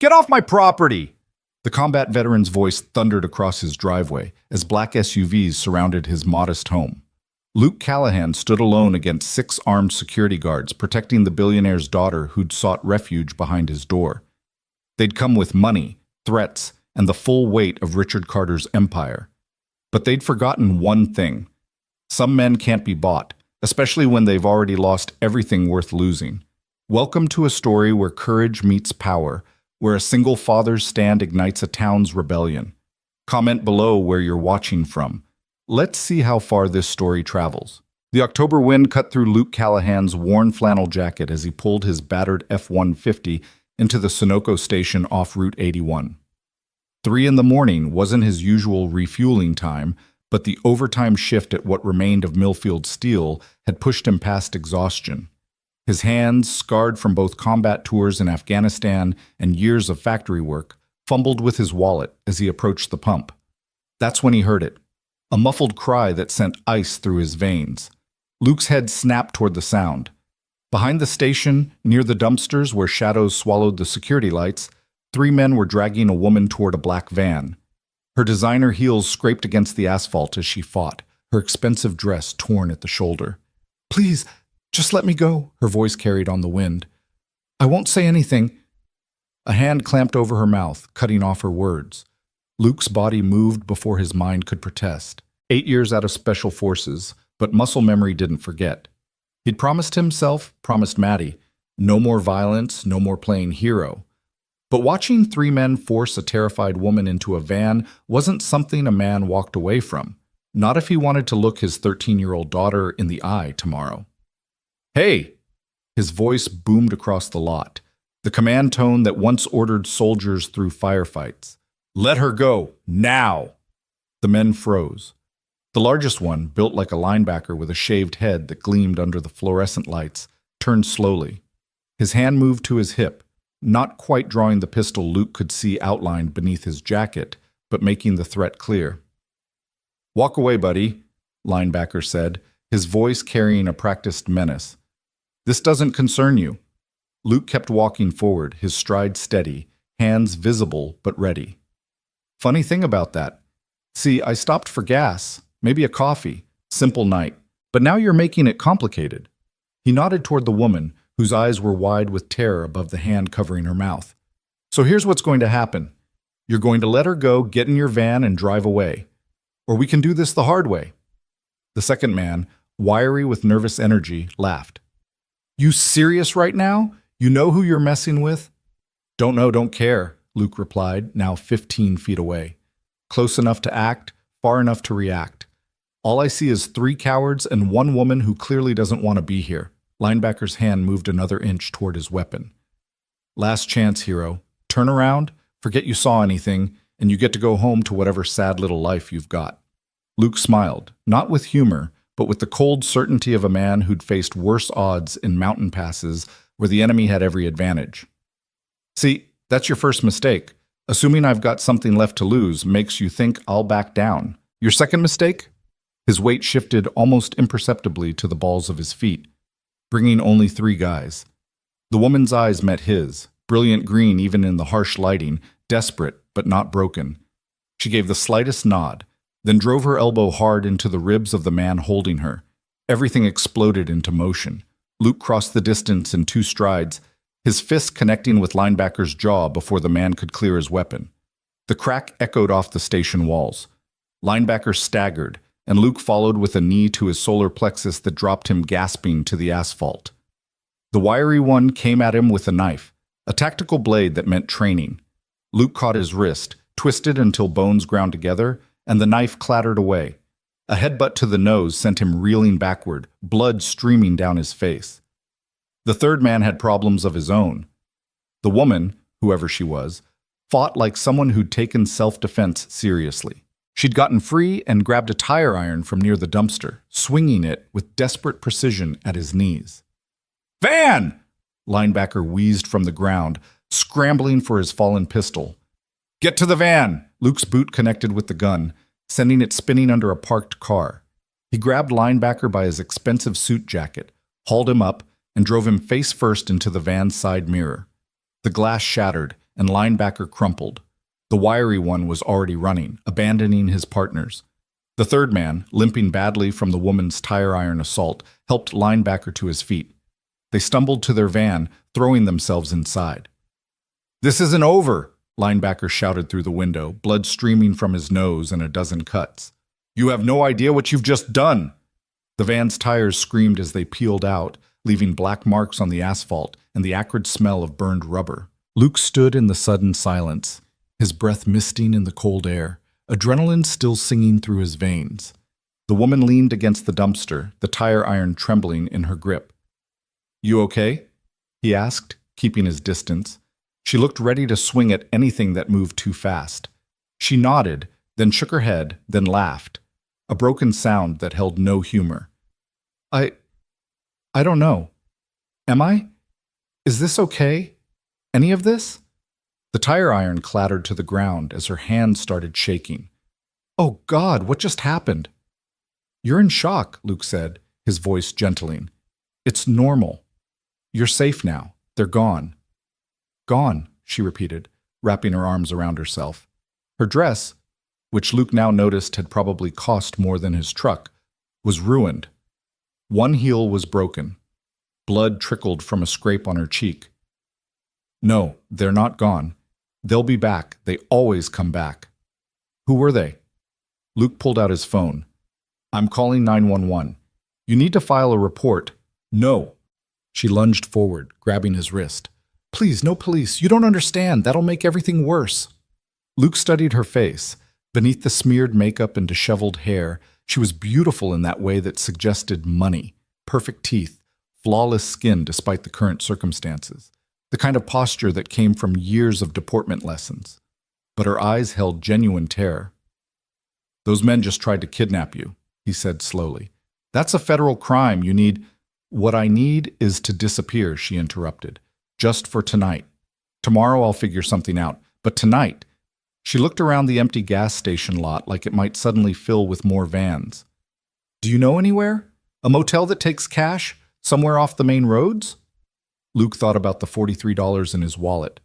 Get off my property! The combat veteran's voice thundered across his driveway as black SUVs surrounded his modest home. Luke Callahan stood alone against 6 armed security guards protecting the billionaire's daughter who'd sought refuge behind his door. They'd come with money, threats, and the full weight of Richard Carter's empire. But they'd forgotten one thing. Some men can't be bought, especially when they've already lost everything worth losing. Welcome to a story where courage meets power, where a single father's stand ignites a town's rebellion. Comment below where you're watching from. Let's see how far this story travels. The October wind cut through Luke Callahan's worn flannel jacket as he pulled his battered F-150 into the Sunoco station off Route 81. 3 in the morning wasn't his usual refueling time, but the overtime shift at what remained of Millfield Steel had pushed him past exhaustion. His hands, scarred from both combat tours in Afghanistan and years of factory work, fumbled with his wallet as he approached the pump. That's when he heard it. A muffled cry that sent ice through his veins. Luke's head snapped toward the sound. Behind the station, near the dumpsters where shadows swallowed the security lights, 3 men were dragging a woman toward a black van. Her designer heels scraped against the asphalt as she fought, her expensive dress torn at the shoulder. "Please, just let me go," her voice carried on the wind. "I won't say anything." A hand clamped over her mouth, cutting off her words. Luke's body moved before his mind could protest. 8 years out of Special Forces, but muscle memory didn't forget. He'd promised himself, promised Maddie, no more violence, no more playing hero. But watching 3 men force a terrified woman into a van wasn't something a man walked away from. Not if he wanted to look his 13-year-old daughter in the eye tomorrow. "Hey!" His voice boomed across the lot, the command tone that once ordered soldiers through firefights. "Let her go, now!" The men froze. The largest one, built like a linebacker with a shaved head that gleamed under the fluorescent lights, turned slowly. His hand moved to his hip, not quite drawing the pistol Luke could see outlined beneath his jacket, but making the threat clear. "Walk away, buddy," linebacker said, his voice carrying a practiced menace. "This doesn't concern you." Luke kept walking forward, his stride steady, hands visible but ready. "Funny thing about that. See, I stopped for gas, maybe a coffee, simple night, but now you're making it complicated." He nodded toward the woman, whose eyes were wide with terror above the hand covering her mouth. "So here's what's going to happen. You're going to let her go, get in your van, and drive away. Or we can do this the hard way." The second man, wiry with nervous energy, laughed. "You serious right now? You know who you're messing with?" "Don't know, don't care," Luke replied, now 15 feet away. Close enough to act, far enough to react. "All I see is 3 cowards and 1 woman who clearly doesn't want to be here." Linebacker's hand moved another inch toward his weapon. "Last chance, hero. Turn around, forget you saw anything, and you get to go home to whatever sad little life you've got." Luke smiled, not with humor, but with the cold certainty of a man who'd faced worse odds in mountain passes where the enemy had every advantage. "See, that's your first mistake. Assuming I've got something left to lose makes you think I'll back down. Your second mistake?" His weight shifted almost imperceptibly to the balls of his feet, bringing only 3 guys. The woman's eyes met his, brilliant green even in the harsh lighting, desperate but not broken. She gave the slightest nod, then drove her elbow hard into the ribs of the man holding her. Everything exploded into motion. Luke crossed the distance in 2 strides, his fist connecting with linebacker's jaw before the man could clear his weapon. The crack echoed off the station walls. Linebacker staggered, and Luke followed with a knee to his solar plexus that dropped him gasping to the asphalt. The wiry one came at him with a knife, a tactical blade that meant training. Luke caught his wrist, twisted until bones ground together, and the knife clattered away. A headbutt to the nose sent him reeling backward, blood streaming down his face. The third man had problems of his own. The woman, whoever she was, fought like someone who'd taken self-defense seriously. She'd gotten free and grabbed a tire iron from near the dumpster, swinging it with desperate precision at his knees. "Van!" Linebacker wheezed from the ground, scrambling for his fallen pistol. "Get to the van!" Luke's boot connected with the gun, sending it spinning under a parked car. He grabbed Linebacker by his expensive suit jacket, hauled him up, and drove him face first into the van's side mirror. The glass shattered, and linebacker crumpled. The wiry one was already running, abandoning his partners. The third man, limping badly from the woman's tire iron assault, helped linebacker to his feet. They stumbled to their van, throwing themselves inside. "This isn't over," linebacker shouted through the window, blood streaming from his nose and a dozen cuts. "You have no idea what you've just done." The van's tires screamed as they peeled out, leaving black marks on the asphalt and the acrid smell of burned rubber. Luke stood in the sudden silence, his breath misting in the cold air, adrenaline still singing through his veins. The woman leaned against the dumpster, the tire iron trembling in her grip. "You okay?" he asked, keeping his distance. She looked ready to swing at anything that moved too fast. She nodded, then shook her head, then laughed, a broken sound that held no humor. I don't know. Am I? Is this okay? Any of this?" The tire iron clattered to the ground as her hand started shaking. "Oh God, what just happened?" "You're in shock," Luke said, his voice gentling. "It's normal. You're safe now. They're gone." "Gone," she repeated, wrapping her arms around herself. Her dress, which Luke now noticed had probably cost more than his truck, was ruined. One heel was broken. Blood trickled from a scrape on her cheek. "No, they're not gone. They'll be back. They always come back." "Who were they?" Luke pulled out his phone. "I'm calling 911. You need to file a report." "No." She lunged forward, grabbing his wrist. "Please, no police. You don't understand. That'll make everything worse." Luke studied her face. Beneath the smeared makeup and disheveled hair, she was beautiful in that way that suggested money, perfect teeth, flawless skin despite the current circumstances, the kind of posture that came from years of deportment lessons. But her eyes held genuine terror. "Those men just tried to kidnap you," he said slowly. "That's a federal crime. You need—" "What I need is to disappear," she interrupted. "Just for tonight. Tomorrow I'll figure something out. But tonight—" She looked around the empty gas station lot like it might suddenly fill with more vans. "Do you know anywhere? A motel that takes cash? Somewhere off the main roads?" Luke thought about the $43 in his wallet,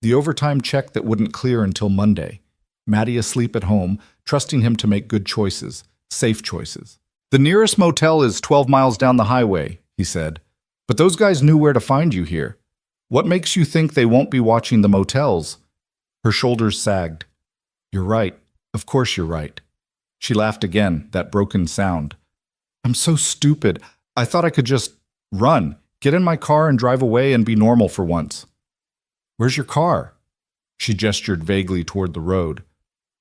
the overtime check that wouldn't clear until Monday, Maddie asleep at home, trusting him to make good choices, safe choices. "The nearest motel is 12 miles down the highway," he said. "But those guys knew where to find you here. What makes you think they won't be watching the motels?" Her shoulders sagged. "You're right. Of course you're right." She laughed again, that broken sound. "I'm so stupid. I thought I could just run, get in my car and drive away and be normal for once." "Where's your car?" She gestured vaguely toward the road.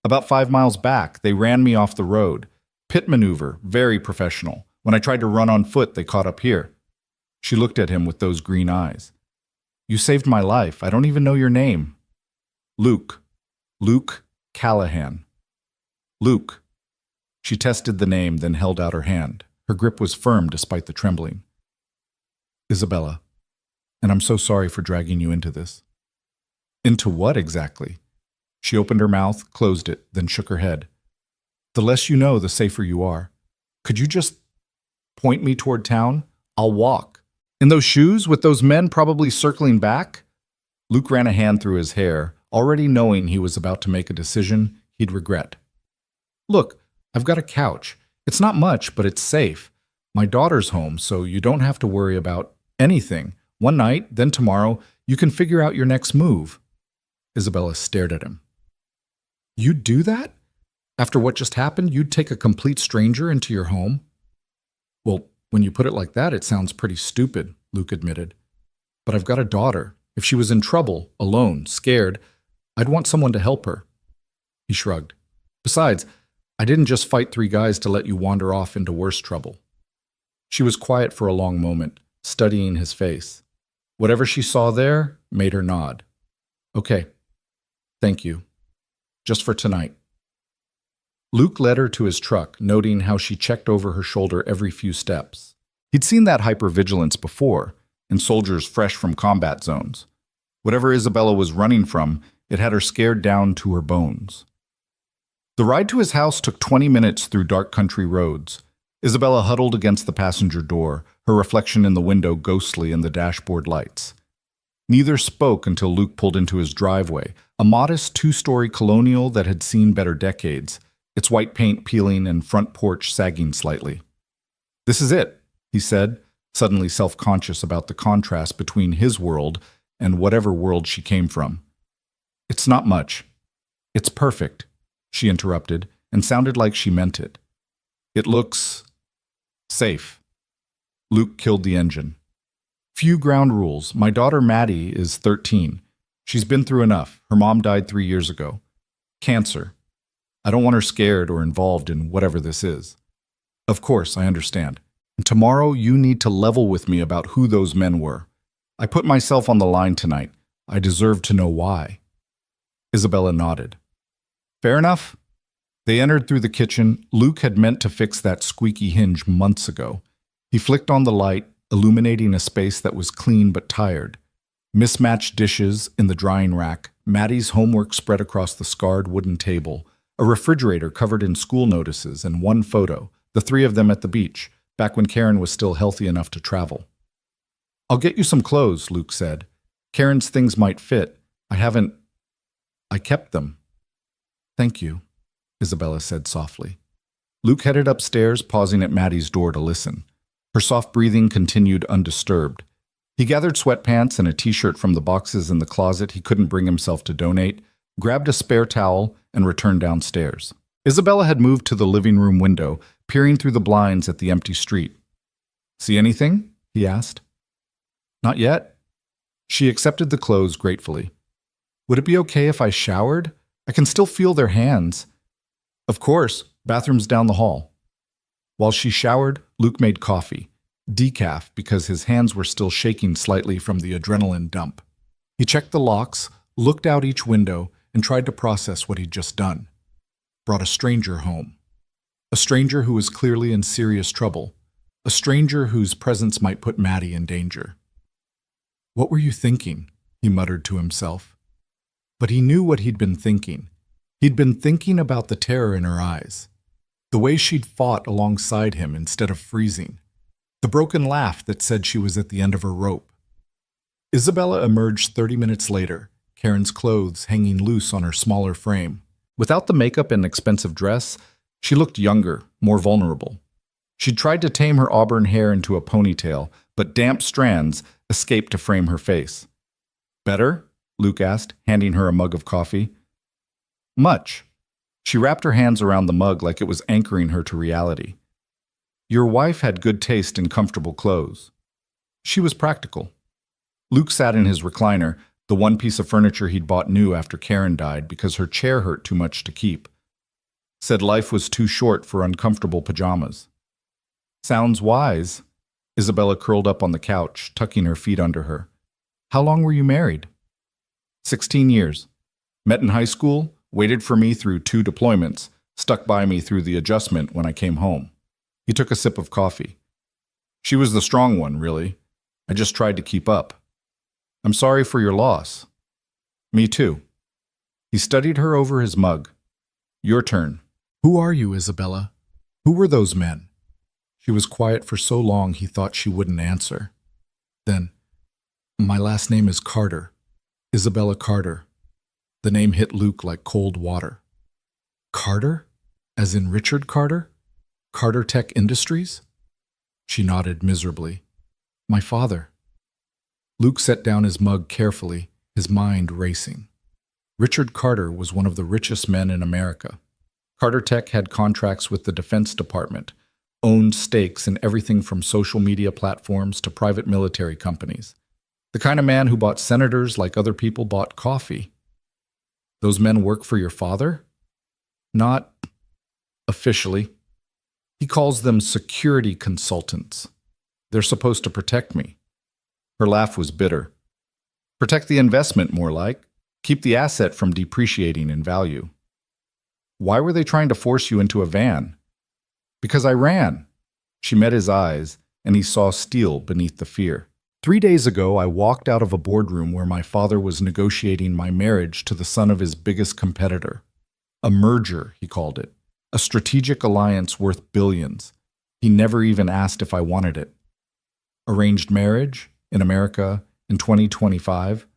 "About 5 miles back. They ran me off the road. Pit maneuver, very professional. When I tried to run on foot, they caught up here." She looked at him with those green eyes. "You saved my life. I don't even know your name." "Luke. Luke Callahan." "Luke." She tested the name, then held out her hand. Her grip was firm despite the trembling. "Isabella, and I'm so sorry for dragging you into this." "Into what exactly?" She opened her mouth, closed it, then shook her head. "The less you know, the safer you are. Could you just point me toward town? I'll walk. In those shoes, with those men probably circling back?" Luke ran a hand through his hair, already knowing he was about to make a decision he'd regret. "Look, I've got a couch. It's not much, but it's safe. My daughter's home, so you don't have to worry about anything. One night, then tomorrow, you can figure out your next move." Isabella stared at him. "You'd do that? After what just happened, you'd take a complete stranger into your home?" "Well, when you put it like that, it sounds pretty stupid," Luke admitted. "But I've got a daughter. If she was in trouble, alone, scared, I'd want someone to help her." He shrugged. "Besides, I didn't just fight 3 guys to let you wander off into worse trouble." She was quiet for a long moment, studying his face. Whatever she saw there made her nod. "Okay. Thank you. Just for tonight." Luke led her to his truck, noting how she checked over her shoulder every few steps. He'd seen that hypervigilance before, in soldiers fresh from combat zones. Whatever Isabella was running from, it had her scared down to her bones. The ride to his house took 20 minutes through dark country roads. Isabella huddled against the passenger door, her reflection in the window ghostly in the dashboard lights. Neither spoke until Luke pulled into his driveway, a modest two-story colonial that had seen better decades, its white paint peeling and front porch sagging slightly. "This is it," he said, suddenly self-conscious about the contrast between his world and whatever world she came from. "It's not much. It's perfect," she interrupted, and sounded like she meant it. "It looks safe." Luke killed the engine. "Few ground rules. My daughter Maddie is 13. She's been through enough. Her mom died 3 years ago. Cancer. I don't want her scared or involved in whatever this is." "Of course, I understand. And tomorrow you need to level with me about who those men were. I put myself on the line tonight. I deserve to know why." Isabella nodded. "Fair enough." They entered through the kitchen. Luke had meant to fix that squeaky hinge months ago. He flicked on the light, illuminating a space that was clean but tired. Mismatched dishes in the drying rack, Maddie's homework spread across the scarred wooden table, a refrigerator covered in school notices, and one photo, the three of them at the beach, back when Karen was still healthy enough to travel. "I'll get you some clothes," Luke said. "Karen's things might fit. I kept them." "Thank you," Isabella said softly. Luke headed upstairs, pausing at Maddie's door to listen. Her soft breathing continued undisturbed. He gathered sweatpants and a t-shirt from the boxes in the closet he couldn't bring himself to donate, grabbed a spare towel, and returned downstairs. Isabella had moved to the living room window, peering through the blinds at the empty street. "See anything?" he asked. "Not yet." She accepted the clothes gratefully. "Would it be okay if I showered? I can still feel their hands." "Of course. Bathroom's down the hall." While she showered, Luke made coffee, decaf because his hands were still shaking slightly from the adrenaline dump. He checked the locks, looked out each window, and tried to process what he'd just done. Brought a stranger home. A stranger who was clearly in serious trouble. A stranger whose presence might put Maddie in danger. "What were you thinking?" he muttered to himself. But he knew what he'd been thinking. He'd been thinking about the terror in her eyes. The way she'd fought alongside him instead of freezing. The broken laugh that said she was at the end of her rope. Isabella emerged 30 minutes later, Karen's clothes hanging loose on her smaller frame. Without the makeup and expensive dress, she looked younger, more vulnerable. She'd tried to tame her auburn hair into a ponytail, but damp strands escaped to frame her face. "Better?" Luke asked, handing her a mug of coffee. "Much." She wrapped her hands around the mug like it was anchoring her to reality. "Your wife had good taste in comfortable clothes." She was practical. Luke sat in his recliner, the one piece of furniture he'd bought new after Karen died because her chair hurt too much to keep. Said life was too short for uncomfortable pajamas. "Sounds wise." Isabella curled up on the couch, tucking her feet under her. "How long were you married?" 16 years. Met in high school, waited for me through 2 deployments, stuck by me through the adjustment when I came home. He took a sip of coffee. "She was the strong one, really. I just tried to keep up. I'm sorry for your loss." "Me too." He studied her over his mug. "Your turn." "Who are you, Isabella? Who were those men?" She was quiet for so long he thought she wouldn't answer. Then, "My last name is Carter. Isabella Carter." The name hit Luke like cold water. "Carter? As in Richard Carter? Carter Tech Industries?" She nodded miserably. "My father." Luke set down his mug carefully, his mind racing. Richard Carter was one of the richest men in America. Carter Tech had contracts with the Defense Department, owned stakes in everything from social media platforms to private military companies. The kind of man who bought senators like other people bought coffee. "Those men work for your father?" "Not officially. He calls them security consultants. They're supposed to protect me." Her laugh was bitter. "Protect the investment, more like. Keep the asset from depreciating in value." "Why were they trying to force you into a van?" "Because I ran." She met his eyes, and he saw steel beneath the fear. 3 days ago, I walked out of a boardroom where my father was negotiating my marriage to the son of his biggest competitor. A merger, he called it. A strategic alliance worth billions. He never even asked if I wanted it. Arranged marriage, in America, In 2025?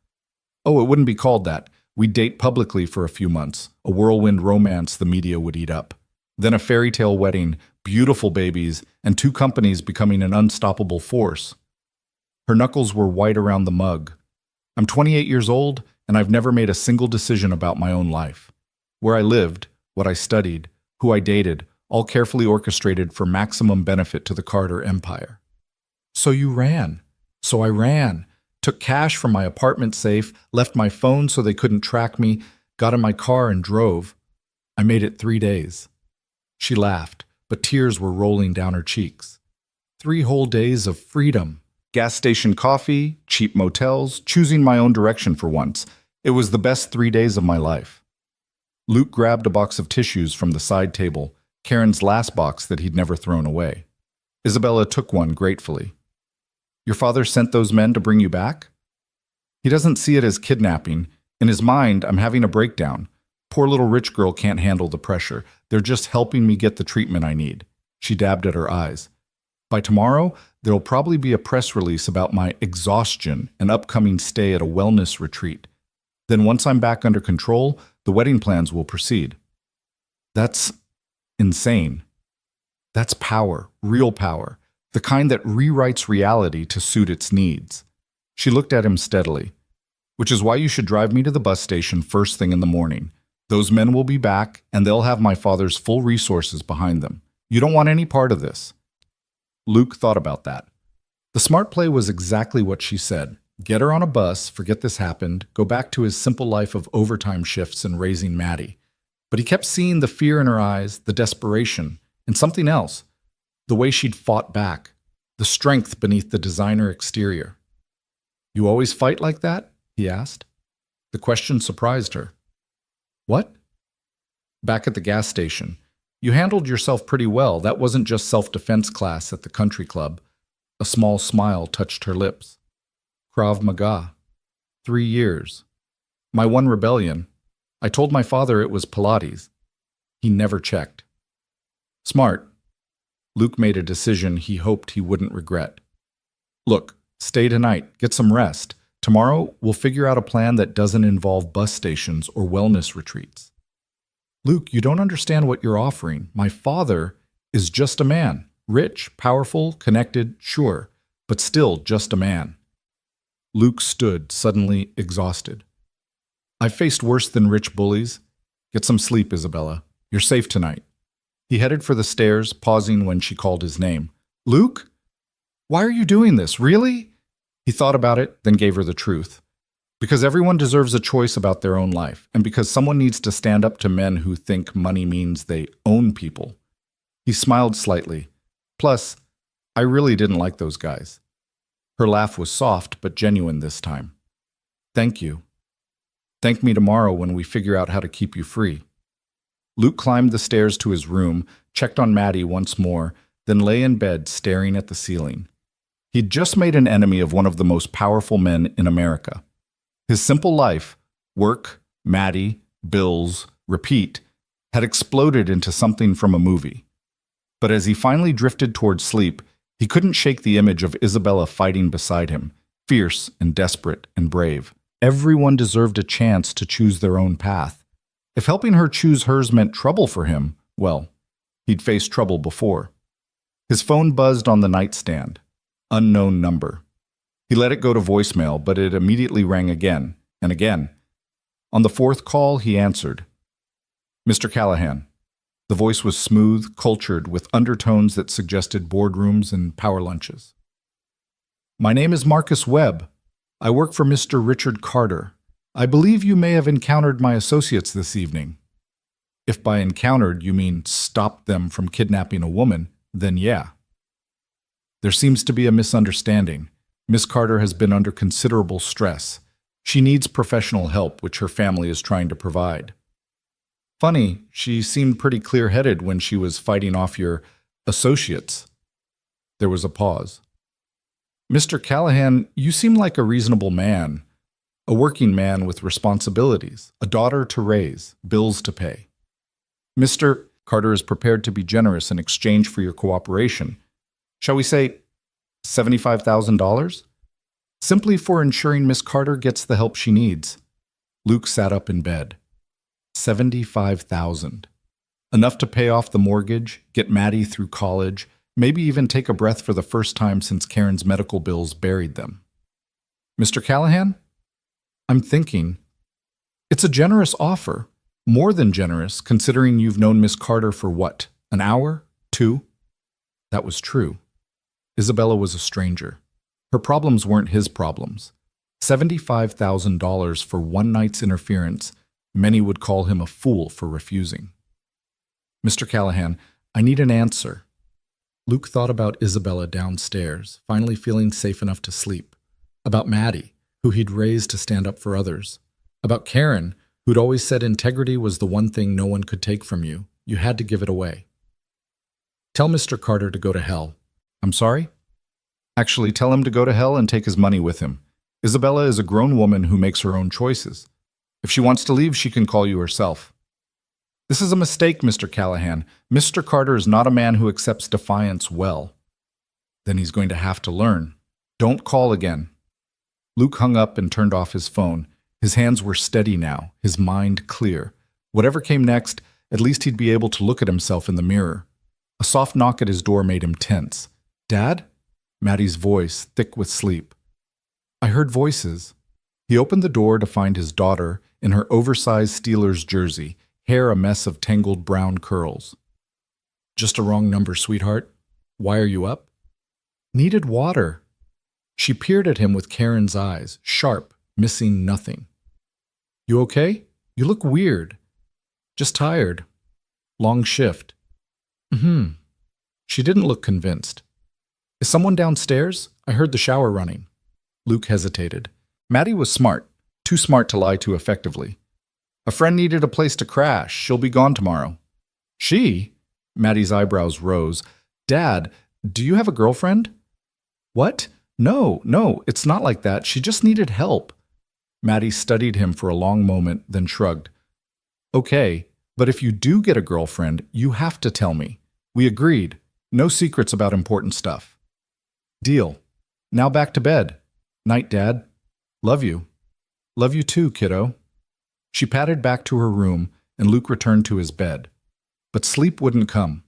Oh, it wouldn't be called that. We'd date publicly for a few months, a whirlwind romance the media would eat up. Then a fairy tale wedding, beautiful babies, and two companies becoming an unstoppable force. Her knuckles were white around the mug. I'm 28 years old, and I've never made a single decision about my own life. Where I lived, what I studied, who I dated, all carefully orchestrated for maximum benefit to the Carter empire. So you ran. So I ran. Took cash from my apartment safe, left my phone so they couldn't track me, got in my car and drove. I made it 3 days. She laughed, but tears were rolling down her cheeks. 3 whole days of freedom. Gas station coffee, cheap motels, choosing my own direction for once. It was the best 3 days of my life. Luke grabbed a box of tissues from the side table, Karen's last box that he'd never thrown away. Isabella took one gratefully. Your father sent those men to bring you back? He doesn't see it as kidnapping. In his mind, I'm having a breakdown. Poor little rich girl can't handle the pressure. They're just helping me get the treatment I need. She dabbed at her eyes. By tomorrow, there'll probably be a press release about my exhaustion and upcoming stay at a wellness retreat. Then once I'm back under control, the wedding plans will proceed. That's insane. That's power, real power. The kind that rewrites reality to suit its needs. She looked at him steadily. Which is why you should drive me to the bus station first thing in the morning. Those men will be back, and they'll have my father's full resources behind them. You don't want any part of this. Luke thought about that. The smart play was exactly what she said. Get her on a bus, forget this happened, go back to his simple life of overtime shifts and raising Maddie. But he kept seeing the fear in her eyes, the desperation, and something else. The way she'd fought back, the strength beneath the designer exterior. You always fight like that? He asked. The question surprised her. What? Back at the gas station. You handled yourself pretty well. That wasn't just self-defense class at the country club. A small smile touched her lips. Krav Maga. 3 years. My one rebellion. I told my father it was Pilates. He never checked. Smart. Luke made a decision he hoped he wouldn't regret. Look, stay tonight, get some rest. Tomorrow, we'll figure out a plan that doesn't involve bus stations or wellness retreats. Luke, you don't understand what you're offering. My father is just a man. Rich, powerful, connected, sure, but still just a man. Luke stood, suddenly exhausted. I've faced worse than rich bullies. Get some sleep, Isabella. You're safe tonight. He headed for the stairs, pausing when she called his name. Luke? Why are you doing this? Really? He thought about it, then gave her the truth. Because everyone deserves a choice about their own life, and because someone needs to stand up to men who think money means they own people. He smiled slightly. Plus, I really didn't like those guys. Her laugh was soft but genuine this time. Thank you. Thank me tomorrow when we figure out how to keep you free. Luke climbed the stairs to his room, checked on Maddie once more, then lay in bed staring at the ceiling. He'd just made an enemy of one of the most powerful men in America. His simple life, work, Maddie, bills, repeat, had exploded into something from a movie. But as he finally drifted towards sleep, he couldn't shake the image of Isabella fighting beside him, fierce and desperate and brave. Everyone deserved a chance to choose their own path. If helping her choose hers meant trouble for him, well, he'd faced trouble before. His phone buzzed on the nightstand. Unknown number. He let it go to voicemail, but it immediately rang again and again. On the 4th call, he answered. Mr. Callahan. The voice was smooth, cultured, with undertones that suggested boardrooms and power lunches. My name is Marcus Webb. I work for Mr. Richard Carter. I believe you may have encountered my associates this evening. If by encountered you mean stopped them from kidnapping a woman, then yeah. There seems to be a misunderstanding. Miss Carter has been under considerable stress. She needs professional help, which her family is trying to provide. Funny, she seemed pretty clear-headed when she was fighting off your associates. There was a pause. Mr. Callahan, you seem like a reasonable man. A working man with responsibilities, a daughter to raise, bills to pay. Mr. Carter is prepared to be generous in exchange for your cooperation. Shall we say $75,000? simply for ensuring Miss Carter gets the help she needs. Luke sat up in bed. 75,000. Enough to pay off the mortgage, get Maddie through college, maybe even take a breath for the first time since Karen's medical bills buried them. Mr. Callahan? I'm thinking. It's a generous offer. More than generous, considering you've known Miss Carter for what, an hour? 2? That was true. Isabella was a stranger. Her problems weren't his problems. $75,000 for one night's interference, many would call him a fool for refusing. Mr. Callahan, I need an answer. Luke thought about Isabella downstairs, finally feeling safe enough to sleep. About Maddie, who he'd raised to stand up for others. About Karen, who'd always said integrity was the one thing no one could take from you. You had to give it away. Tell Mr. Carter to go to hell. I'm sorry? Actually, tell him to go to hell and take his money with him. Isabella is a grown woman who makes her own choices. If she wants to leave, she can call you herself. This is a mistake, Mr. Callahan. Mr. Carter is not a man who accepts defiance well. Then he's going to have to learn. Don't call again. Luke hung up and turned off his phone. His hands were steady now, his mind clear. Whatever came next, at least he'd be able to look at himself in the mirror. A soft knock at his door made him tense. Dad? Maddie's voice, thick with sleep. I heard voices. He opened the door to find his daughter in her oversized Steelers jersey, hair a mess of tangled brown curls. Just a wrong number, sweetheart. Why are you up? Needed water. She peered at him with Karen's eyes, sharp, missing nothing. You okay? You look weird. Just tired. Long shift. She didn't look convinced. Is someone downstairs? I heard the shower running. Luke hesitated. Maddie was smart, too smart to lie too effectively. A friend needed a place to crash. She'll be gone tomorrow. She? Maddie's eyebrows rose. Dad, do you have a girlfriend? What? No, it's not like that. She just needed help. Maddie studied him for a long moment, then shrugged. Okay, but if you do get a girlfriend, you have to tell me. We agreed. No secrets about important stuff. Deal. Now back to bed. Night, Dad. Love you. Love you too, kiddo. She padded back to her room, and Luke returned to his bed. But sleep wouldn't come.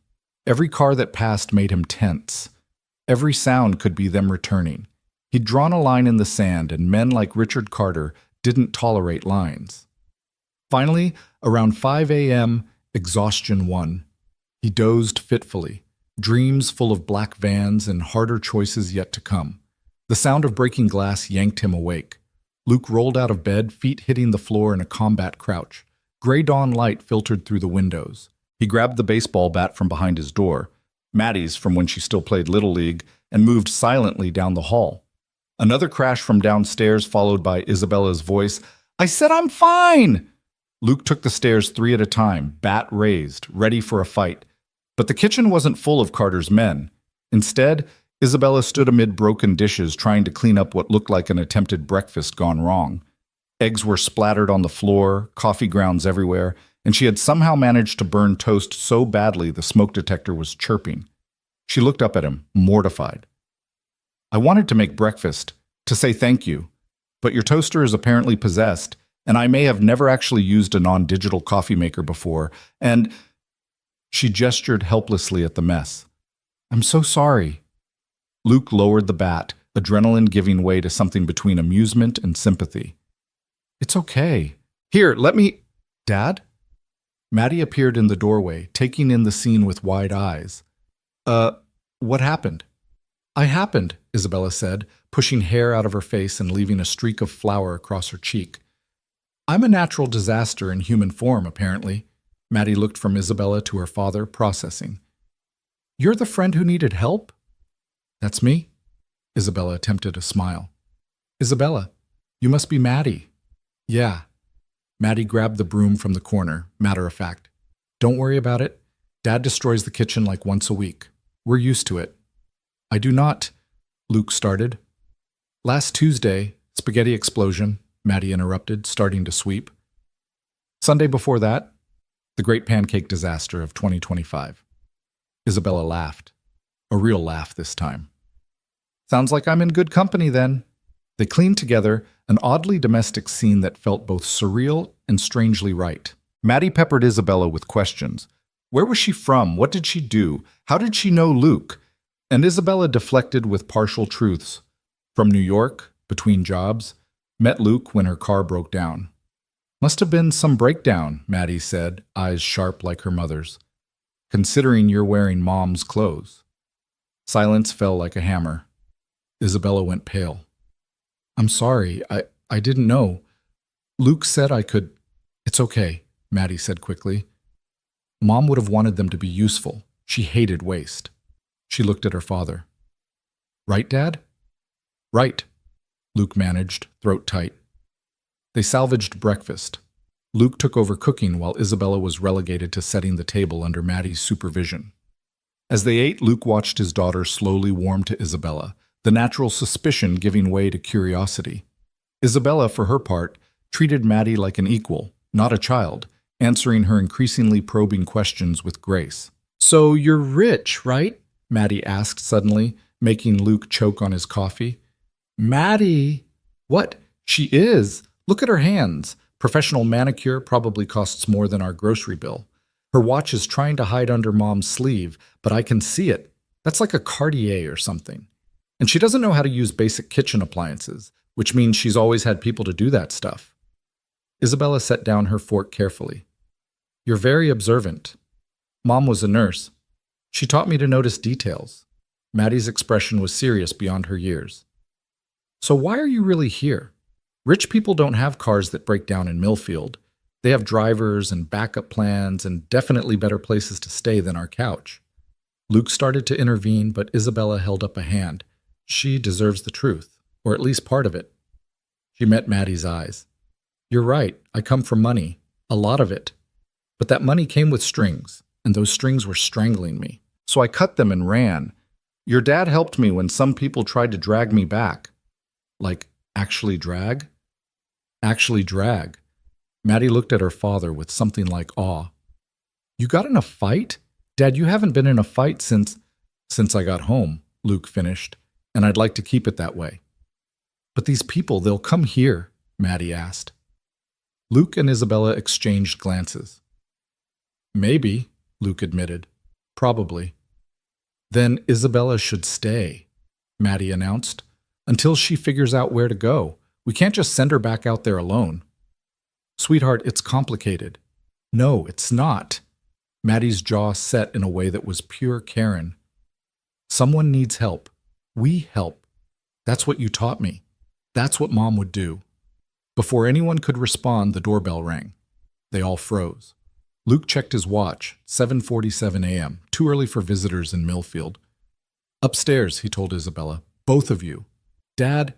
Every car that passed made him tense. Every sound could be them returning. He'd drawn a line in the sand, and men like Richard Carter didn't tolerate lines. Finally, around 5 a.m., exhaustion won. He dozed fitfully, dreams full of black vans and harder choices yet to come. The sound of breaking glass yanked him awake. Luke rolled out of bed, feet hitting the floor in a combat crouch. Gray dawn light filtered through the windows. He grabbed the baseball bat from behind his door, Maddie's from when she still played Little League, and moved silently down the hall. Another crash from downstairs, followed by Isabella's voice, I said I'm fine! Luke took the stairs 3 at a time, bat raised, ready for a fight. But the kitchen wasn't full of Carter's men. Instead, Isabella stood amid broken dishes trying to clean up what looked like an attempted breakfast gone wrong. Eggs were splattered on the floor, coffee grounds everywhere, and she had somehow managed to burn toast so badly the smoke detector was chirping. She looked up at him, mortified. I wanted to make breakfast, to say thank you, but your toaster is apparently possessed, and I may have never actually used a non-digital coffee maker before, and... She gestured helplessly at the mess. I'm so sorry. Luke lowered the bat, adrenaline giving way to something between amusement and sympathy. It's okay. Here, let me... Dad? Maddie appeared in the doorway, taking in the scene with wide eyes. What happened? I happened, Isabella said, pushing hair out of her face and leaving a streak of flour across her cheek. I'm a natural disaster in human form, apparently. Maddie looked from Isabella to her father, processing. You're the friend who needed help? That's me. Isabella attempted a smile. Isabella, you must be Maddie. Yeah. Maddie grabbed the broom from the corner, matter of fact. Don't worry about it. Dad destroys the kitchen like once a week. We're used to it. I do not, Luke started. Last Tuesday, spaghetti explosion, Maddie interrupted, starting to sweep. Sunday before that, the Great Pancake Disaster of 2025. Isabella laughed. A real laugh this time. Sounds like I'm in good company then. They cleaned together, an oddly domestic scene that felt both surreal and strangely right. Maddie peppered Isabella with questions. Where was she from? What did she do? How did she know Luke? And Isabella deflected with partial truths. From New York, between jobs, met Luke when her car broke down. Must have been some breakdown, Maddie said, eyes sharp like her mother's. Considering you're wearing Mom's clothes. Silence fell like a hammer. Isabella went pale. I'm sorry, I didn't know. Luke said I could. It's okay, Maddie said quickly. Mom would have wanted them to be useful. She hated waste. She looked at her father. Right, Dad? Right, Luke managed, throat tight. They salvaged breakfast. Luke took over cooking while Isabella was relegated to setting the table under Maddie's supervision. As they ate, Luke watched his daughter slowly warm to Isabella, the natural suspicion giving way to curiosity. Isabella, for her part, treated Maddie like an equal, not a child, answering her increasingly probing questions with grace. So you're rich, right? Maddie asked suddenly, making Luke choke on his coffee. Maddie! What? She is! Look at her hands. Professional manicure probably costs more than our grocery bill. Her watch is trying to hide under Mom's sleeve, but I can see it. That's like a Cartier or something. And she doesn't know how to use basic kitchen appliances, which means she's always had people to do that stuff. Isabella set down her fork carefully. You're very observant. Mom was a nurse. She taught me to notice details. Maddie's expression was serious beyond her years. So why are you really here? Rich people don't have cars that break down in Millfield. They have drivers and backup plans and definitely better places to stay than our couch. Luke started to intervene, but Isabella held up a hand. She deserves the truth, or at least part of it. She met Maddie's eyes. You're right, I come from money, a lot of it. But that money came with strings, and those strings were strangling me. So I cut them and ran. Your dad helped me when some people tried to drag me back. Like, actually drag? Actually drag. Maddie looked at her father with something like awe. You got in a fight? Dad, you haven't been in a fight since I got home, Luke finished, and I'd like to keep it that way. But these people, they'll come here, Maddie asked. Luke and Isabella exchanged glances. Maybe, Luke admitted. Probably. Then Isabella should stay, Maddie announced, until she figures out where to go. We can't just send her back out there alone. Sweetheart, it's complicated. No, it's not. Maddie's jaw set in a way that was pure Karen. Someone needs help. We help. That's what you taught me. That's what Mom would do. Before anyone could respond, the doorbell rang. They all froze. Luke checked his watch, 7:47 a.m., too early for visitors in Millfield. Upstairs, he told Isabella. Both of you. Dad,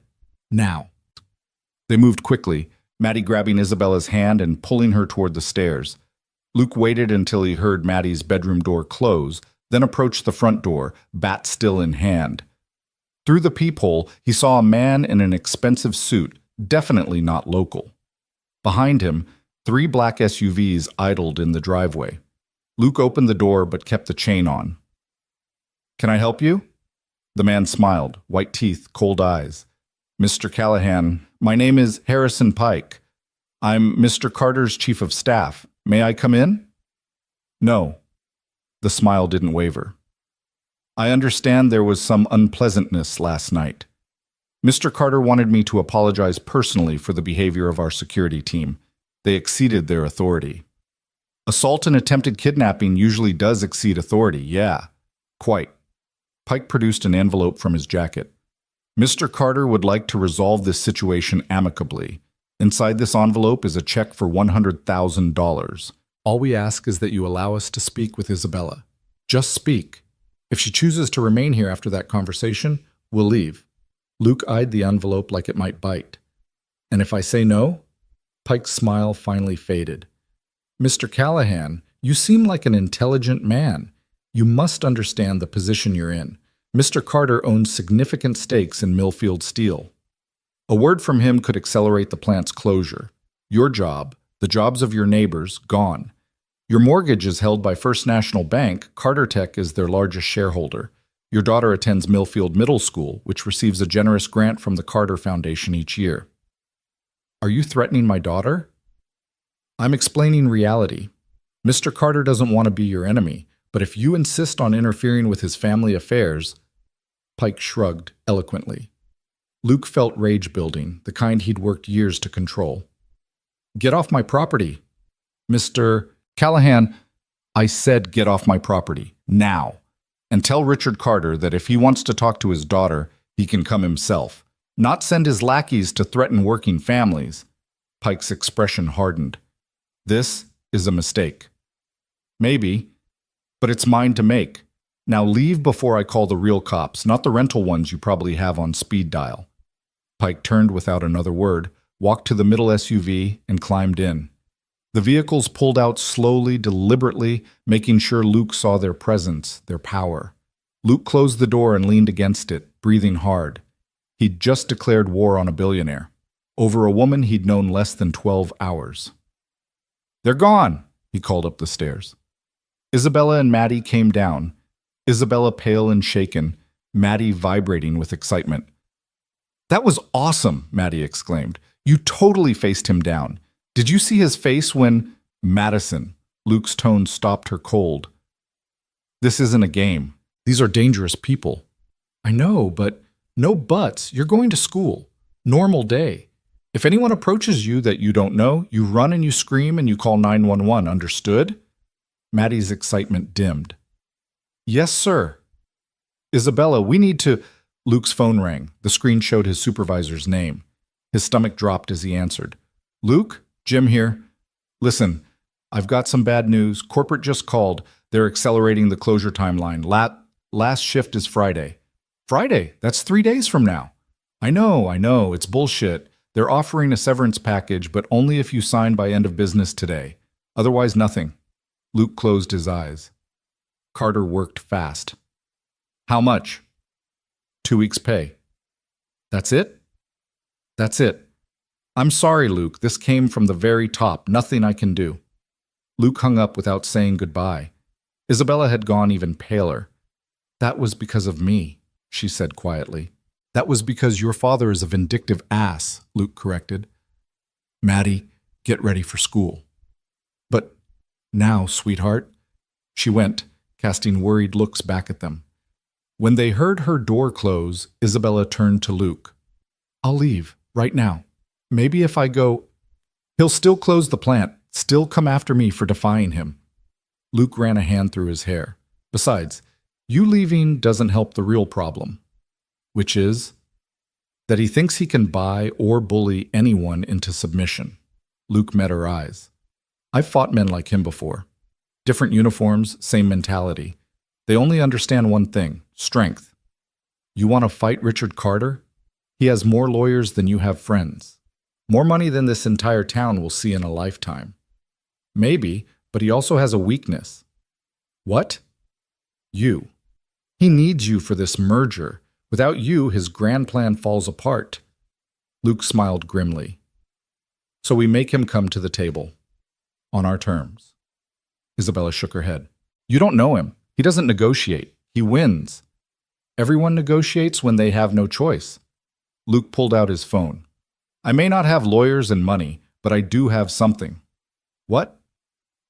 now. They moved quickly, Maddie grabbing Isabella's hand and pulling her toward the stairs. Luke waited until he heard Maddie's bedroom door close, then approached the front door, bat still in hand. Through the peephole, he saw a man in an expensive suit, definitely not local. Behind him, 3 black SUVs idled in the driveway. Luke opened the door but kept the chain on. Can I help you? The man smiled, white teeth, cold eyes. Mr. Callahan, my name is Harrison Pike. I'm Mr. Carter's chief of staff. May I come in? No. The smile didn't waver. I understand there was some unpleasantness last night. Mr. Carter wanted me to apologize personally for the behavior of our security team. They exceeded their authority. Assault and attempted kidnapping usually does exceed authority, yeah. Quite. Pike produced an envelope from his jacket. Mr. Carter would like to resolve this situation amicably. Inside this envelope is a check for $100,000. All we ask is that you allow us to speak with Isabella. Just speak. If she chooses to remain here after that conversation, we'll leave. Luke eyed the envelope like it might bite. And if I say no? Pike's smile finally faded. Mr. Callahan, you seem like an intelligent man. You must understand the position you're in. Mr. Carter owns significant stakes in Millfield Steel. A word from him could accelerate the plant's closure. Your job, the jobs of your neighbors, gone. Your mortgage is held by First National Bank. Carter Tech is their largest shareholder. Your daughter attends Millfield Middle School, which receives a generous grant from the Carter Foundation each year. Are you threatening my daughter? I'm explaining reality. Mr. Carter doesn't want to be your enemy, but if you insist on interfering with his family affairs, Pike shrugged eloquently. Luke felt rage building, the kind he'd worked years to control. Get off my property. Mr. Callahan, I said get off my property, now. And tell Richard Carter that if he wants to talk to his daughter, he can come himself, not send his lackeys to threaten working families. Pike's expression hardened. This is a mistake. Maybe, but it's mine to make. Now leave before I call the real cops, not the rental ones you probably have on speed dial. Pike turned without another word, walked to the middle SUV, and climbed in. The vehicles pulled out slowly, deliberately, making sure Luke saw their presence, their power. Luke closed the door and leaned against it, breathing hard. He'd just declared war on a billionaire, over a woman he'd known less than 12 hours. They're gone, he called up the stairs. Isabella and Maddie came down, Isabella pale and shaken, Maddie vibrating with excitement. That was awesome, Maddie exclaimed. You totally faced him down. Did you see his face when… Madison, Luke's tone stopped her cold. This isn't a game. These are dangerous people. I know, but no buts. You're going to school. Normal day. If anyone approaches you that you don't know, you run and you scream and you call 911, understood? Maddie's excitement dimmed. Yes, sir. Isabella, we need to… Luke's phone rang. The screen showed his supervisor's name. His stomach dropped as he answered. Luke? Jim here. Listen, I've got some bad news. Corporate just called. They're accelerating the closure timeline. Last shift is Friday. Friday? That's 3 days from now. I know. It's bullshit. They're offering a severance package, but only if you sign by end of business today. Otherwise, nothing. Luke closed his eyes. Carter worked fast. How much? 2 weeks' pay. That's it? That's it. I'm sorry, Luke. This came from the very top. Nothing I can do. Luke hung up without saying goodbye. Isabella had gone even paler. That was because of me, she said quietly. That was because your father is a vindictive ass, Luke corrected. Maddie, get ready for school. But now, sweetheart, she went, casting worried looks back at them. When they heard her door close, Isabella turned to Luke. I'll leave, right now. Maybe if I go, he'll still close the plant, still come after me for defying him. Luke ran a hand through his hair. Besides, you leaving doesn't help the real problem, which is that he thinks he can buy or bully anyone into submission. Luke met her eyes. I've fought men like him before. Different uniforms, same mentality. They only understand one thing, strength. You want to fight Richard Carter? He has more lawyers than you have friends. More money than this entire town will see in a lifetime. Maybe, but he also has a weakness. What? You. He needs you for this merger. Without you, his grand plan falls apart. Luke smiled grimly. So we make him come to the table. On our terms. Isabella shook her head. You don't know him. He doesn't negotiate. He wins. Everyone negotiates when they have no choice. Luke pulled out his phone. I may not have lawyers and money, but I do have something. What?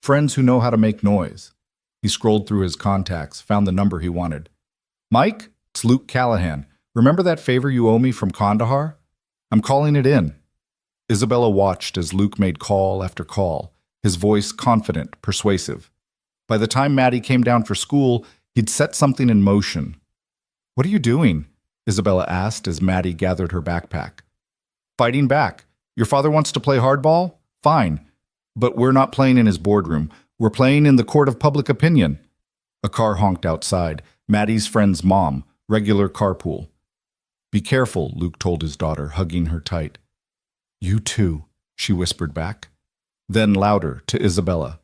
Friends who know how to make noise. He scrolled through his contacts, found the number he wanted. Mike, it's Luke Callahan. Remember that favor you owe me from Kandahar? I'm calling it in. Isabella watched as Luke made call after call, his voice confident, persuasive. By the time Maddie came down for school, he'd set something in motion. What are you doing? Isabella asked as Maddie gathered her backpack. Fighting back. Your father wants to play hardball? Fine. But we're not playing in his boardroom. We're playing in the court of public opinion. A car honked outside. Maddie's friend's mom. Regular carpool. Be careful, Luke told his daughter, hugging her tight. You too, she whispered back. Then louder, to Isabella.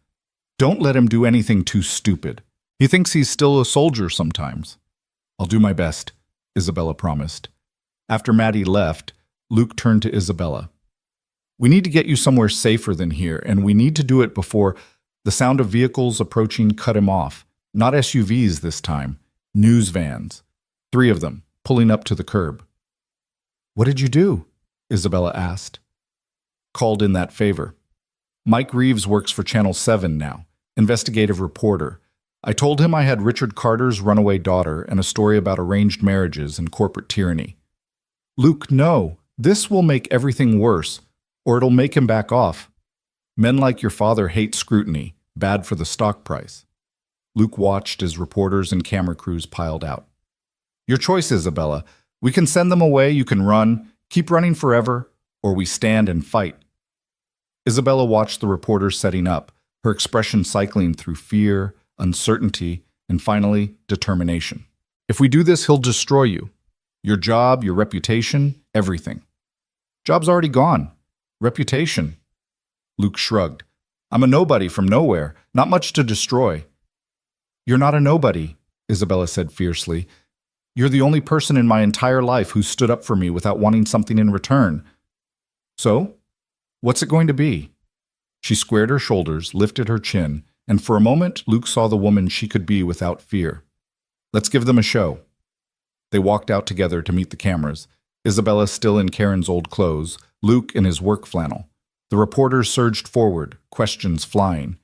Don't let him do anything too stupid. He thinks he's still a soldier sometimes. I'll do my best, Isabella promised. After Maddie left, Luke turned to Isabella. We need to get you somewhere safer than here, and we need to do it before the sound of vehicles approaching cut him off. Not SUVs this time, news vans. 3 of them, pulling up to the curb. "What did you do?" Isabella asked. "Called in that favor. Mike Reeves works for Channel 7 now, investigative reporter. I told him I had Richard Carter's runaway daughter and a story about arranged marriages and corporate tyranny." "Luke, no. This will make everything worse, or it'll make him back off. Men like your father hate scrutiny, bad for the stock price." Luke watched as reporters and camera crews piled out. "Your choice, Isabella. We can send them away, you can run, keep running forever, or we stand and fight." Isabella watched the reporters setting up, her expression cycling through fear, uncertainty, and finally, determination. "If we do this, he'll destroy you. Your job, your reputation, everything." "Job's already gone. Reputation." Luke shrugged. "I'm a nobody from nowhere, not much to destroy." "You're not a nobody," Isabella said fiercely. "You're the only person in my entire life who stood up for me without wanting something in return. So, what's it going to be?" She squared her shoulders, lifted her chin, and for a moment Luke saw the woman she could be without fear. "Let's give them a show." They walked out together to meet the cameras, Isabella still in Karen's old clothes, Luke in his work flannel. The reporters surged forward, questions flying.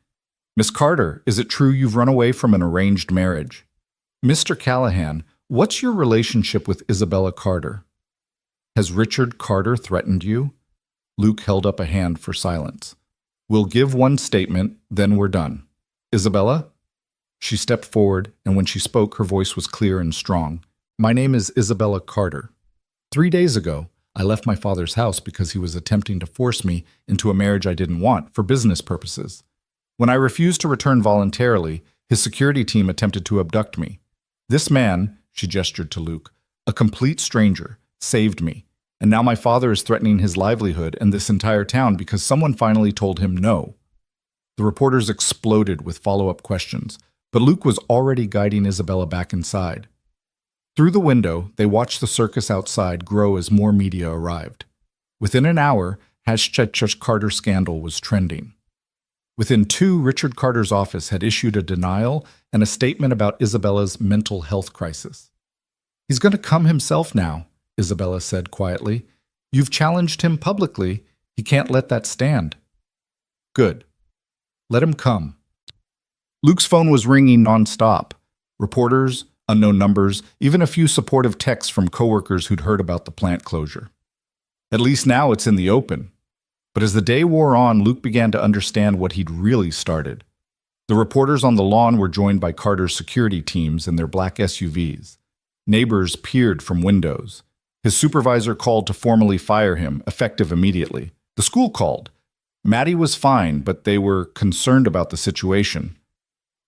"Miss Carter, is it true you've run away from an arranged marriage?" "Mr. Callahan, what's your relationship with Isabella Carter? Has Richard Carter threatened you?" Luke held up a hand for silence. "We'll give one statement, then we're done. Isabella?" She stepped forward, and when she spoke, her voice was clear and strong. "My name is Isabella Carter. 3 days ago, I left my father's house because he was attempting to force me into a marriage I didn't want for business purposes. When I refused to return voluntarily, his security team attempted to abduct me. This man," she gestured to Luke, "a complete stranger, saved me, and now my father is threatening his livelihood and this entire town because someone finally told him no." The reporters exploded with follow-up questions, but Luke was already guiding Isabella back inside. Through the window, they watched the circus outside grow as more media arrived. Within an hour, #Carter scandal was trending. Within 2, Richard Carter's office had issued a denial and a statement about Isabella's mental health crisis. "He's going to come himself now," Isabella said quietly. "You've challenged him publicly. He can't let that stand." "Good. Let him come." Luke's phone was ringing nonstop. Reporters, unknown numbers, even a few supportive texts from coworkers who'd heard about the plant closure. At least now it's in the open. But as the day wore on, Luke began to understand what he'd really started. The reporters on the lawn were joined by Carter's security teams in their black SUVs. Neighbors peered from windows. His supervisor called to formally fire him, effective immediately. The school called. Maddie was fine, but they were concerned about the situation.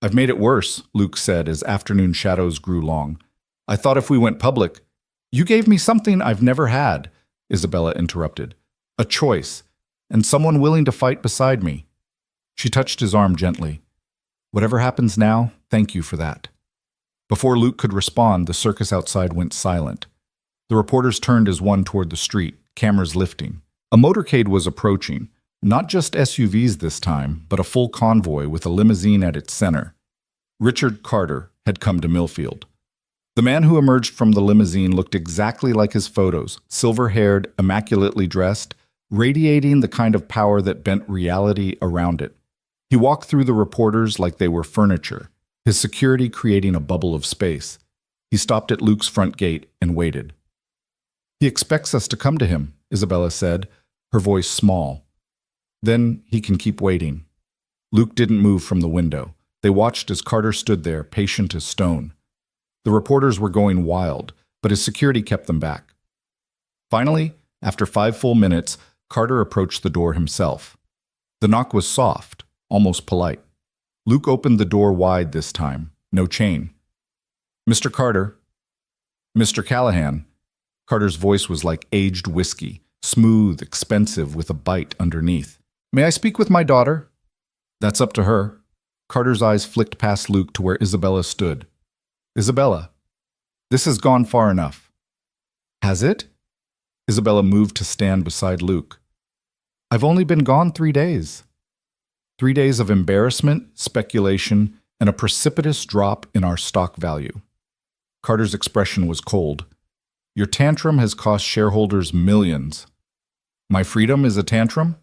"I've made it worse," Luke said as afternoon shadows grew long. "I thought if we went public—" "You gave me something I've never had," Isabella interrupted. "A choice, and someone willing to fight beside me." She touched his arm gently. "Whatever happens now, thank you for that." Before Luke could respond, the circus outside went silent. The reporters turned as one toward the street, cameras lifting. A motorcade was approaching, not just SUVs this time, but a full convoy with a limousine at its center. Richard Carter had come to Millfield. The man who emerged from the limousine looked exactly like his photos, silver-haired, immaculately dressed, radiating the kind of power that bent reality around it. He walked through the reporters like they were furniture, his security creating a bubble of space. He stopped at Luke's front gate and waited. "He expects us to come to him," Isabella said, her voice small. "Then he can keep waiting." Luke didn't move from the window. They watched as Carter stood there, patient as stone. The reporters were going wild, but his security kept them back. Finally, after 5 full minutes, Carter approached the door himself. The knock was soft, almost polite. Luke opened the door wide this time, no chain. "Mr. Carter." "Mr. Callahan." Carter's voice was like aged whiskey, smooth, expensive, with a bite underneath. "May I speak with my daughter?" "That's up to her." Carter's eyes flicked past Luke to where Isabella stood. "Isabella, this has gone far enough." "Has it?" Isabella moved to stand beside Luke. "I've only been gone 3 days. 3 days of embarrassment, speculation, and a precipitous drop in our stock value." Carter's expression was cold. Your tantrum has cost shareholders millions. My freedom is a tantrum?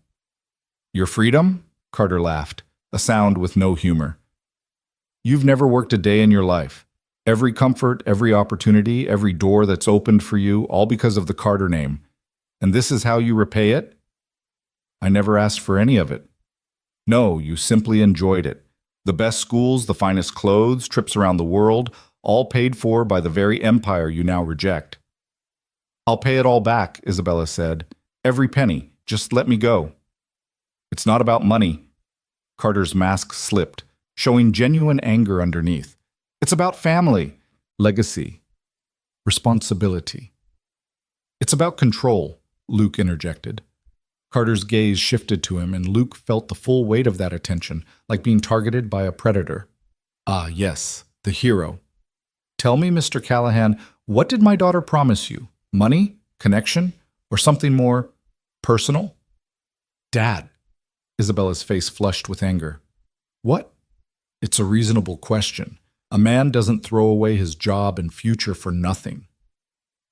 Your freedom? Carter laughed, a sound with no humor. You've never worked a day in your life. Every comfort, every opportunity, every door that's opened for you, all because of the Carter name. And this is how you repay it? I never asked for any of it. No, you simply enjoyed it. The best schools, the finest clothes, trips around the world, all paid for by the very empire you now reject. I'll pay it all back, Isabella said. Every penny. Just let me go. It's not about money. Carter's mask slipped, showing genuine anger underneath. It's about family, legacy, responsibility. It's about control, Luke interjected. Carter's gaze shifted to him, and Luke felt the full weight of that attention, like being targeted by a predator. Ah, yes, the hero. Tell me, Mr. Callahan, what did my daughter promise you? Money? Connection? Or something more personal? Dad. Isabella's face flushed with anger. What? It's a reasonable question. A man doesn't throw away his job and future for nothing.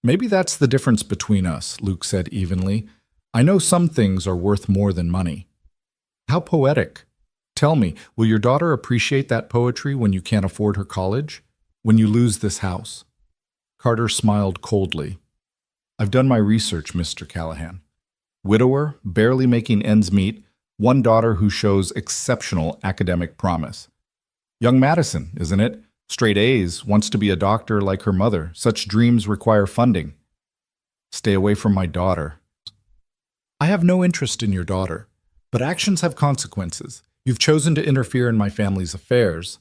Maybe that's the difference between us, Luke said evenly. I know some things are worth more than money. How poetic. Tell me, will your daughter appreciate that poetry when you can't afford her college? When you lose this house? Carter smiled coldly. I've done my research, Mr. Callahan. Widower, barely making ends meet, one daughter who shows exceptional academic promise. Young Madison, isn't it? Straight A's, wants to be a doctor like her mother. Such dreams require funding. Stay away from my daughter. I have no interest in your daughter, but actions have consequences. You've chosen to interfere in my family's affairs.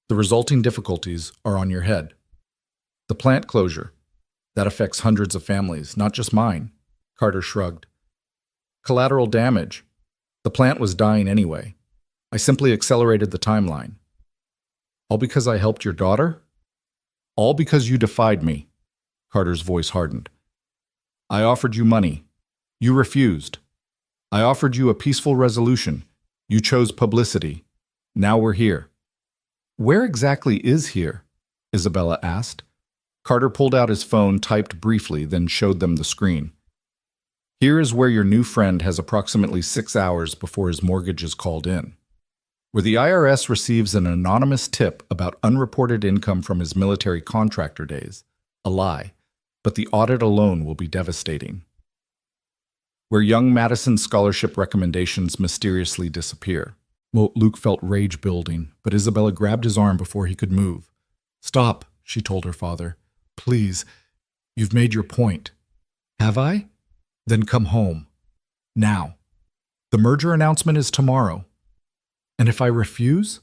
The resulting difficulties are on your head. The plant closure. That affects hundreds of families, not just mine. Carter shrugged. Collateral damage. The plant was dying anyway. I simply accelerated the timeline. All because I helped your daughter? All because you defied me. Carter's voice hardened. I offered you money. You refused. I offered you a peaceful resolution. You chose publicity. Now we're here. Where exactly is here? Isabella asked. Carter pulled out his phone, typed briefly, then showed them the screen. Here is where your new friend has approximately 6 hours before his mortgage is called in. Where the IRS receives an anonymous tip about unreported income from his military contractor days. A lie, but the audit alone will be devastating. Where young Madison's scholarship recommendations mysteriously disappear. Luke felt rage building, but Isabella grabbed his arm before he could move. Stop, she told her father. Please, you've made your point. Have I? Then come home. Now. The merger announcement is tomorrow. And if I refuse,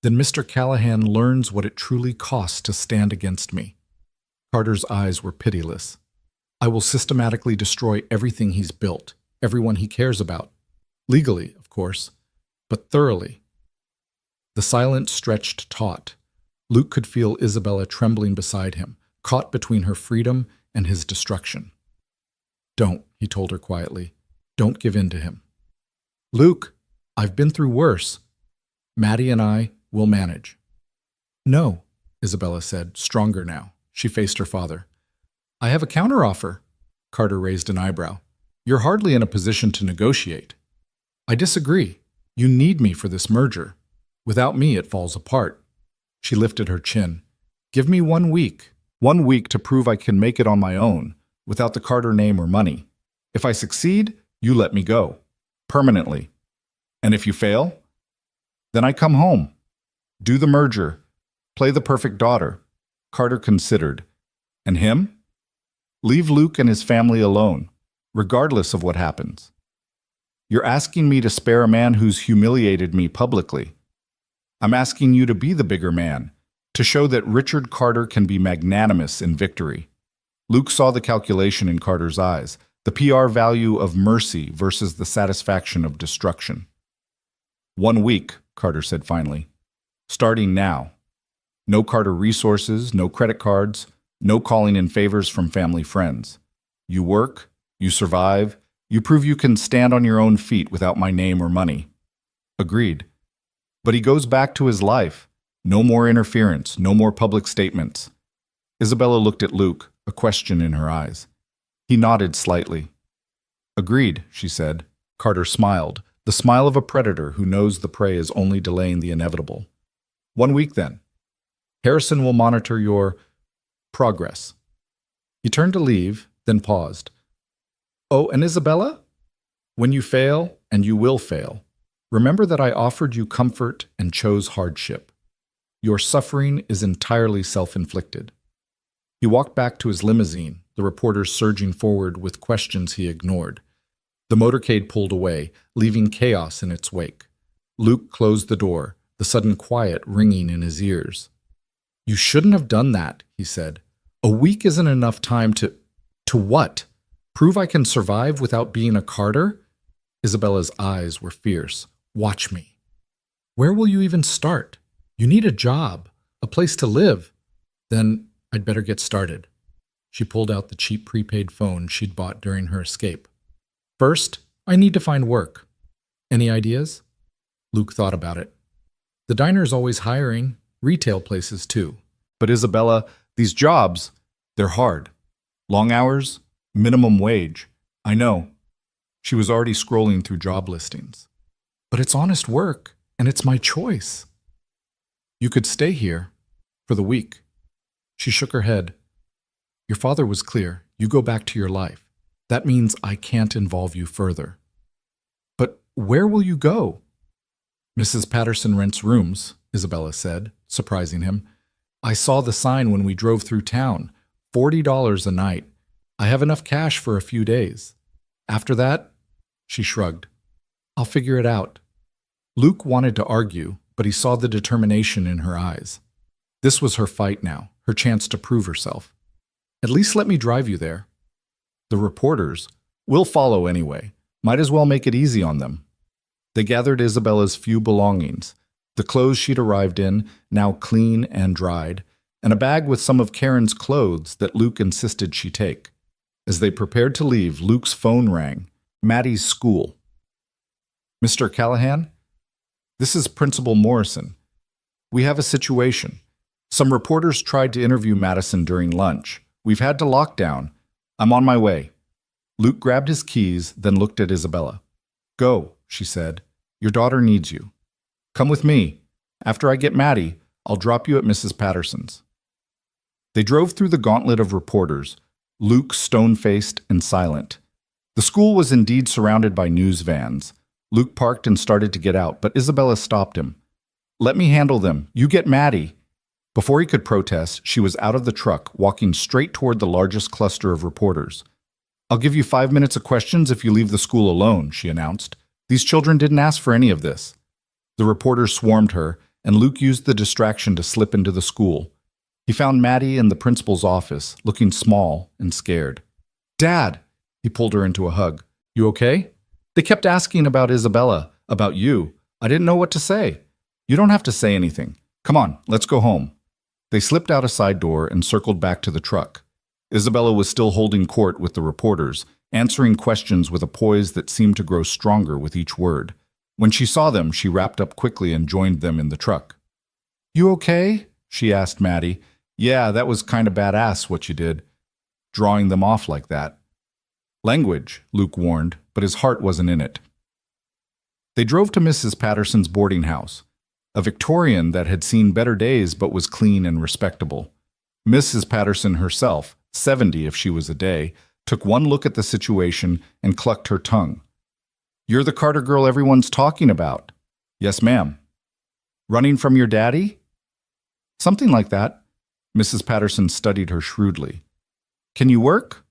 then Mr. Callahan learns what it truly costs to stand against me. Carter's eyes were pitiless. I will systematically destroy everything he's built, everyone he cares about. Legally, of course, but thoroughly. The silence stretched taut. Luke could feel Isabella trembling beside him, caught between her freedom and his destruction. Don't, he told her quietly. Don't give in to him. Luke, I've been through worse. Maddie and I will manage. No, Isabella said, stronger now. She faced her father. I have a counteroffer. Carter raised an eyebrow. You're hardly in a position to negotiate. I disagree. You need me for this merger. Without me, it falls apart. She lifted her chin. Give me 1 week. 1 week to prove I can make it on my own, without the Carter name or money. If I succeed, you let me go. Permanently. And if you fail, then I come home. Do the merger. Play the perfect daughter. Carter considered. And him? Leave Luke and his family alone, regardless of what happens. You're asking me to spare a man who's humiliated me publicly. I'm asking you to be the bigger man, to show that Richard Carter can be magnanimous in victory. Luke saw the calculation in Carter's eyes, the PR value of mercy versus the satisfaction of destruction. 1 week, Carter said finally. Starting now. No Carter resources, no credit cards, no calling in favors from family friends. You work, you survive, you prove you can stand on your own feet without my name or money. Agreed. But he goes back to his life. No more interference, no more public statements. Isabella looked at Luke, a question in her eyes. He nodded slightly. Agreed, she said. Carter smiled, the smile of a predator who knows the prey is only delaying the inevitable. 1 week, then. Harrison will monitor your progress. He turned to leave, then paused. Oh, and Isabella? When you fail, and you will fail, remember that I offered you comfort and chose hardship. Your suffering is entirely self-inflicted. He walked back to his limousine, the reporters surging forward with questions he ignored. The motorcade pulled away, leaving chaos in its wake. Luke closed the door, the sudden quiet ringing in his ears. You shouldn't have done that, he said. A week isn't enough time to what? Prove I can survive without being a Carter? Isabella's eyes were fierce. Watch me. Where will you even start? You need a job, a place to live. Then I'd better get started. She pulled out the cheap prepaid phone she'd bought during her escape. First, I need to find work. Any ideas? Luke thought about it. The diner's always hiring, retail places too. But Isabella, these jobs, they're hard. Long hours, minimum wage. I know. She was already scrolling through job listings. But it's honest work, and it's my choice. You could stay here for the week. She shook her head. Your father was clear. You go back to your life. That means I can't involve you further. But where will you go? Mrs. Patterson rents rooms, Isabella said, surprising him. I saw the sign when we drove through town. $40 a night. I have enough cash for a few days. After that, she shrugged. I'll figure it out. Luke wanted to argue, but he saw the determination in her eyes. This was her fight now, her chance to prove herself. At least let me drive you there. The reporters will follow anyway. Might as well make it easy on them. They gathered Isabella's few belongings, the clothes she'd arrived in, now clean and dried, and a bag with some of Karen's clothes that Luke insisted she take. As they prepared to leave, Luke's phone rang. Maddie's school. Mr. Callahan? This is Principal Morrison. We have a situation. Some reporters tried to interview Madison during lunch. We've had to lock down. I'm on my way. Luke grabbed his keys, then looked at Isabella. Go, she said. Your daughter needs you. Come with me. After I get Maddie, I'll drop you at Mrs. Patterson's. They drove through the gauntlet of reporters, Luke stone-faced and silent. The school was indeed surrounded by news vans. Luke parked and started to get out, but Isabella stopped him. Let me handle them. You get Maddie. Before he could protest, she was out of the truck, walking straight toward the largest cluster of reporters. I'll give you 5 minutes of questions if you leave the school alone, she announced. These children didn't ask for any of this. The reporters swarmed her, and Luke used the distraction to slip into the school. He found Maddie in the principal's office, looking small and scared. Dad! He pulled her into a hug. You okay? They kept asking about Isabella, about you. I didn't know what to say. You don't have to say anything. Come on, let's go home. They slipped out a side door and circled back to the truck. Isabella was still holding court with the reporters, answering questions with a poise that seemed to grow stronger with each word. When she saw them, she wrapped up quickly and joined them in the truck. You okay? She asked Maddie. Yeah, that was kind of badass what you did, drawing them off like that. Language, Luke warned, but his heart wasn't in it. They drove to Mrs. Patterson's boarding house, a Victorian that had seen better days but was clean and respectable. Mrs. Patterson herself, 70 if she was a day, took one look at the situation and clucked her tongue. You're the Carter girl everyone's talking about. Yes, ma'am. Running from your daddy? Something like that. Mrs. Patterson studied her shrewdly. Can you work?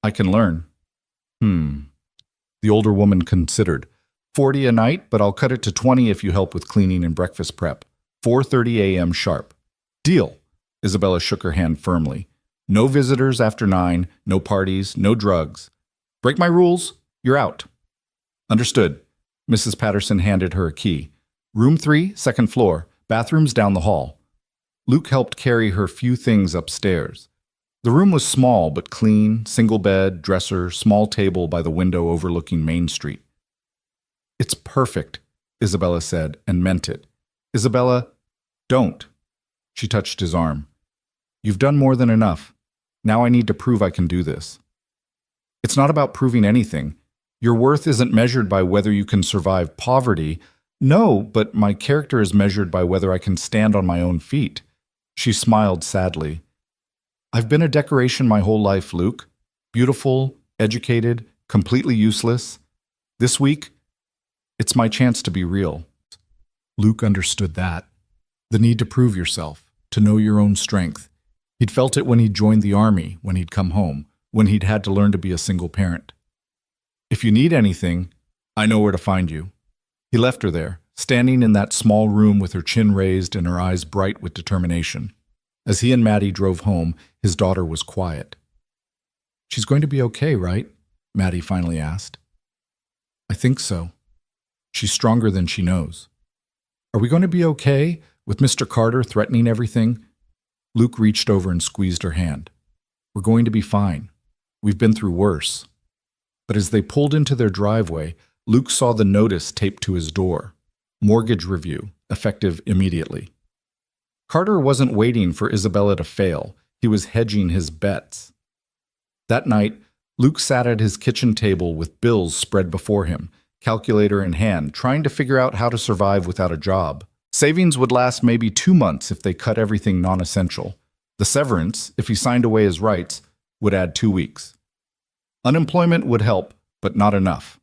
I can learn. The older woman considered. 40 a night, but I'll cut it to 20 if you help with cleaning and breakfast prep. 4:30 a.m. sharp. Deal. Isabella shook her hand firmly. No visitors after 9, no parties, no drugs. Break my rules, you're out. Understood. Mrs. Patterson handed her a key. Room 3, second floor, bathrooms down the hall. Luke helped carry her few things upstairs. The room was small but clean, single bed, dresser, small table by the window overlooking Main Street. It's perfect, Isabella said, and meant it. Isabella, don't. She touched his arm. You've done more than enough. Now I need to prove I can do this. It's not about proving anything. Your worth isn't measured by whether you can survive poverty. No, but my character is measured by whether I can stand on my own feet. She smiled sadly. I've been a decoration my whole life, Luke. Beautiful, educated, completely useless. This week, it's my chance to be real. Luke understood that. The need to prove yourself, to know your own strength. He'd felt it when he'd joined the army, when he'd come home, when he'd had to learn to be a single parent. If you need anything, I know where to find you. He left her there, standing in that small room with her chin raised and her eyes bright with determination. As he and Maddie drove home, his daughter was quiet. She's going to be okay, right? Maddie finally asked. I think so. She's stronger than she knows. Are we going to be okay with Mr. Carter threatening everything? Luke reached over and squeezed her hand. We're going to be fine. We've been through worse. But as they pulled into their driveway, Luke saw the notice taped to his door. Mortgage review, effective immediately. Carter wasn't waiting for Isabella to fail. He was hedging his bets. That night, Luke sat at his kitchen table with bills spread before him, calculator in hand, trying to figure out how to survive without a job. Savings would last maybe 2 months if they cut everything non-essential. The severance, if he signed away his rights, would add 2 weeks. Unemployment would help, but not enough.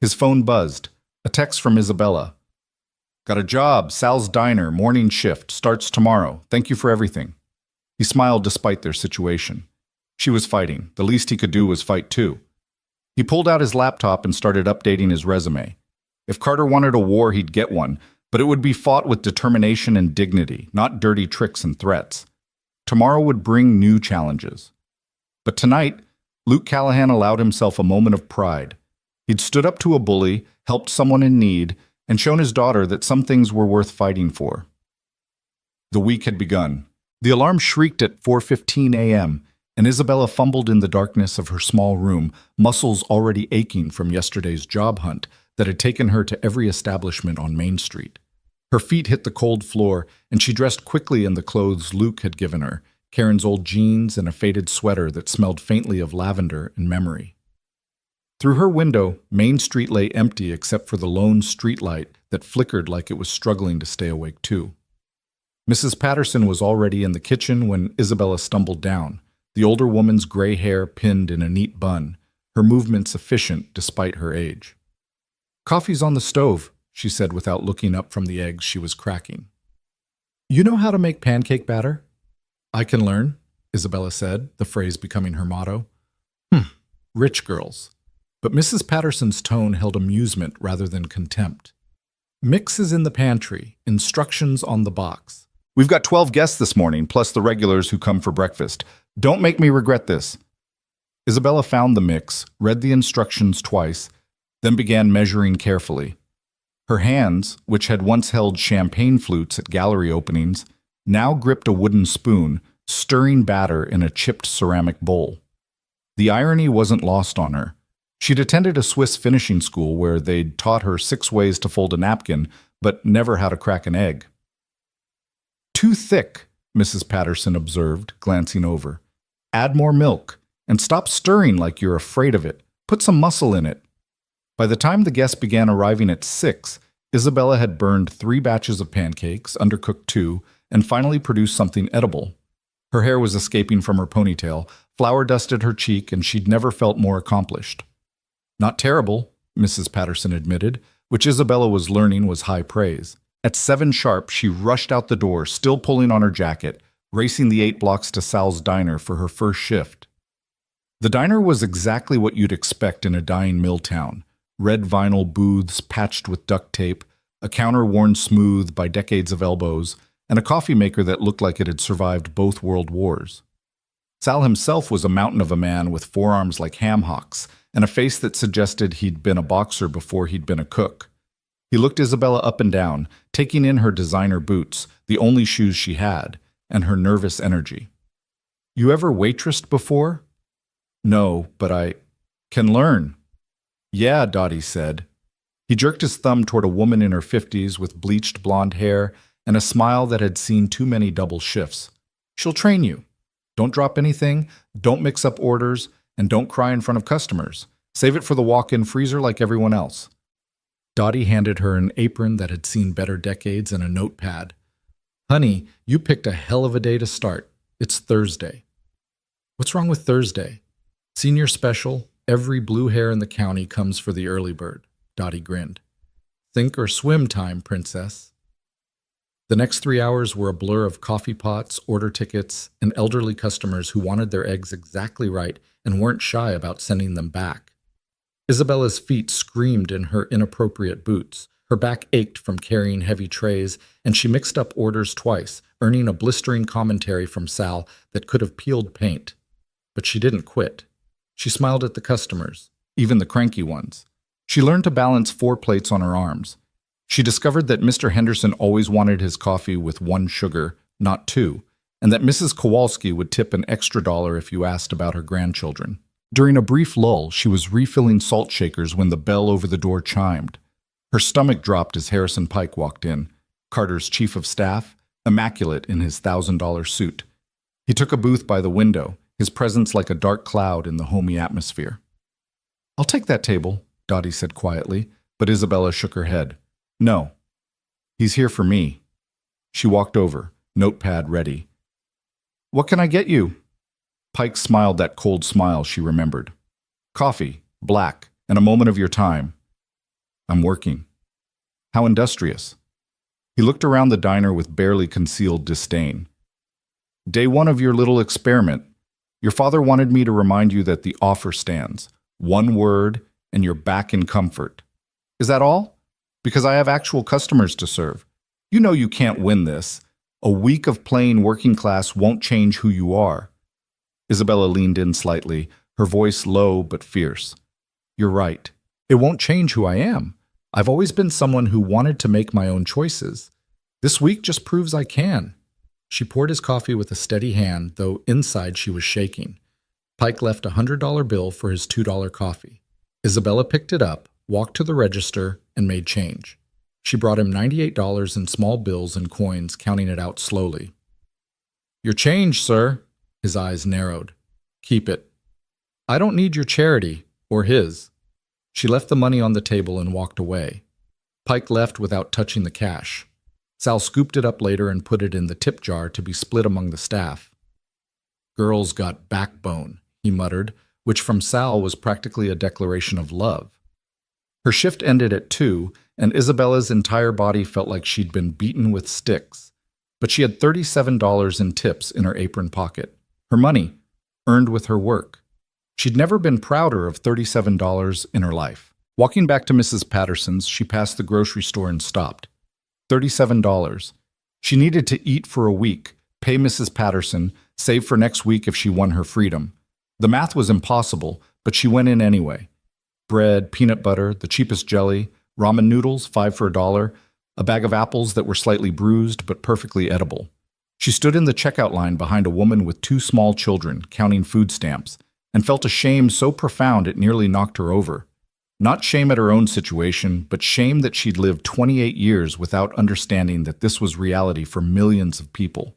His phone buzzed. A text from Isabella. Got a job, Sal's Diner, morning shift, starts tomorrow. Thank you for everything. He smiled despite their situation. She was fighting. The least he could do was fight too. He pulled out his laptop and started updating his resume. If Carter wanted a war, he'd get one, but it would be fought with determination and dignity, not dirty tricks and threats. Tomorrow would bring new challenges. But tonight, Luke Callahan allowed himself a moment of pride. He'd stood up to a bully, helped someone in need, and shown his daughter that some things were worth fighting for. The week had begun. The alarm shrieked at 4:15 a.m., and Isabella fumbled in the darkness of her small room, muscles already aching from yesterday's job hunt that had taken her to every establishment on Main Street. Her feet hit the cold floor, and she dressed quickly in the clothes Luke had given her, Karen's old jeans and a faded sweater that smelled faintly of lavender and memory. Through her window, Main Street lay empty except for the lone streetlight that flickered like it was struggling to stay awake too. Mrs. Patterson was already in the kitchen when Isabella stumbled down, the older woman's gray hair pinned in a neat bun, her movements efficient despite her age. Coffee's on the stove, she said without looking up from the eggs she was cracking. You know how to make pancake batter? I can learn, Isabella said, the phrase becoming her motto. Rich girls. But Mrs. Patterson's tone held amusement rather than contempt. Mix is in the pantry, instructions on the box. We've got 12 guests this morning, plus the regulars who come for breakfast. Don't make me regret this. Isabella found the mix, read the instructions twice, then began measuring carefully. Her hands, which had once held champagne flutes at gallery openings, now gripped a wooden spoon, stirring batter in a chipped ceramic bowl. The irony wasn't lost on her. She'd attended a Swiss finishing school where they'd taught her 6 ways to fold a napkin, but never how to crack an egg. Too thick, Mrs. Patterson observed, glancing over. Add more milk, and stop stirring like you're afraid of it. Put some muscle in it. By the time the guests began arriving at 6, Isabella had burned 3 batches of pancakes, undercooked 2, and finally produced something edible. Her hair was escaping from her ponytail, flour dusted her cheek, and she'd never felt more accomplished. Not terrible, Mrs. Patterson admitted, which Isabella was learning was high praise. At 7 sharp, she rushed out the door, still pulling on her jacket, racing the 8 blocks to Sal's Diner for her first shift. The diner was exactly what you'd expect in a dying mill town. Red vinyl booths patched with duct tape, a counter worn smooth by decades of elbows, and a coffee maker that looked like it had survived both world wars. Sal himself was a mountain of a man with forearms like ham hocks, and a face that suggested he'd been a boxer before he'd been a cook. He looked Isabella up and down, taking in her designer boots, the only shoes she had, and her nervous energy. You ever waitressed before? No, but I can learn. Yeah, Dottie said. He jerked his thumb toward a woman in her 50s with bleached blonde hair and a smile that had seen too many double shifts. She'll train you. Don't drop anything, don't mix up orders, and don't cry in front of customers. Save it for the walk-in freezer like everyone else. Dottie handed her an apron that had seen better decades and a notepad. Honey, you picked a hell of a day to start. It's Thursday. What's wrong with Thursday? Senior special, every blue hair in the county comes for the early bird. Dottie grinned. Think or swim time, princess. The next 3 hours were a blur of coffee pots, order tickets, and elderly customers who wanted their eggs exactly right and weren't shy about sending them back. Isabella's feet screamed in her inappropriate boots. Her back ached from carrying heavy trays, and she mixed up orders twice, earning a blistering commentary from Sal that could have peeled paint. But she didn't quit. She smiled at the customers, even the cranky ones. She learned to balance 4 plates on her arms. She discovered that Mr. Henderson always wanted his coffee with 1 sugar, not 2, and that Mrs. Kowalski would tip an extra $1 if you asked about her grandchildren. During a brief lull, she was refilling salt shakers when the bell over the door chimed. Her stomach dropped as Harrison Pike walked in, Carter's chief of staff, immaculate in his $1,000 suit. He took a booth by the window, his presence like a dark cloud in the homey atmosphere. "I'll take that table," Dottie said quietly, but Isabella shook her head. "No. He's here for me." She walked over, notepad ready. "What can I get you?" Pike smiled that cold smile she remembered. "Coffee, black, and a moment of your time." "I'm working." "How industrious." He looked around the diner with barely concealed disdain. "Day 1 of your little experiment. Your father wanted me to remind you that the offer stands. 1 word, and you're back in comfort. Is that all? Because I have actual customers to serve. You know you can't win this. A week of playing working class won't change who you are." Isabella leaned in slightly, her voice low but fierce. "You're right. It won't change who I am. I've always been someone who wanted to make my own choices. This week just proves I can." She poured his coffee with a steady hand, though inside she was shaking. Pike left a $100 bill for his $2 coffee. Isabella picked it up, walked to the register, and made change. She brought him $98 in small bills and coins, counting it out slowly. "Your change, sir." His eyes narrowed. "Keep it. I don't need your charity, or his." She left the money on the table and walked away. Pike left without touching the cash. Sal scooped it up later and put it in the tip jar to be split among the staff. "Girls got backbone," he muttered, which from Sal was practically a declaration of love. Her shift ended at 2, and Isabella's entire body felt like she'd been beaten with sticks. But she had $37 in tips in her apron pocket. Her money, earned with her work. She'd never been prouder of $37 in her life. Walking back to Mrs. Patterson's, she passed the grocery store and stopped. $37. She needed to eat for a week, pay Mrs. Patterson, save for next week if she won her freedom. The math was impossible, but she went in anyway. Bread, peanut butter, the cheapest jelly, ramen noodles, 5 for $1, a bag of apples that were slightly bruised but perfectly edible. She stood in the checkout line behind a woman with 2 small children, counting food stamps, and felt a shame so profound it nearly knocked her over. Not shame at her own situation, but shame that she'd lived 28 years without understanding that this was reality for millions of people.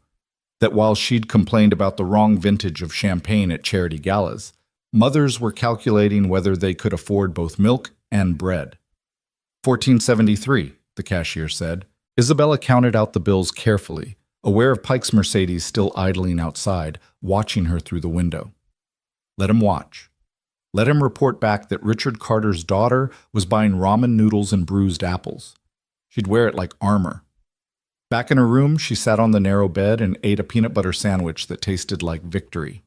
That while she'd complained about the wrong vintage of champagne at charity galas, mothers were calculating whether they could afford both milk and bread. $14.73, the cashier said. Isabella counted out the bills carefully, aware of Pike's Mercedes still idling outside, watching her through the window. Let him watch. Let him report back that Richard Carter's daughter was buying ramen noodles and bruised apples. She'd wear it like armor. Back in her room, she sat on the narrow bed and ate a peanut butter sandwich that tasted like victory.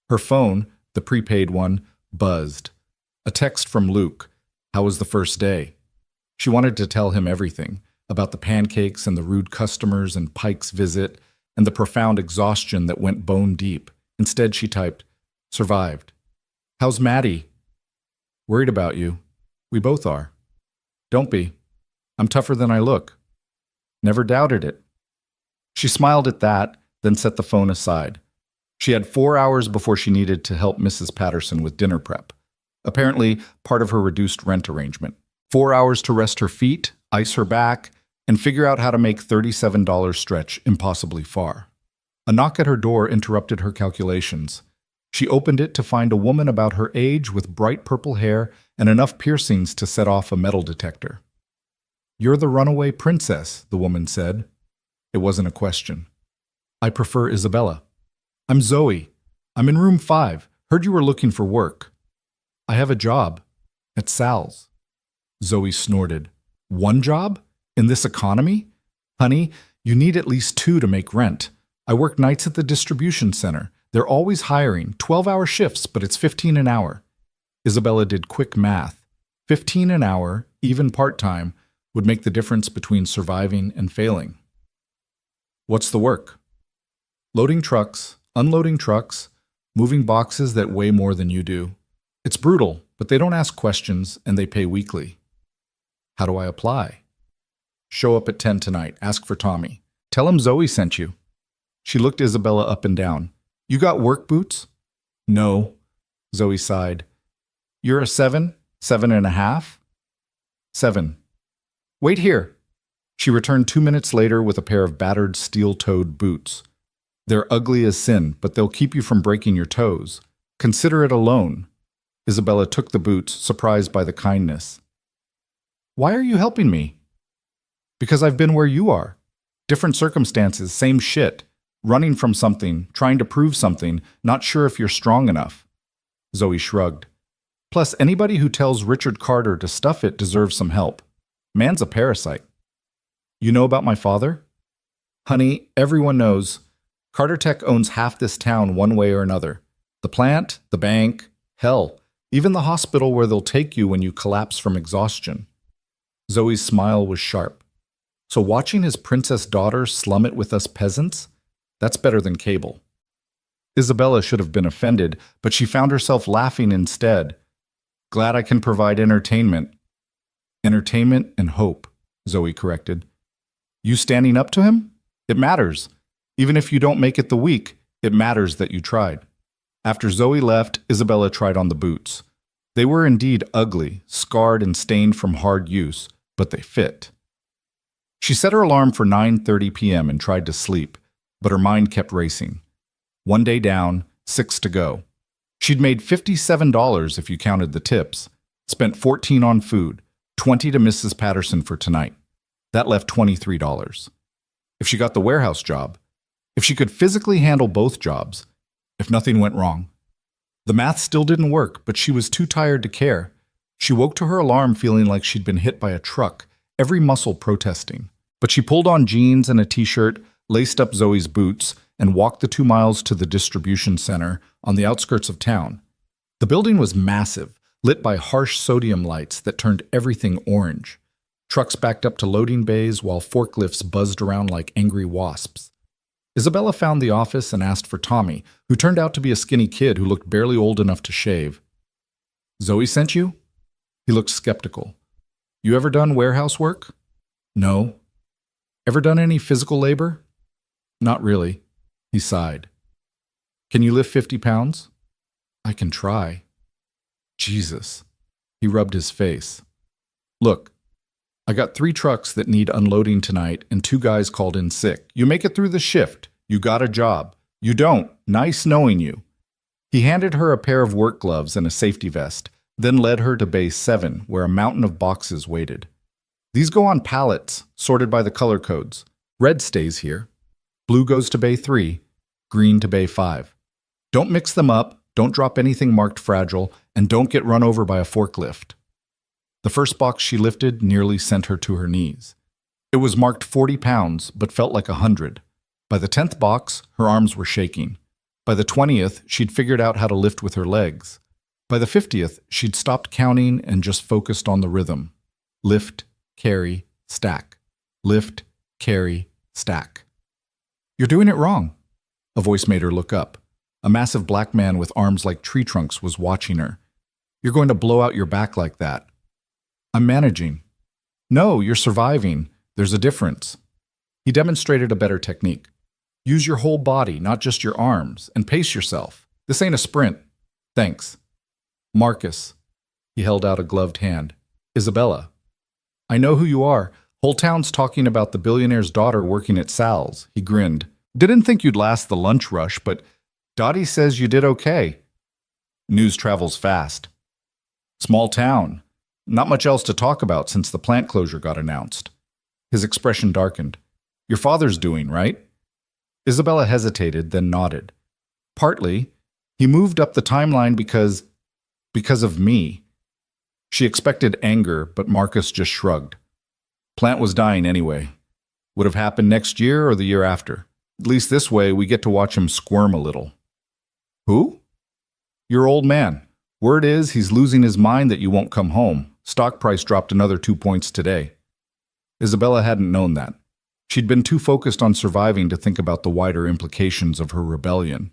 Her phone, the prepaid one, buzzed. A text from Luke. How was the first day? She wanted to tell him everything, about the pancakes and the rude customers and Pike's visit, and the profound exhaustion that went bone deep. Instead, she typed, "Survived. How's Maddie?" "Worried about you. We both are." "Don't be. I'm tougher than I look." "Never doubted it." She smiled at that, then set the phone aside. She had 4 hours before she needed to help Mrs. Patterson with dinner prep. Apparently, part of her reduced rent arrangement. 4 hours to rest her feet, ice her back, and figure out how to make $37 stretch impossibly far. A knock at her door interrupted her calculations. She opened it to find a woman about her age with bright purple hair and enough piercings to set off a metal detector. "You're the runaway princess," the woman said. It wasn't a question. "I prefer Isabella." "I'm Zoe. I'm in room 5. Heard you were looking for work." "I have a job. At Sal's." Zoe snorted. "One job? In this economy? Honey, you need at least 2 to make rent. I work nights at the distribution center. They're always hiring, 12-hour shifts, but it's 15 an hour." Isabella did quick math. 15 an hour, even part-time, would make the difference between surviving and failing. "What's the work?" "Loading trucks, unloading trucks, moving boxes that weigh more than you do. It's brutal, but they don't ask questions and they pay weekly." "How do I apply?" "Show up at 10 tonight. Ask for Tommy. Tell him Zoe sent you." She looked Isabella up and down. "You got work boots?" "No." Zoe sighed. "You're a 7? 7.5? 7. "Wait here." She returned 2 minutes later with a pair of battered steel-toed boots. "They're ugly as sin, but they'll keep you from breaking your toes. Consider it a loan." Isabella took the boots, surprised by the kindness. "Why are you helping me?" "Because I've been where you are. Different circumstances, same shit. Running from something, trying to prove something, not sure if you're strong enough." Zoe shrugged. "Plus, anybody who tells Richard Carter to stuff it deserves some help. Man's a parasite." "You know about my father?" "Honey, everyone knows. Carter Tech owns half this town one way or another. The plant, the bank, hell, even the hospital where they'll take you when you collapse from exhaustion." Zoe's smile was sharp. "So watching his princess daughter slum it with us peasants? That's better than cable." Isabella should have been offended, but she found herself laughing instead. "Glad I can provide entertainment." "Entertainment and hope," Zoe corrected. "You standing up to him? It matters. Even if you don't make it the week, it matters that you tried." After Zoe left, Isabella tried on the boots. They were indeed ugly, scarred and stained from hard use, but they fit. She set her alarm for 9:30 p.m. and tried to sleep, but her mind kept racing. 1 day down, 6 to go. She'd made $57 if you counted the tips, spent $14 on food, $20 to Mrs. Patterson for tonight. That left $23. If she got the warehouse job, if she could physically handle both jobs, if nothing went wrong. The math still didn't work, but she was too tired to care. She woke to her alarm feeling like she'd been hit by a truck, every muscle protesting. But she pulled on jeans and a t-shirt, laced up Zoe's boots, and walked the 2 miles to the distribution center on the outskirts of town. The building was massive, lit by harsh sodium lights that turned everything orange. Trucks backed up to loading bays while forklifts buzzed around like angry wasps. Isabella found the office and asked for Tommy, who turned out to be a skinny kid who looked barely old enough to shave. "Zoe sent you?" He looked skeptical. "You ever done warehouse work?" "No." "Ever done any physical labor?" "Not really." He sighed. "Can you lift 50 pounds?" "I can try." "Jesus." He rubbed his face. "Look, I got 3 trucks that need unloading tonight and 2 guys called in sick. You make it through the shift. You got a job. You don't. Nice knowing you." He handed her a pair of work gloves and a safety vest, then led her to Bay 7, where a mountain of boxes waited. "These go on pallets, sorted by the color codes. Red stays here. Blue goes to Bay 3, green to Bay 5. Don't mix them up, don't drop anything marked fragile, and don't get run over by a forklift." The first box she lifted nearly sent her to her knees. It was marked 40 pounds, but felt like 100. By the 10th box, her arms were shaking. By the 20th, she'd figured out how to lift with her legs. By the 50th, she'd stopped counting and just focused on the rhythm. Lift, carry, stack. Lift, carry, stack. "You're doing it wrong." A voice made her look up. A massive black man with arms like tree trunks was watching her. "You're going to blow out your back like that." "I'm managing." "No, you're surviving. There's a difference." He demonstrated a better technique. "Use your whole body, not just your arms, and pace yourself. This ain't a sprint." "Thanks." "Marcus." He held out a gloved hand. "Isabella." "I know who you are. Whole town's talking about the billionaire's daughter working at Sal's." He grinned. Didn't think you'd last the lunch rush, but Dottie says you did okay. News travels fast. Small town. Not much else to talk about since the plant closure got announced. His expression darkened. Your father's doing, right? Isabella hesitated, then nodded. Partly. He moved up the timeline because of me. She expected anger, but Marcus just shrugged. Plant was dying anyway. Would have happened next year or the year after. At least this way we get to watch him squirm a little. Who? Your old man. Word is he's losing his mind that you won't come home. Stock price dropped another 2 points today. Isabella hadn't known that. She'd been too focused on surviving to think about the wider implications of her rebellion.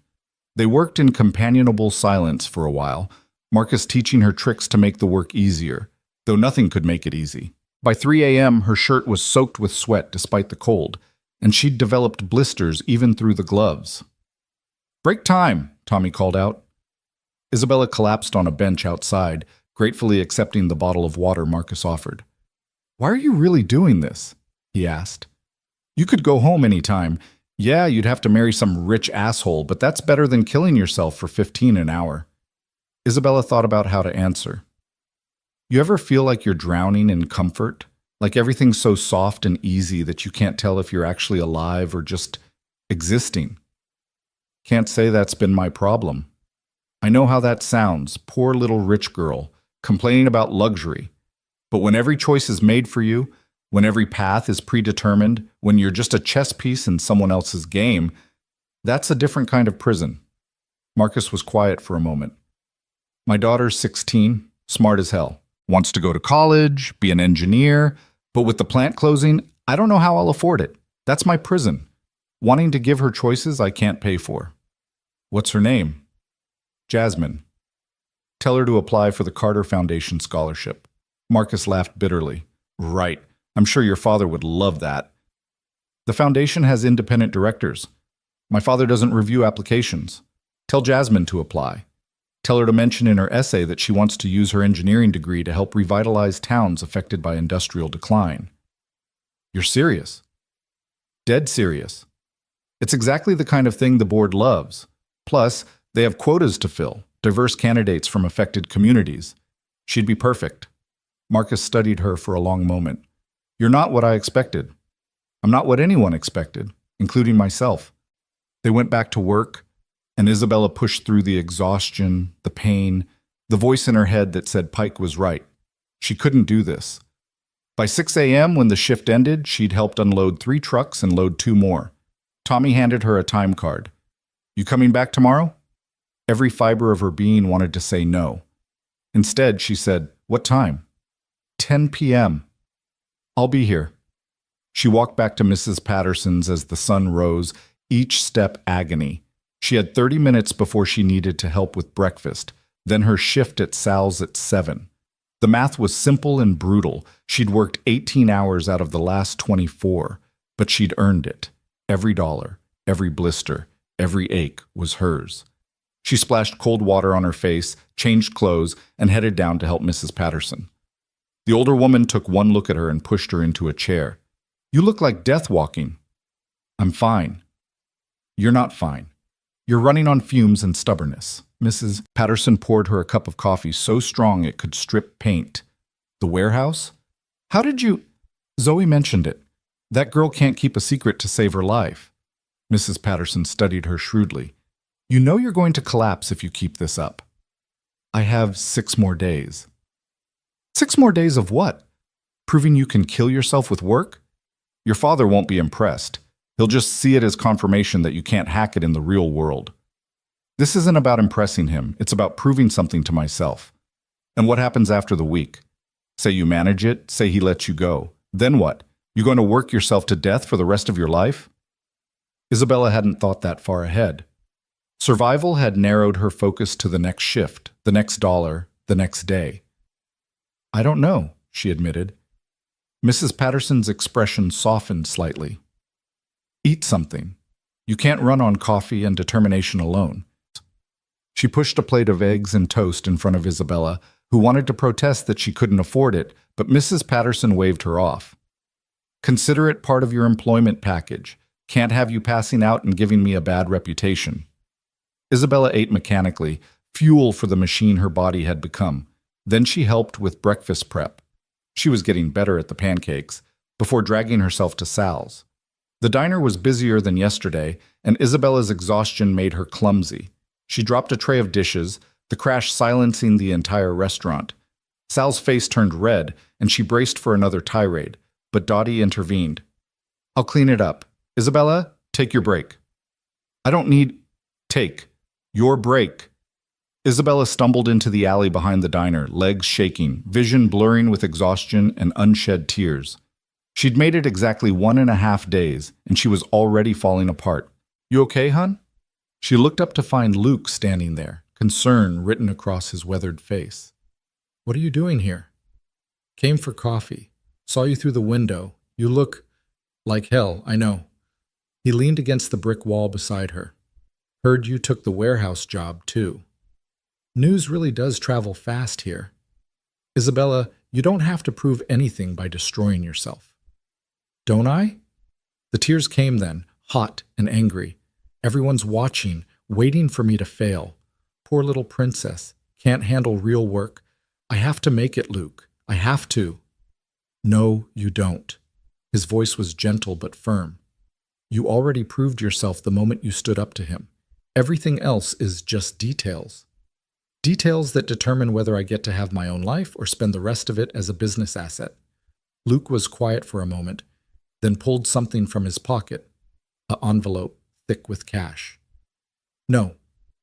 They worked in companionable silence for a while, Marcus teaching her tricks to make the work easier, though nothing could make it easy. By 3 a.m., her shirt was soaked with sweat despite the cold, and she'd developed blisters even through the gloves. Break time, Tommy called out. Isabella collapsed on a bench outside, gratefully accepting the bottle of water Marcus offered. Why are you really doing this? He asked. You could go home any time. Yeah, you'd have to marry some rich asshole, but that's better than killing yourself for 15 an hour. Isabella thought about how to answer. You ever feel like you're drowning in comfort? Like everything's so soft and easy that you can't tell if you're actually alive or just existing? Can't say that's been my problem. I know how that sounds, poor little rich girl, complaining about luxury. But when every choice is made for you, when every path is predetermined, when you're just a chess piece in someone else's game, that's a different kind of prison. Marcus was quiet for a moment. My daughter's 16, smart as hell, wants to go to college, be an engineer, but with the plant closing, I don't know how I'll afford it. That's my prison. Wanting to give her choices I can't pay for. What's her name? Jasmine. Tell her to apply for the Carter Foundation scholarship. Marcus laughed bitterly. Right. I'm sure your father would love that. The foundation has independent directors. My father doesn't review applications. Tell Jasmine to apply. Tell her to mention in her essay that she wants to use her engineering degree to help revitalize towns affected by industrial decline. You're serious? Dead serious. It's exactly the kind of thing the board loves. Plus, they have quotas to fill, diverse candidates from affected communities. She'd be perfect. Marcus studied her for a long moment. You're not what I expected. I'm not what anyone expected, including myself. They went back to work, and Isabella pushed through the exhaustion, the pain, the voice in her head that said Pike was right. She couldn't do this. By 6 a.m., when the shift ended, she'd helped unload 3 trucks and load 2 more. Tommy handed her a time card. You coming back tomorrow? Every fiber of her being wanted to say no. Instead, she said, What time? 10 p.m. I'll be here. She walked back to Mrs. Patterson's as the sun rose, each step agony. She had 30 minutes before she needed to help with breakfast, then her shift at Sal's at 7. The math was simple and brutal. She'd worked 18 hours out of the last 24, but she'd earned it. Every dollar, every blister, every ache was hers. She splashed cold water on her face, changed clothes, and headed down to help Mrs. Patterson. The older woman took one look at her and pushed her into a chair. You look like death walking. I'm fine. You're not fine. You're running on fumes and stubbornness. Mrs. Patterson poured her a cup of coffee so strong it could strip paint. The warehouse? How did you... Zoe mentioned it. That girl can't keep a secret to save her life. Mrs. Patterson studied her shrewdly. You know you're going to collapse if you keep this up. I have 6 more days. 6 more days of what? Proving you can kill yourself with work? Your father won't be impressed. He'll just see it as confirmation that you can't hack it in the real world. This isn't about impressing him. It's about proving something to myself. And what happens after the week? Say you manage it, say he lets you go. Then what? You going to work yourself to death for the rest of your life? Isabella hadn't thought that far ahead. Survival had narrowed her focus to the next shift, the next dollar, the next day. I don't know, she admitted. Mrs. Patterson's expression softened slightly. Eat something. You can't run on coffee and determination alone. She pushed a plate of eggs and toast in front of Isabella, who wanted to protest that she couldn't afford it, but Mrs. Patterson waved her off. Consider it part of your employment package. Can't have you passing out and giving me a bad reputation. Isabella ate mechanically, fuel for the machine her body had become. Then she helped with breakfast prep. She was getting better at the pancakes, before dragging herself to Sal's. The diner was busier than yesterday, and Isabella's exhaustion made her clumsy. She dropped a tray of dishes, the crash silencing the entire restaurant. Sal's face turned red, and she braced for another tirade, but Dottie intervened. I'll clean it up. Isabella, take your break. I don't need... Take your break. Isabella stumbled into the alley behind the diner, legs shaking, vision blurring with exhaustion and unshed tears. She'd made it exactly 1.5 days, and she was already falling apart. You okay, hon? She looked up to find Luke standing there, concern written across his weathered face. What are you doing here? Came for coffee. Saw you through the window. You look like hell, I know. He leaned against the brick wall beside her. Heard you took the warehouse job, too. News really does travel fast here. Isabella, you don't have to prove anything by destroying yourself. Don't I? The tears came then, hot and angry. Everyone's watching, waiting for me to fail. Poor little princess, can't handle real work. I have to make it, Luke. I have to. No, you don't. His voice was gentle but firm. You already proved yourself the moment you stood up to him. Everything else is just details. Details that determine whether I get to have my own life or spend the rest of it as a business asset. Luke was quiet for a moment, then pulled something from his pocket, an envelope thick with cash. No,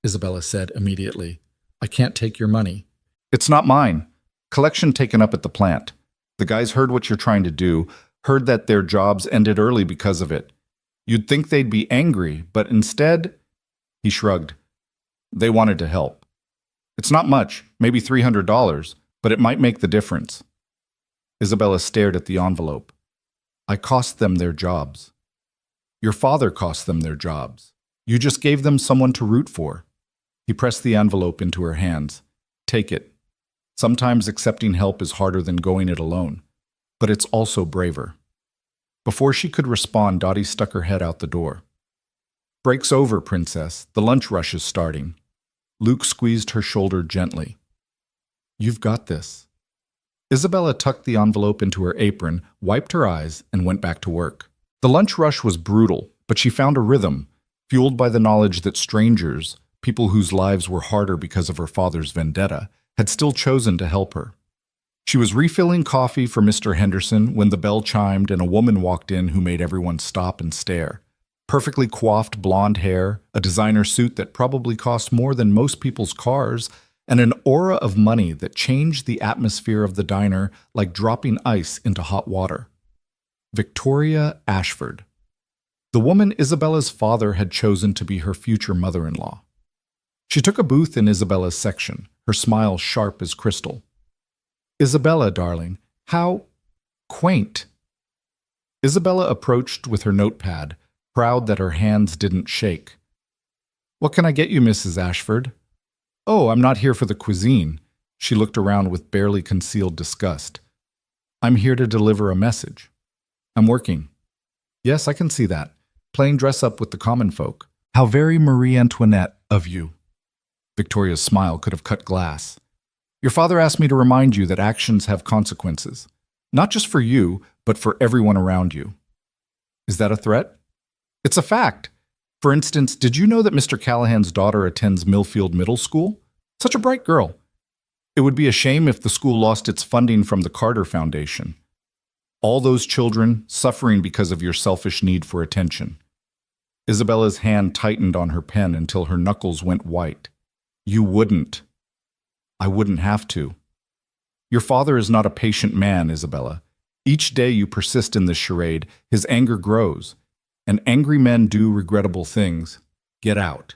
Isabella said immediately. I can't take your money. It's not mine. Collection taken up at the plant. The guys heard what you're trying to do, heard that their jobs ended early because of it. You'd think they'd be angry, but instead, he shrugged. They wanted to help. It's not much, maybe $300, but it might make the difference. Isabella stared at the envelope. I cost them their jobs. Your father cost them their jobs. You just gave them someone to root for. He pressed the envelope into her hands. Take it. Sometimes accepting help is harder than going it alone, but it's also braver. Before she could respond, Dottie stuck her head out the door. Break's over, princess. The lunch rush is starting. Luke squeezed her shoulder gently. You've got this. Isabella tucked the envelope into her apron, wiped her eyes, and went back to work. The lunch rush was brutal, but she found a rhythm, fueled by the knowledge that strangers, people whose lives were harder because of her father's vendetta, had still chosen to help her. She was refilling coffee for Mr. Henderson when the bell chimed and a woman walked in who made everyone stop and stare. Perfectly coiffed blonde hair, a designer suit that probably cost more than most people's cars, and an aura of money that changed the atmosphere of the diner like dropping ice into hot water. Victoria Ashford. The woman Isabella's father had chosen to be her future mother-in-law. She took a booth in Isabella's section, her smile sharp as crystal. Isabella, darling, how quaint. Isabella approached with her notepad, proud that her hands didn't shake. What can I get you, Mrs. Ashford? Oh, I'm not here for the cuisine. She looked around with barely concealed disgust. I'm here to deliver a message. I'm working. Yes, I can see that. Playing dress up with the common folk. How very Marie Antoinette of you. Victoria's smile could have cut glass. Your father asked me to remind you that actions have consequences. Not just for you, but for everyone around you. Is that a threat? It's a fact. For instance, did you know that Mr. Callahan's daughter attends Millfield Middle School? Such a bright girl. It would be a shame if the school lost its funding from the Carter Foundation. All those children suffering because of your selfish need for attention. Isabella's hand tightened on her pen until her knuckles went white. You wouldn't. I wouldn't have to. Your father is not a patient man, Isabella. Each day you persist in this charade, his anger grows. And angry men do regrettable things. Get out.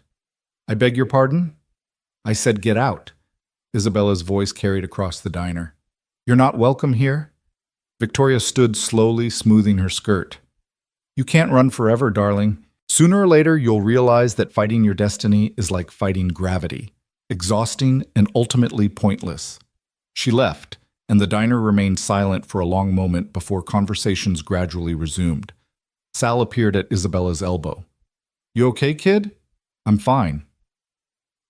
I beg your pardon? I said get out. Isabella's voice carried across the diner. You're not welcome here? Victoria stood slowly, smoothing her skirt. You can't run forever, darling. Sooner or later, you'll realize that fighting your destiny is like fighting gravity, exhausting and ultimately pointless. She left, and the diner remained silent for a long moment before conversations gradually resumed. Sal appeared at Isabella's elbow. You okay, kid? I'm fine.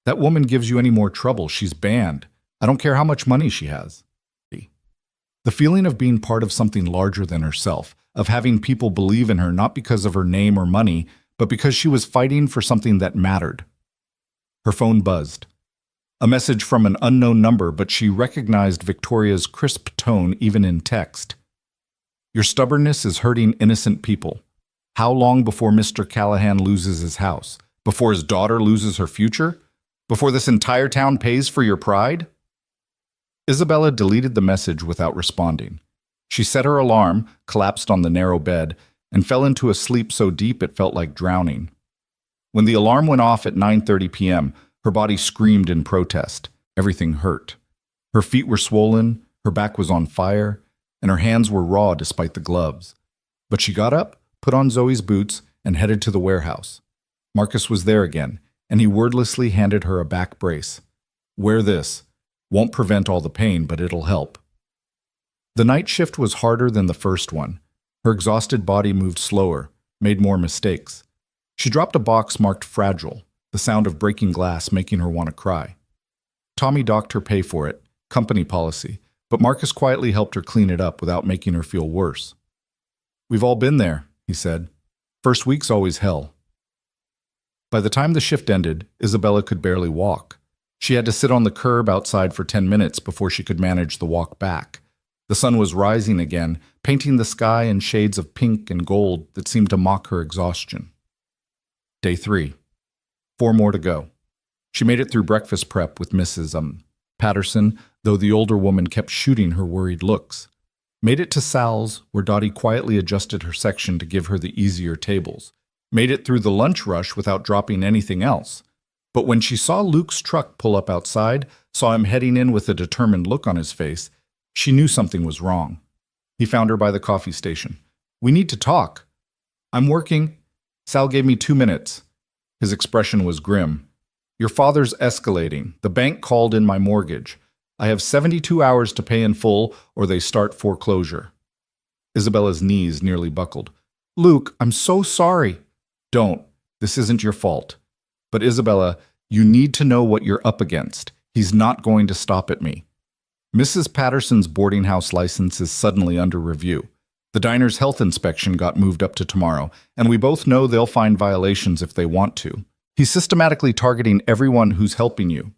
That woman gives you any more trouble, she's banned. I don't care how much money she has. The feeling of being part of something larger than herself, of having people believe in her not because of her name or money, but because she was fighting for something that mattered. Her phone buzzed. A message from an unknown number, but she recognized Victoria's crisp tone even in text. Your stubbornness is hurting innocent people. How long before Mr. Callahan loses his house? Before his daughter loses her future? Before this entire town pays for your pride? Isabella deleted the message without responding. She set her alarm, collapsed on the narrow bed, and fell into a sleep so deep it felt like drowning. When the alarm went off at 9:30 p.m., her body screamed in protest. Everything hurt. Her feet were swollen, her back was on fire, and her hands were raw despite the gloves. But she got up, put on Zoe's boots, and headed to the warehouse. Marcus was there again, and he wordlessly handed her a back brace. Wear this. Won't prevent all the pain, but it'll help. The night shift was harder than the first one. Her exhausted body moved slower, made more mistakes. She dropped a box marked fragile, the sound of breaking glass making her want to cry. Tommy docked her pay for it, company policy, but Marcus quietly helped her clean it up without making her feel worse. We've all been there, he said. First week's always hell. By the time the shift ended, Isabella could barely walk. She had to sit on the curb outside for 10 minutes before she could manage the walk back. The sun was rising again, painting the sky in shades of pink and gold that seemed to mock her exhaustion. Day 3. 4 more to go. She made it through breakfast prep with Mrs. Patterson, though the older woman kept shooting her worried looks. Made it to Sal's, where Dottie quietly adjusted her section to give her the easier tables. Made it through the lunch rush without dropping anything else. But when she saw Luke's truck pull up outside, saw him heading in with a determined look on his face, she knew something was wrong. He found her by the coffee station. We need to talk. I'm working. Sal gave me 2 minutes. His expression was grim. Your father's escalating. The bank called in my mortgage. I have 72 hours to pay in full or they start foreclosure. Isabella's knees nearly buckled. Luke, I'm so sorry. Don't. This isn't your fault. But Isabella, you need to know what you're up against. He's not going to stop at me. Mrs. Patterson's boarding house license is suddenly under review. The diner's health inspection got moved up to tomorrow, and we both know they'll find violations if they want to. He's systematically targeting everyone who's helping you.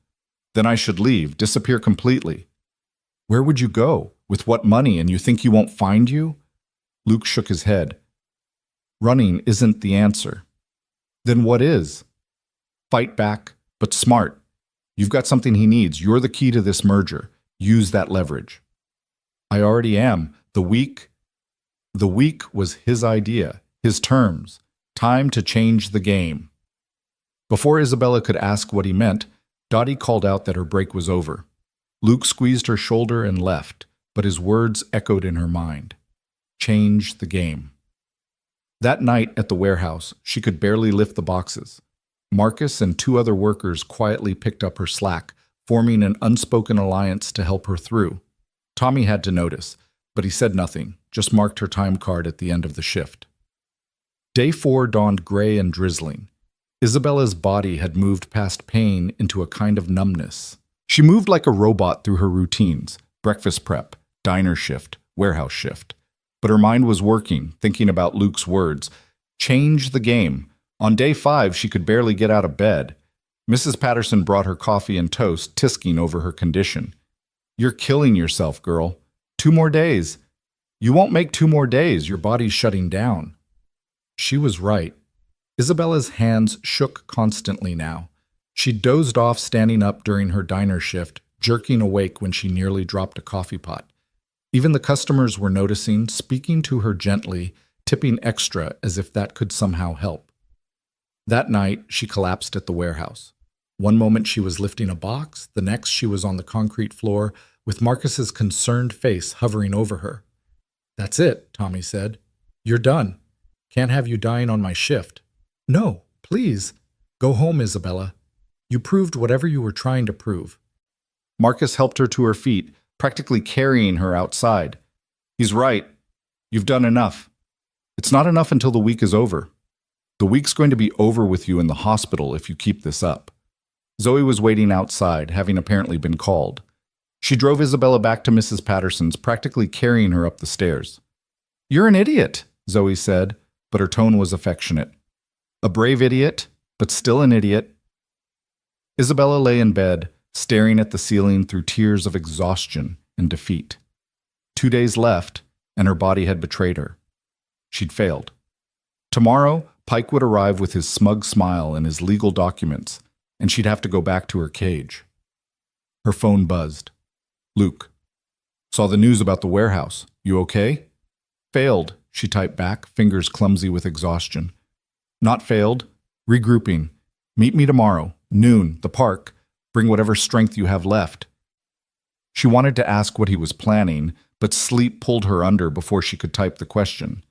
Then I should leave, disappear completely. Where would you go? With what money, and you think he won't find you? Luke shook his head. Running isn't the answer. Then what is? Fight back, but smart. You've got something he needs. You're the key to this merger. Use that leverage. I already am. The week was his idea, his terms. Time to change the game. Before Isabella could ask what he meant, Dottie called out that her break was over. Luke squeezed her shoulder and left, but his words echoed in her mind. Change the game. That night at the warehouse, she could barely lift the boxes. Marcus and 2 other workers quietly picked up her slack, forming an unspoken alliance to help her through. Tommy had to notice, but he said nothing, just marked her time card at the end of the shift. Day 4 dawned gray and drizzling. Isabella's body had moved past pain into a kind of numbness. She moved like a robot through her routines, breakfast prep, diner shift, warehouse shift. But her mind was working, thinking about Luke's words. Change the game. On day 5, she could barely get out of bed. Mrs. Patterson brought her coffee and toast, tisking over her condition. You're killing yourself, girl. 2 more days. You won't make 2 more days. Your body's shutting down. She was right. Isabella's hands shook constantly now. She dozed off standing up during her diner shift, jerking awake when she nearly dropped a coffee pot. Even the customers were noticing, speaking to her gently, tipping extra as if that could somehow help. That night, she collapsed at the warehouse. One moment she was lifting a box, the next she was on the concrete floor with Marcus's concerned face hovering over her. That's it, Tommy said. You're done. Can't have you dying on my shift. No, please. Go home, Isabella. You proved whatever you were trying to prove. Marcus helped her to her feet, practically carrying her outside. He's right. You've done enough. It's not enough until the week is over. The week's going to be over with you in the hospital if you keep this up. Zoe was waiting outside, having apparently been called. She drove Isabella back to Mrs. Patterson's, practically carrying her up the stairs. "You're an idiot," Zoe said, but her tone was affectionate. "A brave idiot, but still an idiot." Isabella lay in bed, staring at the ceiling through tears of exhaustion and defeat. 2 days left, and her body had betrayed her. She'd failed. Tomorrow, Pike would arrive with his smug smile and his legal documents, and she'd have to go back to her cage. Her phone buzzed. "Luke. Saw the news about the warehouse. You okay?" "Failed," she typed back, fingers clumsy with exhaustion. "Not failed. Regrouping. Meet me tomorrow, noon, the park. Bring whatever strength you have left." She wanted to ask what he was planning, but sleep pulled her under before she could type the question.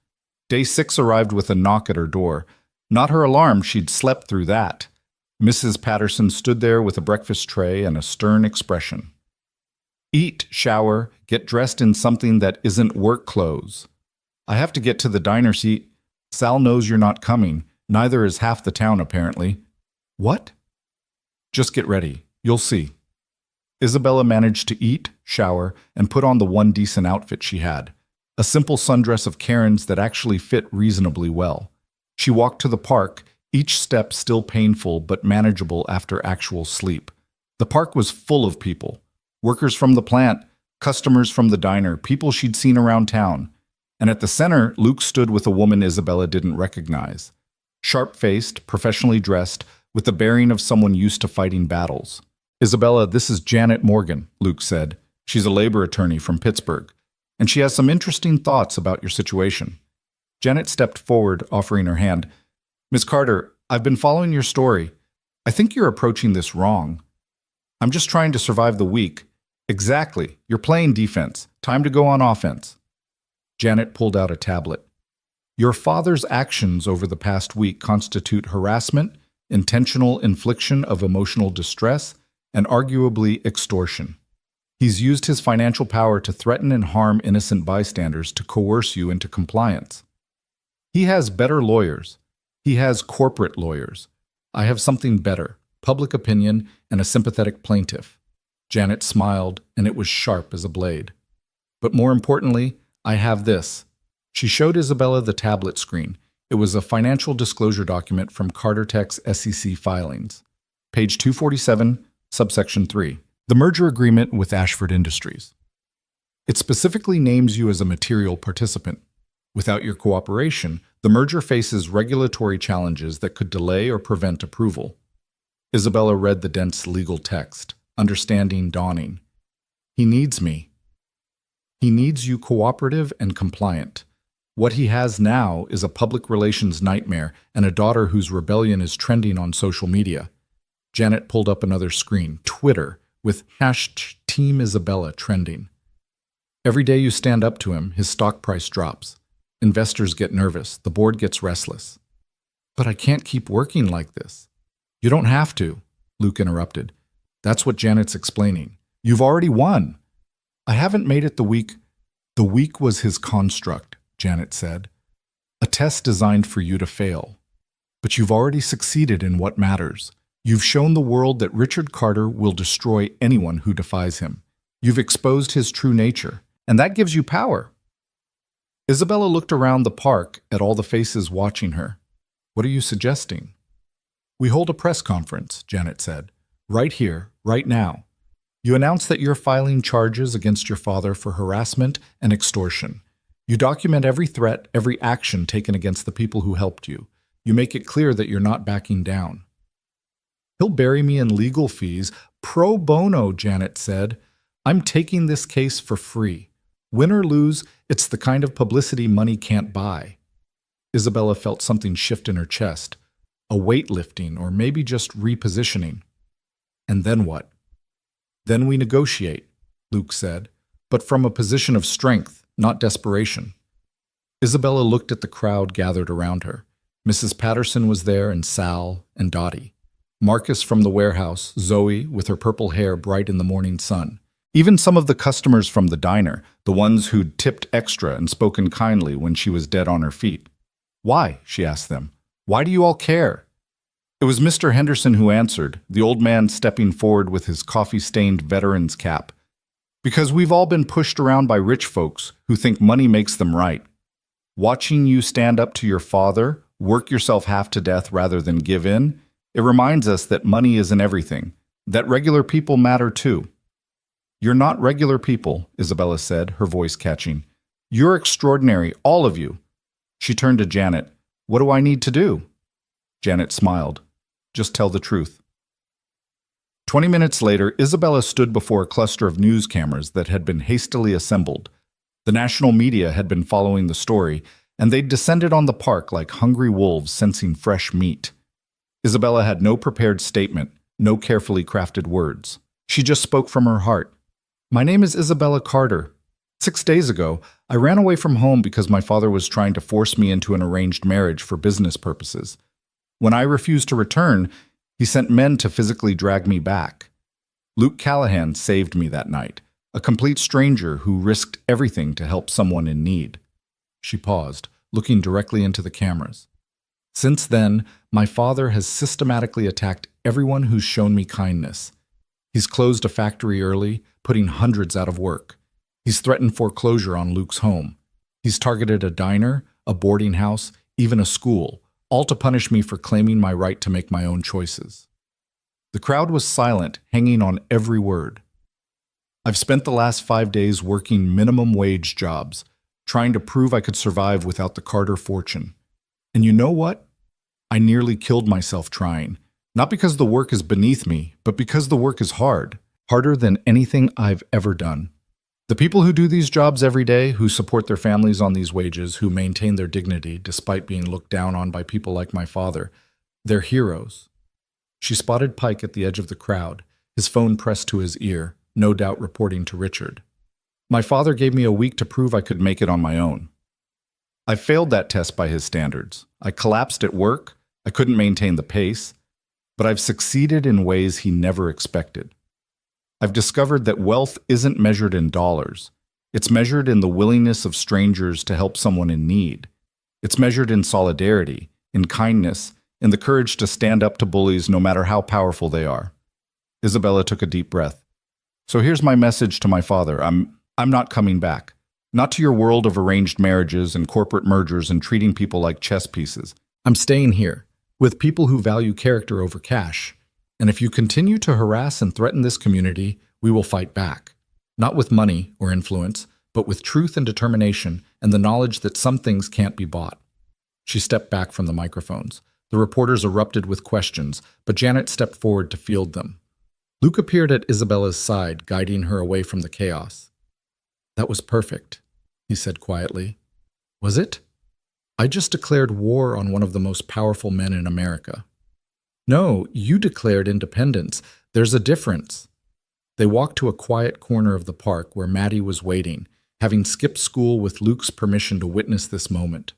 Day 6 arrived with a knock at her door. Not her alarm, she'd slept through that. Mrs. Patterson stood there with a breakfast tray and a stern expression. "Eat, shower, get dressed in something that isn't work clothes. I have to get to the diner seat. Sal knows you're not coming. Neither is half the town, apparently." "What?" "Just get ready. You'll see." Isabella managed to eat, shower, and put on the one decent outfit she had, a simple sundress of Karen's that actually fit reasonably well. She walked to the park, each step still painful but manageable after actual sleep. The park was full of people. Workers from the plant, customers from the diner, people she'd seen around town. And at the center, Luke stood with a woman Isabella didn't recognize. Sharp-faced, professionally dressed, with the bearing of someone used to fighting battles. "Isabella, this is Janet Morgan," Luke said. "She's a labor attorney from Pittsburgh, and she has some interesting thoughts about your situation." Janet stepped forward, offering her hand. "Miss Carter, I've been following your story. I think you're approaching this wrong. I'm just trying to survive the week." "Exactly. You're playing defense. Time to go on offense." Janet pulled out a tablet. "Your father's actions over the past week constitute harassment, intentional infliction of emotional distress, and arguably extortion. He's used his financial power to threaten and harm innocent bystanders to coerce you into compliance. He has better lawyers. He has corporate lawyers. I have something better, public opinion, and a sympathetic plaintiff." Janet smiled, and it was sharp as a blade. "But more importantly, I have this." She showed Isabella the tablet screen. It was a financial disclosure document from Carter Tech's SEC filings. Page 247, subsection 3. The merger agreement with Ashford Industries. It specifically names you as a material participant. Without your cooperation, the merger faces regulatory challenges that could delay or prevent approval. Isabella read the dense legal text, understanding dawning. He needs me. He needs you cooperative and compliant. What he has now is a public relations nightmare and a daughter whose rebellion is trending on social media. Janet pulled up another screen, Twitter, with #TeamIsabella trending. Every day you stand up to him, his stock price drops. Investors get nervous. The board gets restless. "But I can't keep working like this." "You don't have to," Luke interrupted. "That's what Janet's explaining. You've already won." "I haven't made it the week." "The week was his construct," Janet said. "A test designed for you to fail. But you've already succeeded in what matters. You've shown the world that Richard Carter will destroy anyone who defies him. You've exposed his true nature, and that gives you power." Isabella looked around the park at all the faces watching her. "What are you suggesting?" "We hold a press conference," Janet said. "Right here, right now. You announce that you're filing charges against your father for harassment and extortion. You document every threat, every action taken against the people who helped you. You make it clear that you're not backing down." "He'll bury me in legal fees. Pro bono," Janet said. "I'm taking this case for free. Win or lose, it's the kind of publicity money can't buy." Isabella felt something shift in her chest, a weight lifting or maybe just repositioning. "And then what?" "Then we negotiate," Luke said, "but from a position of strength, not desperation." Isabella looked at the crowd gathered around her. Mrs. Patterson was there, and Sal, and Dottie. Marcus from the warehouse, Zoe with her purple hair bright in the morning sun. Even some of the customers from the diner, the ones who'd tipped extra and spoken kindly when she was dead on her feet. Why? She asked them. Why do you all care? It was Mr. Henderson who answered, the old man stepping forward with his coffee-stained veteran's cap. Because we've all been pushed around by rich folks who think money makes them right. Watching you stand up to your father, work yourself half to death rather than give in, it reminds us that money isn't everything, that regular people matter too. You're not regular people, Isabella said, her voice catching. You're extraordinary, all of you. She turned to Janet. What do I need to do? Janet smiled. Just tell the truth. 20 minutes later, Isabella stood before a cluster of news cameras that had been hastily assembled. The national media had been following the story, and they'd descended on the park like hungry wolves sensing fresh meat. Isabella had no prepared statement, no carefully crafted words. She just spoke from her heart. My name is Isabella Carter. 6 days ago, I ran away from home because my father was trying to force me into an arranged marriage for business purposes. When I refused to return, he sent men to physically drag me back. Luke Callahan saved me that night, a complete stranger who risked everything to help someone in need. She paused, looking directly into the cameras. Since then, my father has systematically attacked everyone who's shown me kindness. He's closed a factory early, putting hundreds out of work. He's threatened foreclosure on Luke's home. He's targeted a diner, a boarding house, even a school, all to punish me for claiming my right to make my own choices. The crowd was silent, hanging on every word. I've spent the last 5 days working minimum wage jobs, trying to prove I could survive without the Carter fortune. And you know what? I nearly killed myself trying. Not because the work is beneath me, but because the work is hard. Harder than anything I've ever done. The people who do these jobs every day, who support their families on these wages, who maintain their dignity despite being looked down on by people like my father, they're heroes. She spotted Pike at the edge of the crowd, his phone pressed to his ear, no doubt reporting to Richard. My father gave me a week to prove I could make it on my own. I failed that test by his standards. I collapsed at work, I couldn't maintain the pace, but I've succeeded in ways he never expected. I've discovered that wealth isn't measured in dollars. It's measured in the willingness of strangers to help someone in need. It's measured in solidarity, in kindness, in the courage to stand up to bullies no matter how powerful they are. Isabella took a deep breath. So here's my message to my father. I'm not coming back. Not to your world of arranged marriages and corporate mergers and treating people like chess pieces. I'm staying here, with people who value character over cash. And if you continue to harass and threaten this community, we will fight back. Not with money or influence, but with truth and determination and the knowledge that some things can't be bought. She stepped back from the microphones. The reporters erupted with questions, but Janet stepped forward to field them. Luke appeared at Isabella's side, guiding her away from the chaos. That was perfect, he said quietly. Was it? I just declared war on one of the most powerful men in America. No, you declared independence. There's a difference. They walked to a quiet corner of the park where Maddie was waiting, having skipped school with Luke's permission to witness this moment.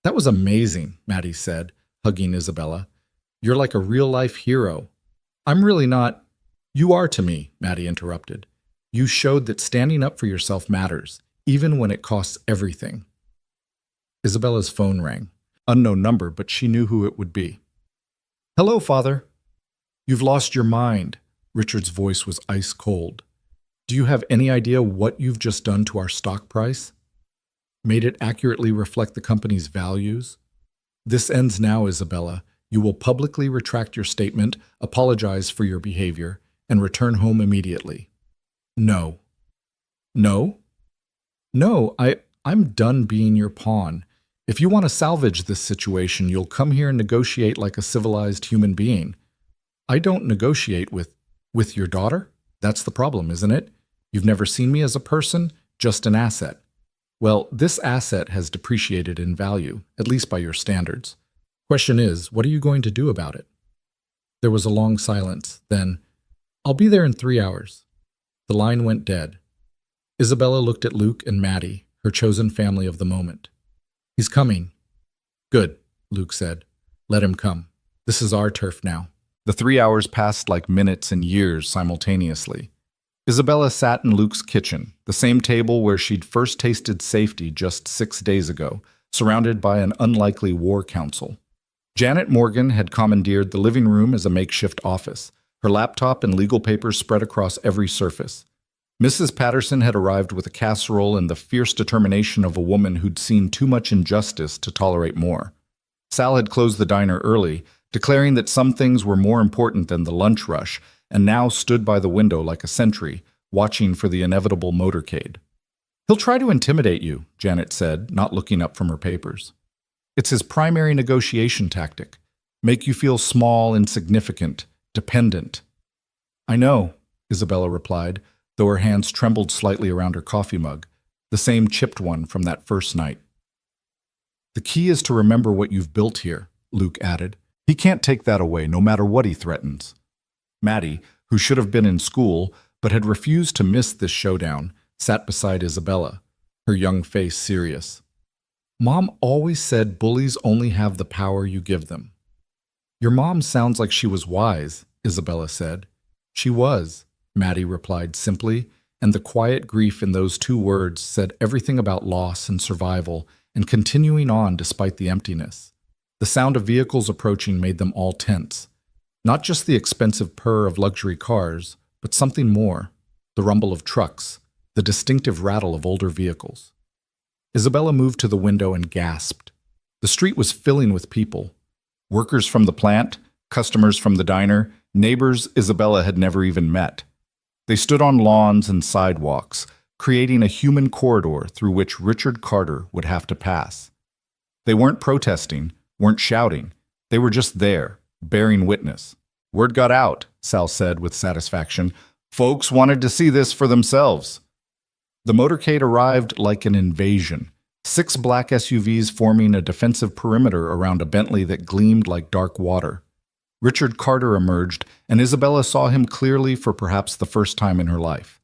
That was amazing, Maddie said, hugging Isabella. You're like a real-life hero. I'm really not. You are to me, Maddie interrupted. You showed that standing up for yourself matters, even when it costs everything. Isabella's phone rang. Unknown number, but she knew who it would be. Hello, Father. You've lost your mind. Richard's voice was ice cold. Do you have any idea what you've just done to our stock price? Made it accurately reflect the company's values? This ends now, Isabella. You will publicly retract your statement, apologize for your behavior, and return home immediately. No. No? No, I'm done being your pawn. If you want to salvage this situation, you'll come here and negotiate like a civilized human being. I don't negotiate with your daughter? That's the problem, isn't it? You've never seen me as a person, just an asset. Well, this asset has depreciated in value, at least by your standards. Question is, what are you going to do about it? There was a long silence. Then, I'll be there in 3 hours. The line went dead. Isabella looked at Luke and Maddie, her chosen family of the moment. He's coming. Good, Luke said. Let him come. This is our turf now. The 3 hours passed like minutes and years simultaneously. Isabella sat in Luke's kitchen, the same table where she'd first tasted safety just 6 days ago, surrounded by an unlikely war council. Janet Morgan had commandeered the living room as a makeshift office, her laptop and legal papers spread across every surface. Mrs. Patterson had arrived with a casserole and the fierce determination of a woman who'd seen too much injustice to tolerate more. Sal had closed the diner early, declaring that some things were more important than the lunch rush, and now stood by the window like a sentry, watching for the inevitable motorcade. "He'll try to intimidate you," Janet said, not looking up from her papers. "It's his primary negotiation tactic. Make you feel small, insignificant, dependent." "I know," Isabella replied, though her hands trembled slightly around her coffee mug, the same chipped one from that first night. "The key is to remember what you've built here," Luke added. "He can't take that away, no matter what he threatens." Maddie, who should have been in school but had refused to miss this showdown, sat beside Isabella, her young face serious. "Mom always said bullies only have the power you give them." "Your mom sounds like she was wise," Isabella said. "She was," Maddie replied simply, and the quiet grief in those two words said everything about loss and survival and continuing on despite the emptiness. The sound of vehicles approaching made them all tense. Not just the expensive purr of luxury cars, but something more, the rumble of trucks, the distinctive rattle of older vehicles. Isabella moved to the window and gasped. The street was filling with people. Workers from the plant, customers from the diner, neighbors Isabella had never even met. They stood on lawns and sidewalks, creating a human corridor through which Richard Carter would have to pass. They weren't protesting, weren't shouting. They were just there, bearing witness. "Word got out," Sal said with satisfaction. "Folks wanted to see this for themselves." The motorcade arrived like an invasion, 6 black SUVs forming a defensive perimeter around a Bentley that gleamed like dark water. Richard Carter emerged, and Isabella saw him clearly for perhaps the first time in her life.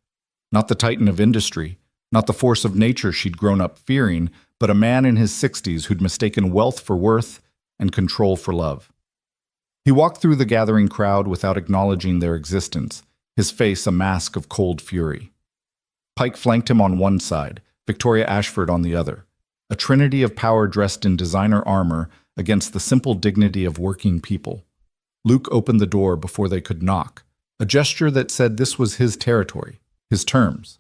Not the titan of industry, not the force of nature she'd grown up fearing, but a man in his 60s who'd mistaken wealth for worth and control for love. He walked through the gathering crowd without acknowledging their existence, his face a mask of cold fury. Pike flanked him on one side, Victoria Ashford on the other, a trinity of power dressed in designer armor against the simple dignity of working people. Luke opened the door before they could knock, a gesture that said this was his territory, his terms.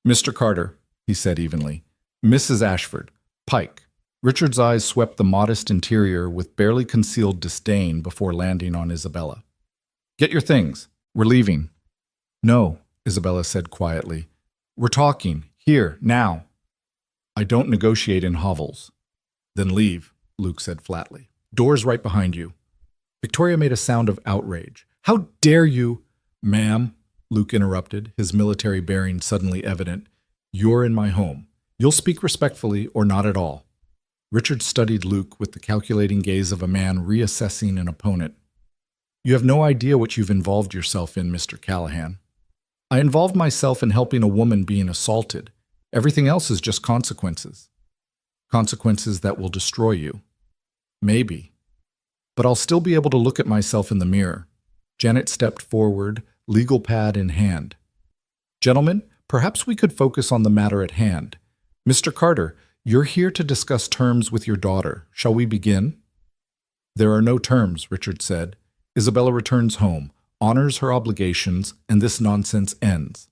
"Mr. Carter," he said evenly. "Mrs. Ashford, Pike." Richard's eyes swept the modest interior with barely concealed disdain before landing on Isabella. "Get your things. We're leaving." "No," Isabella said quietly. "We're talking, here, now." "I don't negotiate in hovels." "Then leave," Luke said flatly. "Door's right behind you." Victoria made a sound of outrage. "How dare you?" "Ma'am," Luke interrupted, his military bearing suddenly evident. "You're in my home. You'll speak respectfully or not at all." Richard studied Luke with the calculating gaze of a man reassessing an opponent. "You have no idea what you've involved yourself in, Mr. Callahan." "I involved myself in helping a woman being assaulted. Everything else is just consequences." "Consequences that will destroy you." "Maybe. But I'll still be able to look at myself in the mirror." Janet stepped forward, legal pad in hand. "Gentlemen, perhaps we could focus on the matter at hand. Mr. Carter, you're here to discuss terms with your daughter. Shall we begin?" "There are no terms," Richard said. "Isabella returns home, honors her obligations, and this nonsense ends."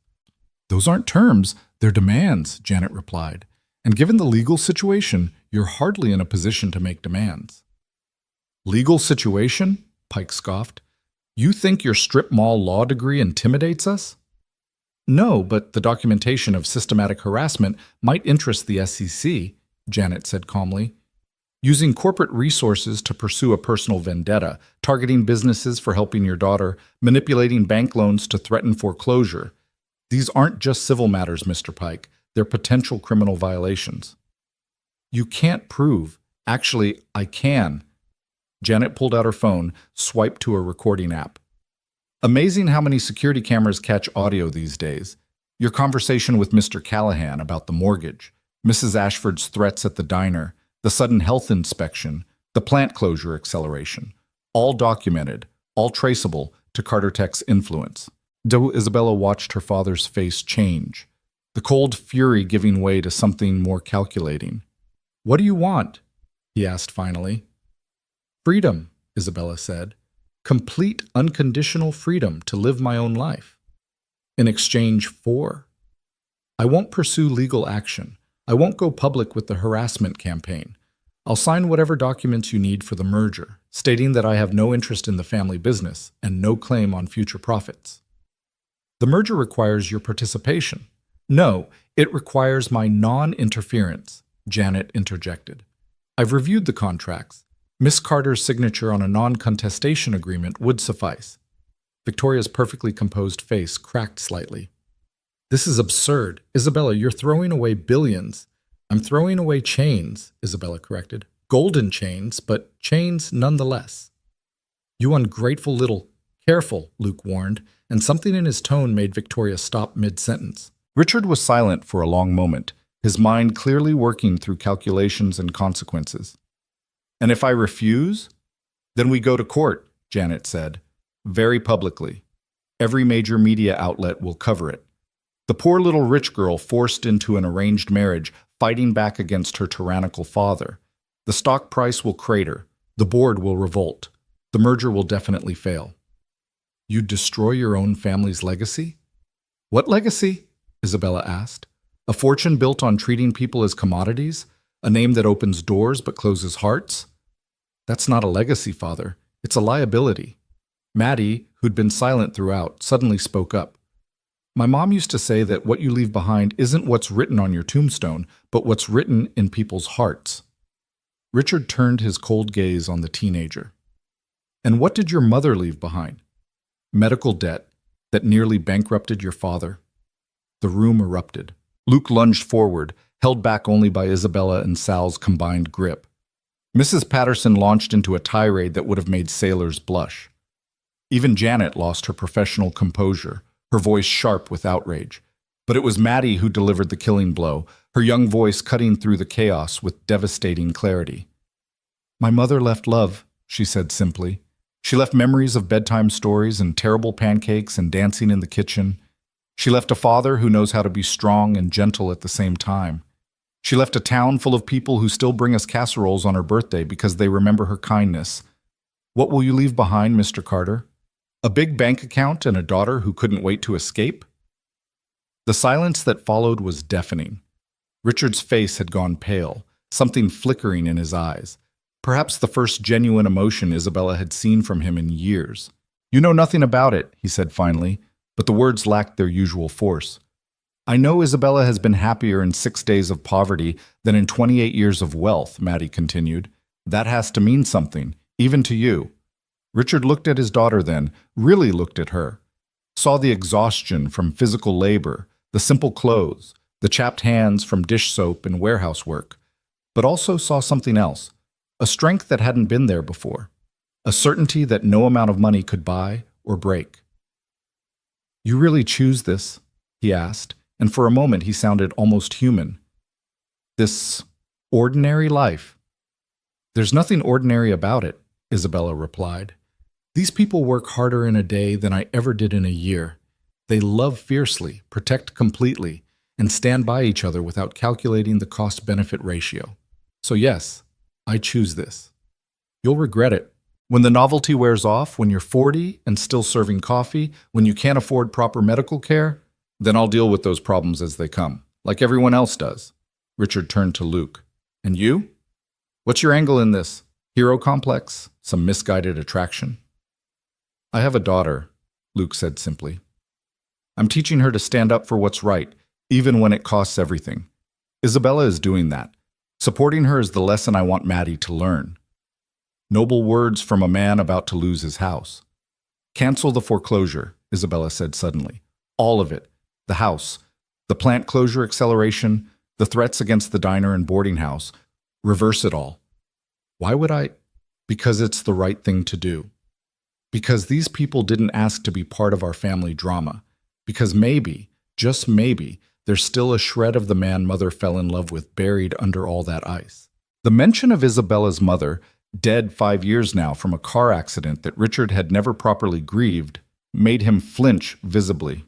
"Those aren't terms, they're demands," Janet replied. "And given the legal situation, you're hardly in a position to make demands." "Legal situation?" Pike scoffed. "You think your strip mall law degree intimidates us?" "No, but the documentation of systematic harassment might interest the SEC," Janet said calmly. "Using corporate resources to pursue a personal vendetta, targeting businesses for helping your daughter, manipulating bank loans to threaten foreclosure. These aren't just civil matters, Mr. Pike. They're potential criminal violations." "You can't prove. Actually, I can." Janet pulled out her phone, swiped to a recording app. "Amazing how many security cameras catch audio these days. Your conversation with Mr. Callahan about the mortgage, Mrs. Ashford's threats at the diner, the sudden health inspection, the plant closure acceleration. All documented, all traceable to Carter Tech's influence." Isabella watched her father's face change, the cold fury giving way to something more calculating. What do you want? He asked finally. Freedom, Isabella said. Complete, unconditional freedom to live my own life. In exchange for? I won't pursue legal action. I won't go public with the harassment campaign. I'll sign whatever documents you need for the merger, stating that I have no interest in the family business and no claim on future profits. The merger requires your participation. No, it requires my non-interference, Janet interjected. I've reviewed the contracts. Miss Carter's signature on a non-contestation agreement would suffice. Victoria's perfectly composed face cracked slightly. This is absurd. Isabella, you're throwing away billions. I'm throwing away chains, Isabella corrected. Golden chains, but chains nonetheless. You ungrateful little... Careful, Luke warned, and something in his tone made Victoria stop mid-sentence. Richard was silent for a long moment, his mind clearly working through calculations and consequences. And if I refuse? Then we go to court, Janet said, very publicly. Every major media outlet will cover it. The poor little rich girl forced into an arranged marriage, fighting back against her tyrannical father. The stock price will crater. The board will revolt. The merger will definitely fail. You'd destroy your own family's legacy? What legacy? Isabella asked. A fortune built on treating people as commodities? A name that opens doors but closes hearts? That's not a legacy, Father. It's a liability. Maddie, who'd been silent throughout, suddenly spoke up. My mom used to say that what you leave behind isn't what's written on your tombstone, but what's written in people's hearts. Richard turned his cold gaze on the teenager. And what did your mother leave behind? Medical debt that nearly bankrupted your father. The room erupted. Luke lunged forward, held back only by Isabella and Sal's combined grip. Mrs. Patterson launched into a tirade that would have made sailors blush. Even Janet lost her professional composure, her voice sharp with outrage. But it was Maddie who delivered the killing blow, her young voice cutting through the chaos with devastating clarity. My mother left love, she said simply. She left memories of bedtime stories and terrible pancakes and dancing in the kitchen. She left a father who knows how to be strong and gentle at the same time. She left a town full of people who still bring us casseroles on her birthday because they remember her kindness. What will you leave behind, Mr. Carter? A big bank account and a daughter who couldn't wait to escape? The silence that followed was deafening. Richard's face had gone pale, something flickering in his eyes. Perhaps the first genuine emotion Isabella had seen from him in years. You know nothing about it, he said finally, but the words lacked their usual force. I know Isabella has been happier in 6 days of poverty than in 28 years of wealth, Maddie continued. That has to mean something, even to you. Richard looked at his daughter then, really looked at her. Saw the exhaustion from physical labor, the simple clothes, the chapped hands from dish soap and warehouse work, but also saw something else. A strength that hadn't been there before. A certainty that no amount of money could buy or break. You really choose this? He asked, and for a moment he sounded almost human. This ordinary life? There's nothing ordinary about it, Isabella replied. These people work harder in a day than I ever did in a year. They love fiercely, protect completely, and stand by each other without calculating the cost-benefit ratio. So yes, I choose this. You'll regret it. When the novelty wears off, when you're 40 and still serving coffee, when you can't afford proper medical care, then I'll deal with those problems as they come, like everyone else does. Richard turned to Luke. And you? What's your angle in this? Hero complex? Some misguided attraction? I have a daughter, Luke said simply. I'm teaching her to stand up for what's right, even when it costs everything. Isabella is doing that. Supporting her is the lesson I want Maddie to learn. Noble words from a man about to lose his house. Cancel the foreclosure, Isabella said suddenly. All of it. The house, the plant closure acceleration, the threats against the diner and boarding house. Reverse it all. Why would I? Because it's the right thing to do. Because these people didn't ask to be part of our family drama. Because maybe, just maybe, there's still a shred of the man Mother fell in love with buried under all that ice. The mention of Isabella's mother, dead 5 years now from a car accident that Richard had never properly grieved, made him flinch visibly.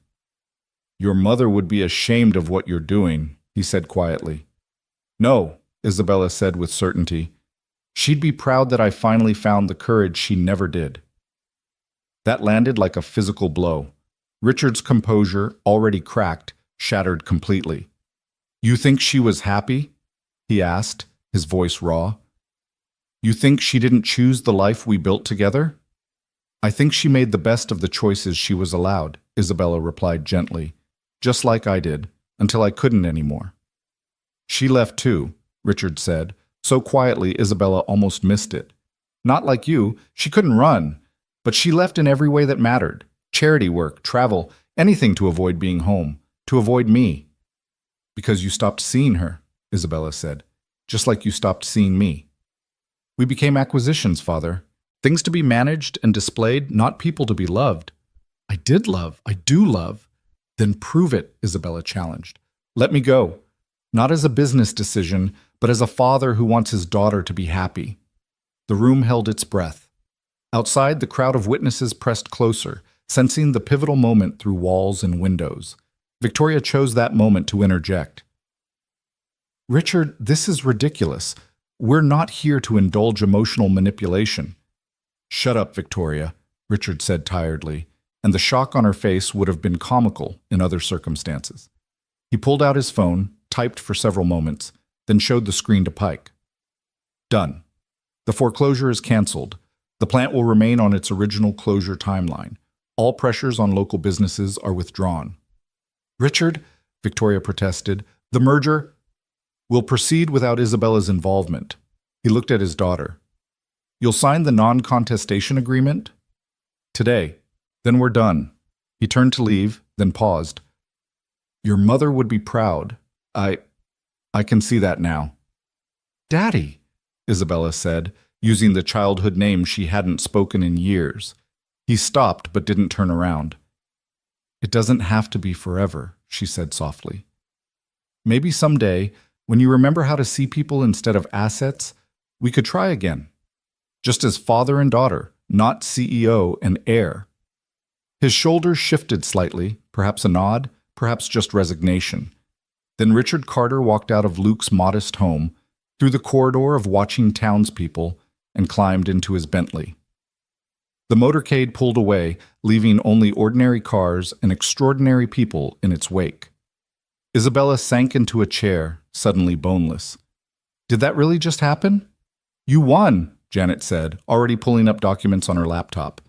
Your mother would be ashamed of what you're doing, he said quietly. No, Isabella said with certainty. She'd be proud that I finally found the courage she never did. That landed like a physical blow. Richard's composure, already cracked, shattered completely. You think she was happy? He asked, his voice raw. You think she didn't choose the life we built together? I think she made the best of the choices she was allowed, Isabella replied gently, just like I did, until I couldn't anymore. She left too, Richard said, so quietly Isabella almost missed it. Not like you, she couldn't run, but she left in every way that mattered. Charity work, travel, anything to avoid being home, to avoid me. Because you stopped seeing her, Isabella said, just like you stopped seeing me. We became acquisitions, Father. Things to be managed and displayed, not people to be loved. I did love, I do love. Then prove it, Isabella challenged. Let me go. Not as a business decision, but as a father who wants his daughter to be happy. The room held its breath. Outside, the crowd of witnesses pressed closer, sensing the pivotal moment through walls and windows. Victoria chose that moment to interject. Richard, this is ridiculous. We're not here to indulge emotional manipulation. Shut up, Victoria, Richard said tiredly, and the shock on her face would have been comical in other circumstances. He pulled out his phone, typed for several moments, then showed the screen to Pike. Done. The foreclosure is canceled. The plant will remain on its original closure timeline. All pressures on local businesses are withdrawn. Richard, Victoria protested, the merger will proceed without Isabella's involvement. He looked at his daughter. You'll sign the non-contestation agreement? Today. Then we're done. He turned to leave, then paused. Your mother would be proud. I can see that now. Daddy, Isabella said, using the childhood name she hadn't spoken in years. He stopped but didn't turn around. It doesn't have to be forever, she said softly. Maybe someday, when you remember how to see people instead of assets, we could try again. Just as father and daughter, not CEO and heir. His shoulders shifted slightly, perhaps a nod, perhaps just resignation. Then Richard Carter walked out of Luke's modest home, through the corridor of watching townspeople, and climbed into his Bentley. The motorcade pulled away, leaving only ordinary cars and extraordinary people in its wake. Isabella sank into a chair, suddenly boneless. Did that really just happen? You won, Janet said, already pulling up documents on her laptop.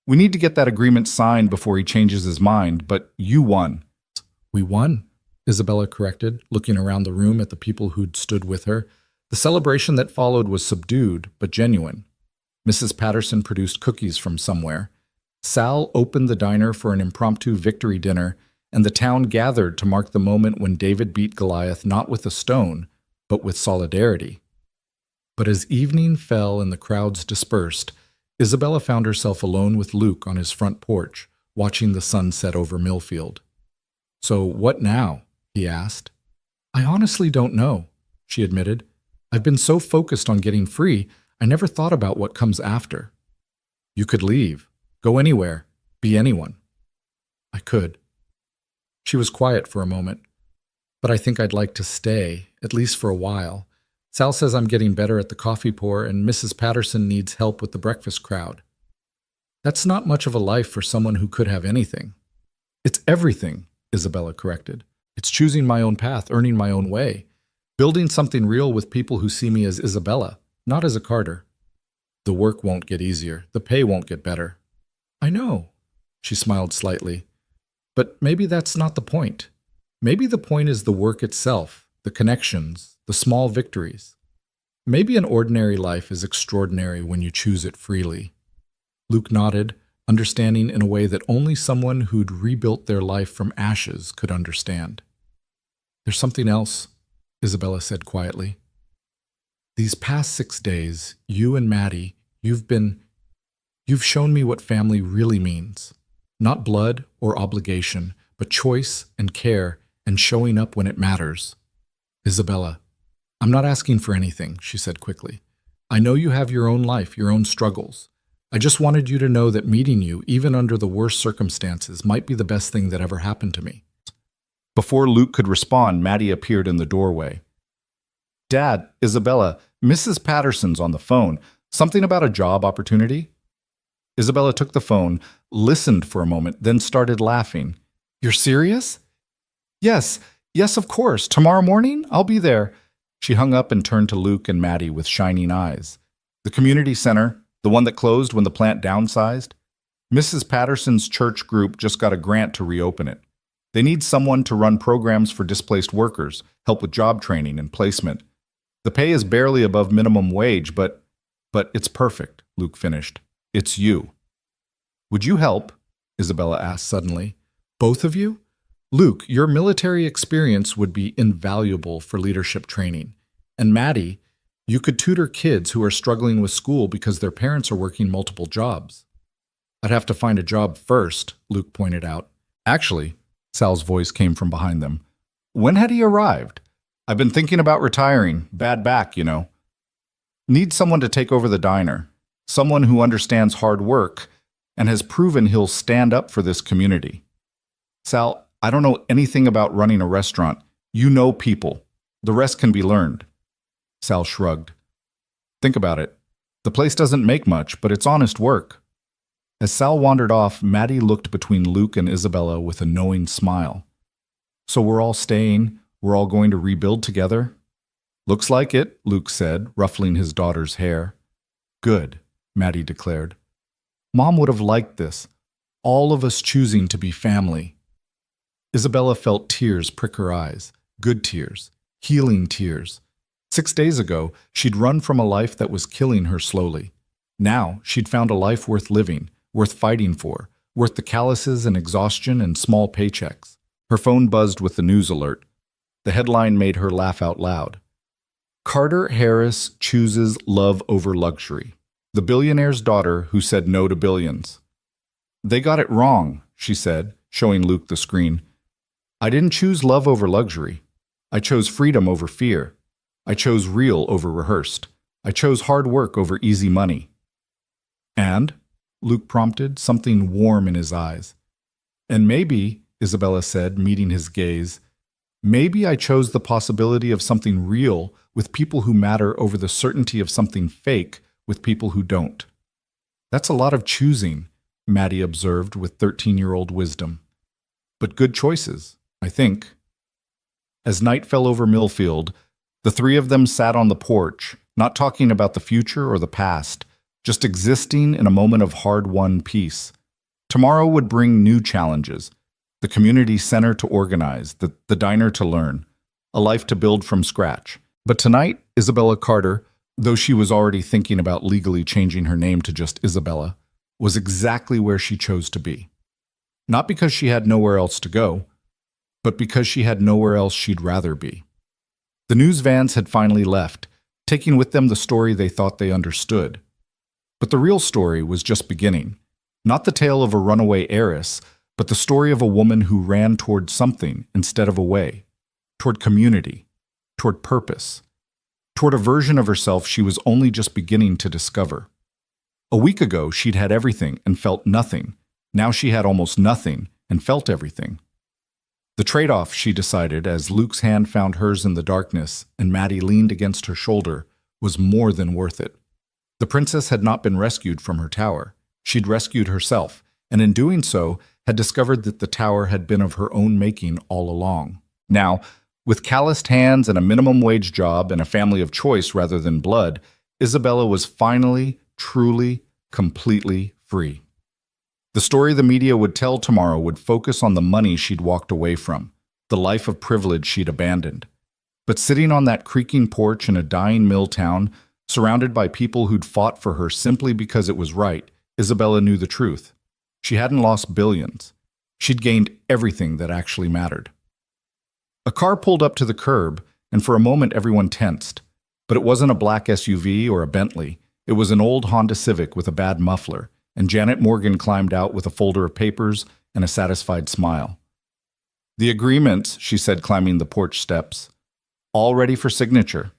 We need to get that agreement signed before he changes his mind, but you won. We won, Isabella corrected, looking around the room at the people who'd stood with her. The celebration that followed was subdued, but genuine. Mrs. Patterson produced cookies from somewhere. Sal opened the diner for an impromptu victory dinner, and the town gathered to mark the moment when David beat Goliath not with a stone, but with solidarity. But as evening fell and the crowds dispersed, Isabella found herself alone with Luke on his front porch, watching the sun set over Millfield. So what now? He asked. I honestly don't know, she admitted. I've been so focused on getting free, I never thought about what comes after. You could leave, go anywhere, be anyone. I could. She was quiet for a moment. But I think I'd like to stay, at least for a while. Sal says I'm getting better at the coffee pour, and Mrs. Patterson needs help with the breakfast crowd. That's not much of a life for someone who could have anything. It's everything, Isabella corrected. It's choosing my own path, earning my own way, building something real with people who see me as Isabella, not as a Carter. The work won't get easier. The pay won't get better. I know, she smiled slightly. But maybe that's not the point. Maybe the point is the work itself, the connections, the small victories. Maybe an ordinary life is extraordinary when you choose it freely. Luke nodded, understanding in a way that only someone who'd rebuilt their life from ashes could understand. There's something else, Isabella said quietly. These past 6 days, you and Maddie, you've shown me what family really means. Not blood or obligation, but choice and care and showing up when it matters. Isabella, I'm not asking for anything, she said quickly. I know you have your own life, your own struggles. I just wanted you to know that meeting you, even under the worst circumstances, might be the best thing that ever happened to me. Before Luke could respond, Maddie appeared in the doorway. Dad, Isabella, Mrs. Patterson's on the phone. Something about a job opportunity? Isabella took the phone, listened for a moment, then started laughing. You're serious? Yes, yes, of course. Tomorrow morning? I'll be there. She hung up and turned to Luke and Maddie with shining eyes. The community center, the one that closed when the plant downsized? Mrs. Patterson's church group just got a grant to reopen it. They need someone to run programs for displaced workers, help with job training and placement. The pay is barely above minimum wage, but it's perfect, Luke finished. It's you. Would you help? Isabella asked suddenly. Both of you? Luke, your military experience would be invaluable for leadership training. And Maddie, you could tutor kids who are struggling with school because their parents are working multiple jobs. I'd have to find a job first, Luke pointed out. Actually, Sal's voice came from behind them. When had he arrived? I've been thinking about retiring. Bad back, you know. Need someone to take over the diner. Someone who understands hard work and has proven he'll stand up for this community. Sal, I don't know anything about running a restaurant. You know people. The rest can be learned. Sal shrugged. Think about it. The place doesn't make much, but it's honest work. As Sal wandered off, Maddie looked between Luke and Isabella with a knowing smile. So we're all staying? We're all going to rebuild together? Looks like it, Luke said, ruffling his daughter's hair. Good, Maddie declared. Mom would have liked this. All of us choosing to be family. Isabella felt tears prick her eyes. Good tears. Healing tears. 6 days ago, she'd run from a life that was killing her slowly. Now, she'd found a life worth living, worth fighting for, worth the calluses and exhaustion and small paychecks. Her phone buzzed with the news alert. The headline made her laugh out loud. Carter Harris chooses love over luxury. The billionaire's daughter who said no to billions. They got it wrong, she said, showing Luke the screen. I didn't choose love over luxury. I chose freedom over fear. I chose real over rehearsed. I chose hard work over easy money. And? Luke prompted, something warm in his eyes. And maybe, Isabella said, meeting his gaze, maybe I chose the possibility of something real with people who matter over the certainty of something fake with people who don't. That's a lot of choosing, Maddie observed with 13-year-old wisdom. But good choices, I think. As night fell over Millfield, the three of them sat on the porch, not talking about the future or the past, just existing in a moment of hard-won peace. Tomorrow would bring new challenges, the community center to organize, the diner to learn, a life to build from scratch. But tonight, Isabella Carter, though she was already thinking about legally changing her name to just Isabella, was exactly where she chose to be. Not because she had nowhere else to go, but because she had nowhere else she'd rather be. The news vans had finally left, taking with them the story they thought they understood. But the real story was just beginning. Not the tale of a runaway heiress, but the story of a woman who ran toward something instead of away, toward community, toward purpose, toward a version of herself she was only just beginning to discover. A week ago, she'd had everything and felt nothing. Now she had almost nothing and felt everything. The trade-off, she decided, as Luke's hand found hers in the darkness and Maddie leaned against her shoulder, was more than worth it. The princess had not been rescued from her tower. She'd rescued herself, and in doing so, had discovered that the tower had been of her own making all along. Now, with calloused hands and a minimum wage job and a family of choice rather than blood, Isabella was finally, truly, completely free. The story the media would tell tomorrow would focus on the money she'd walked away from, the life of privilege she'd abandoned. But sitting on that creaking porch in a dying mill town, surrounded by people who'd fought for her simply because it was right, Isabella knew the truth. She hadn't lost billions. She'd gained everything that actually mattered. A car pulled up to the curb, and for a moment everyone tensed. But it wasn't a black SUV or a Bentley. It was an old Honda Civic with a bad muffler, and Janet Morgan climbed out with a folder of papers and a satisfied smile. The agreements, she said, climbing the porch steps, all ready for signature.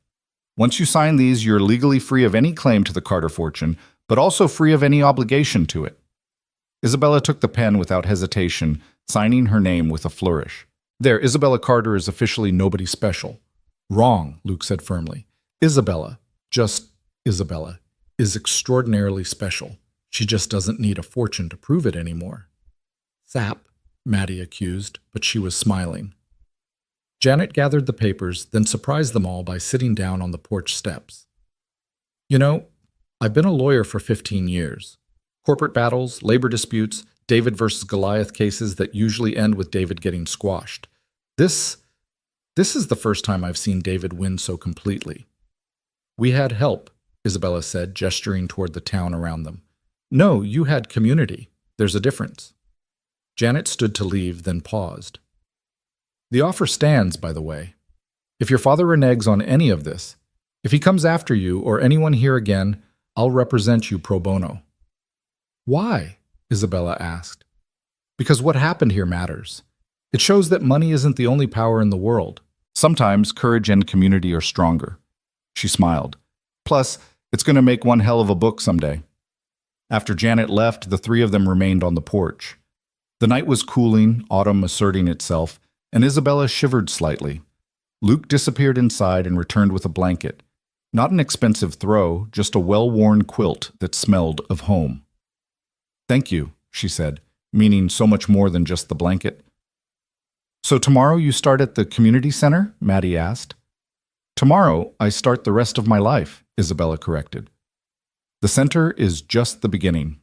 Once you sign these, you're legally free of any claim to the Carter fortune, but also free of any obligation to it. Isabella took the pen without hesitation, signing her name with a flourish. There, Isabella Carter is officially nobody special. Wrong, Luke said firmly. Isabella, just Isabella, is extraordinarily special. She just doesn't need a fortune to prove it anymore. Sap, Maddie accused, but she was smiling. Janet gathered the papers, then surprised them all by sitting down on the porch steps. You know, I've been a lawyer for 15 years. Corporate battles, labor disputes, David versus Goliath cases that usually end with David getting squashed. This is the first time I've seen David win so completely. We had help, Isabella said, gesturing toward the town around them. No, you had community. There's a difference. Janet stood to leave, then paused. The offer stands, by the way. If your father reneges on any of this, if he comes after you or anyone here again, I'll represent you pro bono. Why? Isabella asked. Because what happened here matters. It shows that money isn't the only power in the world. Sometimes courage and community are stronger. She smiled. Plus, it's going to make one hell of a book someday. After Janet left, the three of them remained on the porch. The night was cooling, autumn asserting itself, and Isabella shivered slightly. Luke disappeared inside and returned with a blanket. Not an expensive throw, just a well-worn quilt that smelled of home. Thank you, she said, meaning so much more than just the blanket. So tomorrow you start at the community center? Maddie asked. Tomorrow I start the rest of my life, Isabella corrected. The center is just the beginning.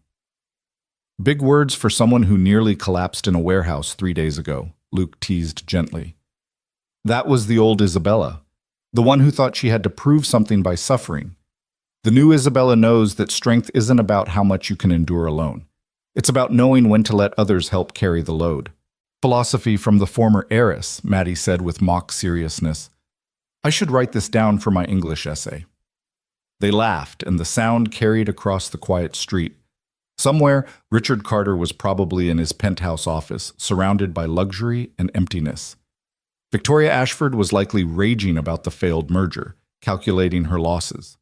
Big words for someone who nearly collapsed in a warehouse 3 days ago, Luke teased gently. That was the old Isabella, the one who thought she had to prove something by suffering. The new Isabella knows that strength isn't about how much you can endure alone. It's about knowing when to let others help carry the load. Philosophy from the former heiress, Maddie said with mock seriousness. I should write this down for my English essay. They laughed, and the sound carried across the quiet street. Somewhere, Richard Carter was probably in his penthouse office, surrounded by luxury and emptiness. Victoria Ashford was likely raging about the failed merger, calculating her losses.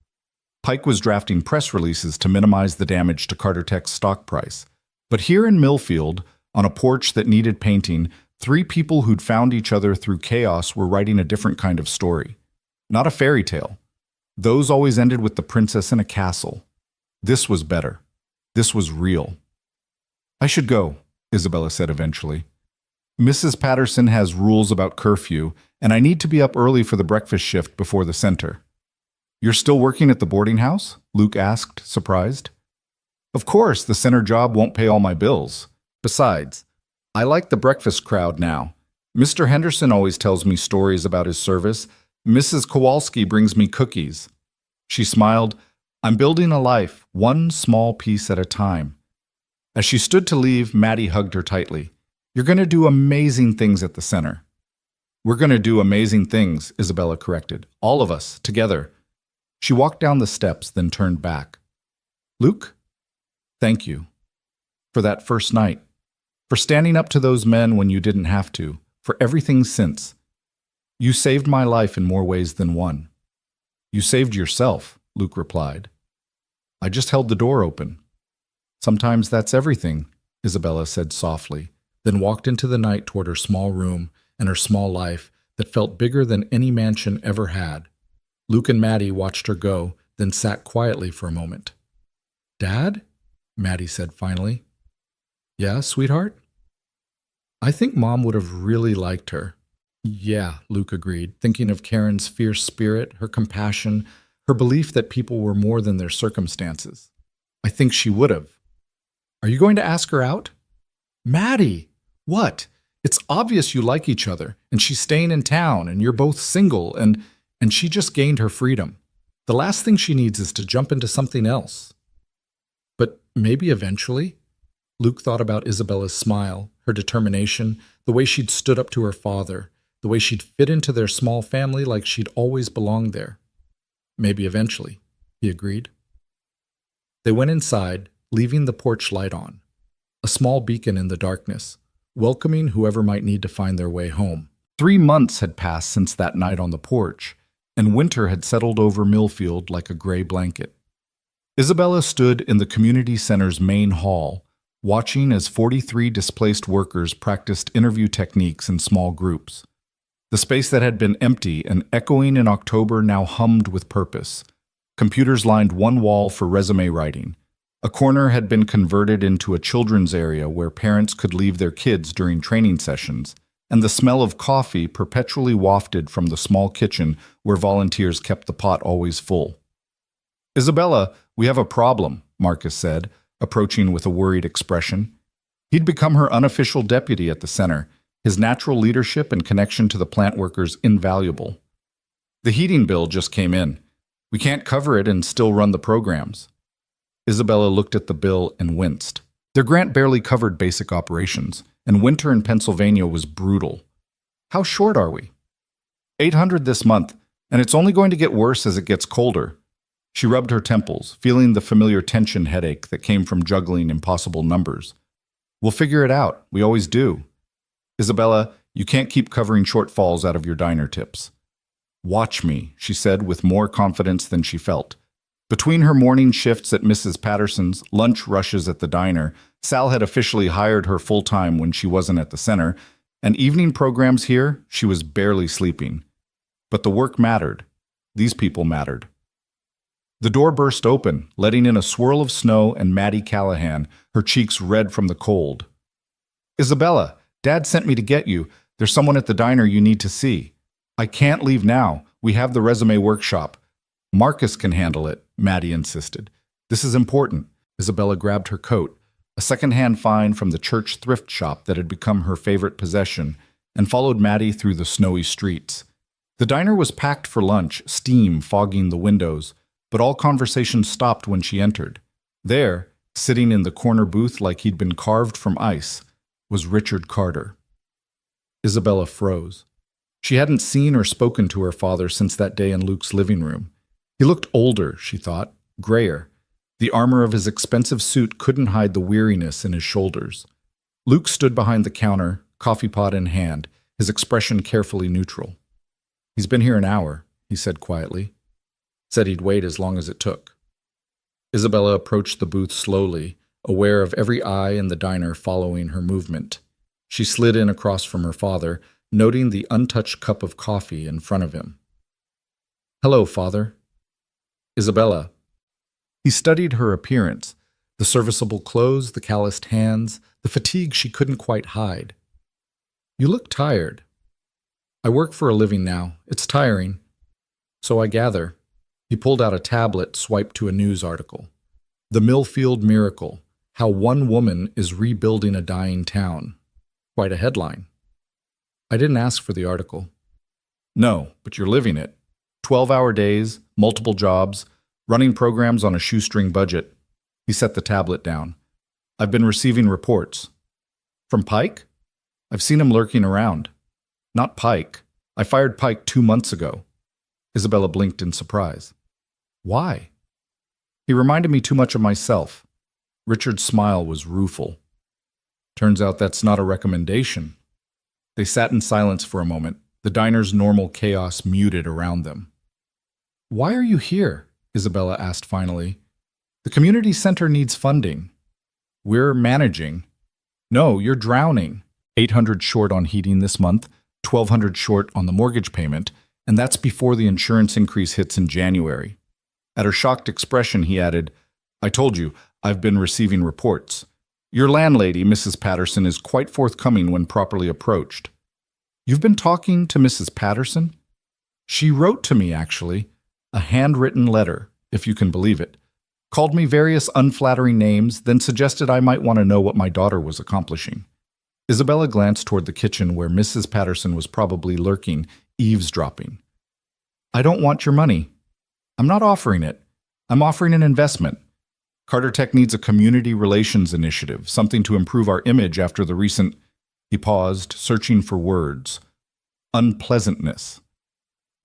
Pike was drafting press releases to minimize the damage to Carter Tech's stock price. But here in Millfield, on a porch that needed painting, three people who'd found each other through chaos were writing a different kind of story. Not a fairy tale. Those always ended with the princess in a castle. This was better. This was real. I should go, Isabella said eventually. Mrs. Patterson has rules about curfew, and I need to be up early for the breakfast shift before the center. You're still working at the boarding house? Luke asked, surprised. Of course, the center job won't pay all my bills. Besides, I like the breakfast crowd now. Mr. Henderson always tells me stories about his service. Mrs. Kowalski brings me cookies. She smiled. I'm building a life, one small piece at a time. As she stood to leave, Maddie hugged her tightly. You're going to do amazing things at the center. We're going to do amazing things, Isabella corrected. All of us, together. She walked down the steps, then turned back. Luke, thank you. For that first night. For standing up to those men when you didn't have to. For everything since. You saved my life in more ways than one. You saved yourself, Luke replied. I just held the door open. Sometimes that's everything, Isabella said softly, then walked into the night toward her small room and her small life that felt bigger than any mansion ever had. Luke and Maddie watched her go, then sat quietly for a moment. Dad? Maddie said finally. Yeah, sweetheart? I think Mom would have really liked her. Yeah, Luke agreed, thinking of Karen's fierce spirit, her compassion, her belief that people were more than their circumstances. I think she would have. Are you going to ask her out? Maddie! What? It's obvious you like each other, and she's staying in town, and you're both single, and she just gained her freedom. The last thing she needs is to jump into something else. But maybe eventually? Luke thought about Isabella's smile, her determination, the way she'd stood up to her father, the way she'd fit into their small family like she'd always belonged there. Maybe eventually, he agreed. They went inside, leaving the porch light on, a small beacon in the darkness, welcoming whoever might need to find their way home. 3 months had passed since that night on the porch, and winter had settled over Millfield like a gray blanket. Isabella stood in the community center's main hall, watching as 43 displaced workers practiced interview techniques in small groups. The space that had been empty and echoing in October now hummed with purpose. Computers lined one wall for resume writing. A corner had been converted into a children's area where parents could leave their kids during training sessions, and the smell of coffee perpetually wafted from the small kitchen where volunteers kept the pot always full. "Isabella, we have a problem," Marcus said, approaching with a worried expression. He'd become her unofficial deputy at the center, his natural leadership and connection to the plant workers invaluable. "The heating bill just came in. We can't cover it and still run the programs." Isabella looked at the bill and winced. Their grant barely covered basic operations, and winter in Pennsylvania was brutal. "How short are we?" $800 this month, and it's only going to get worse as it gets colder." She rubbed her temples, feeling the familiar tension headache that came from juggling impossible numbers. "We'll figure it out. We always do." "Isabella, you can't keep covering shortfalls out of your diner tips." "Watch me," she said with more confidence than she felt. Between her morning shifts at Mrs. Patterson's, lunch rushes at the diner, Sal had officially hired her full-time when she wasn't at the center, and evening programs here, she was barely sleeping. But the work mattered. These people mattered. The door burst open, letting in a swirl of snow and Maddie Callahan, her cheeks red from the cold. "Isabella, Dad sent me to get you. There's someone at the diner you need to see." "I can't leave now. We have the resume workshop." "Marcus can handle it," Maddie insisted. "This is important." Isabella grabbed her coat, a second-hand find from the church thrift shop that had become her favorite possession, and followed Maddie through the snowy streets. The diner was packed for lunch, steam fogging the windows, but all conversation stopped when she entered. There, sitting in the corner booth like he'd been carved from ice, was Richard Carter. Isabella froze. She hadn't seen or spoken to her father since that day in Luke's living room. He looked older, she thought, grayer. The armor of his expensive suit couldn't hide the weariness in his shoulders. Luke stood behind the counter, coffee pot in hand, his expression carefully neutral. "He's been here an hour," he said quietly. Said he'd wait as long as it took. Isabella approached the booth slowly, aware of every eye in the diner following her movement. She slid in across from her father, noting the untouched cup of coffee in front of him. "Hello, Father." "Isabella." He studied her appearance, the serviceable clothes, the calloused hands, the fatigue she couldn't quite hide. "You look tired." "I work for a living now. It's tiring." "So I gather." He pulled out a tablet, swiped to a news article. "The Millfield Miracle: How One Woman is Rebuilding a Dying Town." Quite a headline. "I didn't ask for the article." "No, but you're living it. 12-hour days, multiple jobs, running programs on a shoestring budget." He set the tablet down. "I've been receiving reports." "From Pike?" "I've seen him lurking around." "Not Pike. I fired Pike 2 months ago." Isabella blinked in surprise. "Why?" "He reminded me too much of myself." Richard's smile was rueful. "Turns out that's not a recommendation." They sat in silence for a moment, the diner's normal chaos muted around them. "Why are you here?" Isabella asked finally. "The community center needs funding." "We're managing." "No, you're drowning. 800 short on heating this month, 1,200 short on the mortgage payment, and that's before the insurance increase hits in January." At her shocked expression, he added, "I told you, I've been receiving reports. Your landlady, Mrs. Patterson, is quite forthcoming when properly approached." "You've been talking to Mrs. Patterson?" "She wrote to me, actually. A handwritten letter, if you can believe it. Called me various unflattering names, then suggested I might want to know what my daughter was accomplishing." Isabella glanced toward the kitchen where Mrs. Patterson was probably lurking, eavesdropping. "I don't want your money. I'm not offering it. I'm offering an investment. Carter Tech needs a community relations initiative, something to improve our image after the recent—" He paused, searching for words. "Unpleasantness.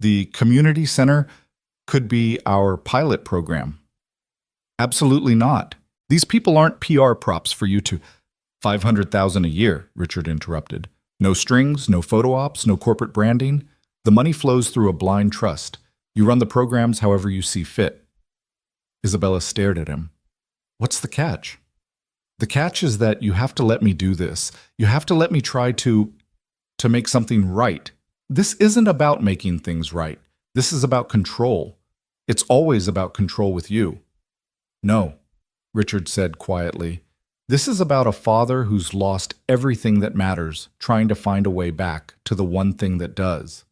The community center could be our pilot program." "Absolutely not. These people aren't PR props for you to—" "500,000 a year," Richard interrupted. "No strings, no photo ops, no corporate branding. The money flows through a blind trust. You run the programs however you see fit." Isabella stared at him. "What's the catch?" "The catch is that you have to let me do this. You have to let me try to make something right." This isn't about making things right. This is about control. It's always about control with you. No, Richard said quietly. This is about a father who's lost everything that matters, trying to find a way back to the one thing that does.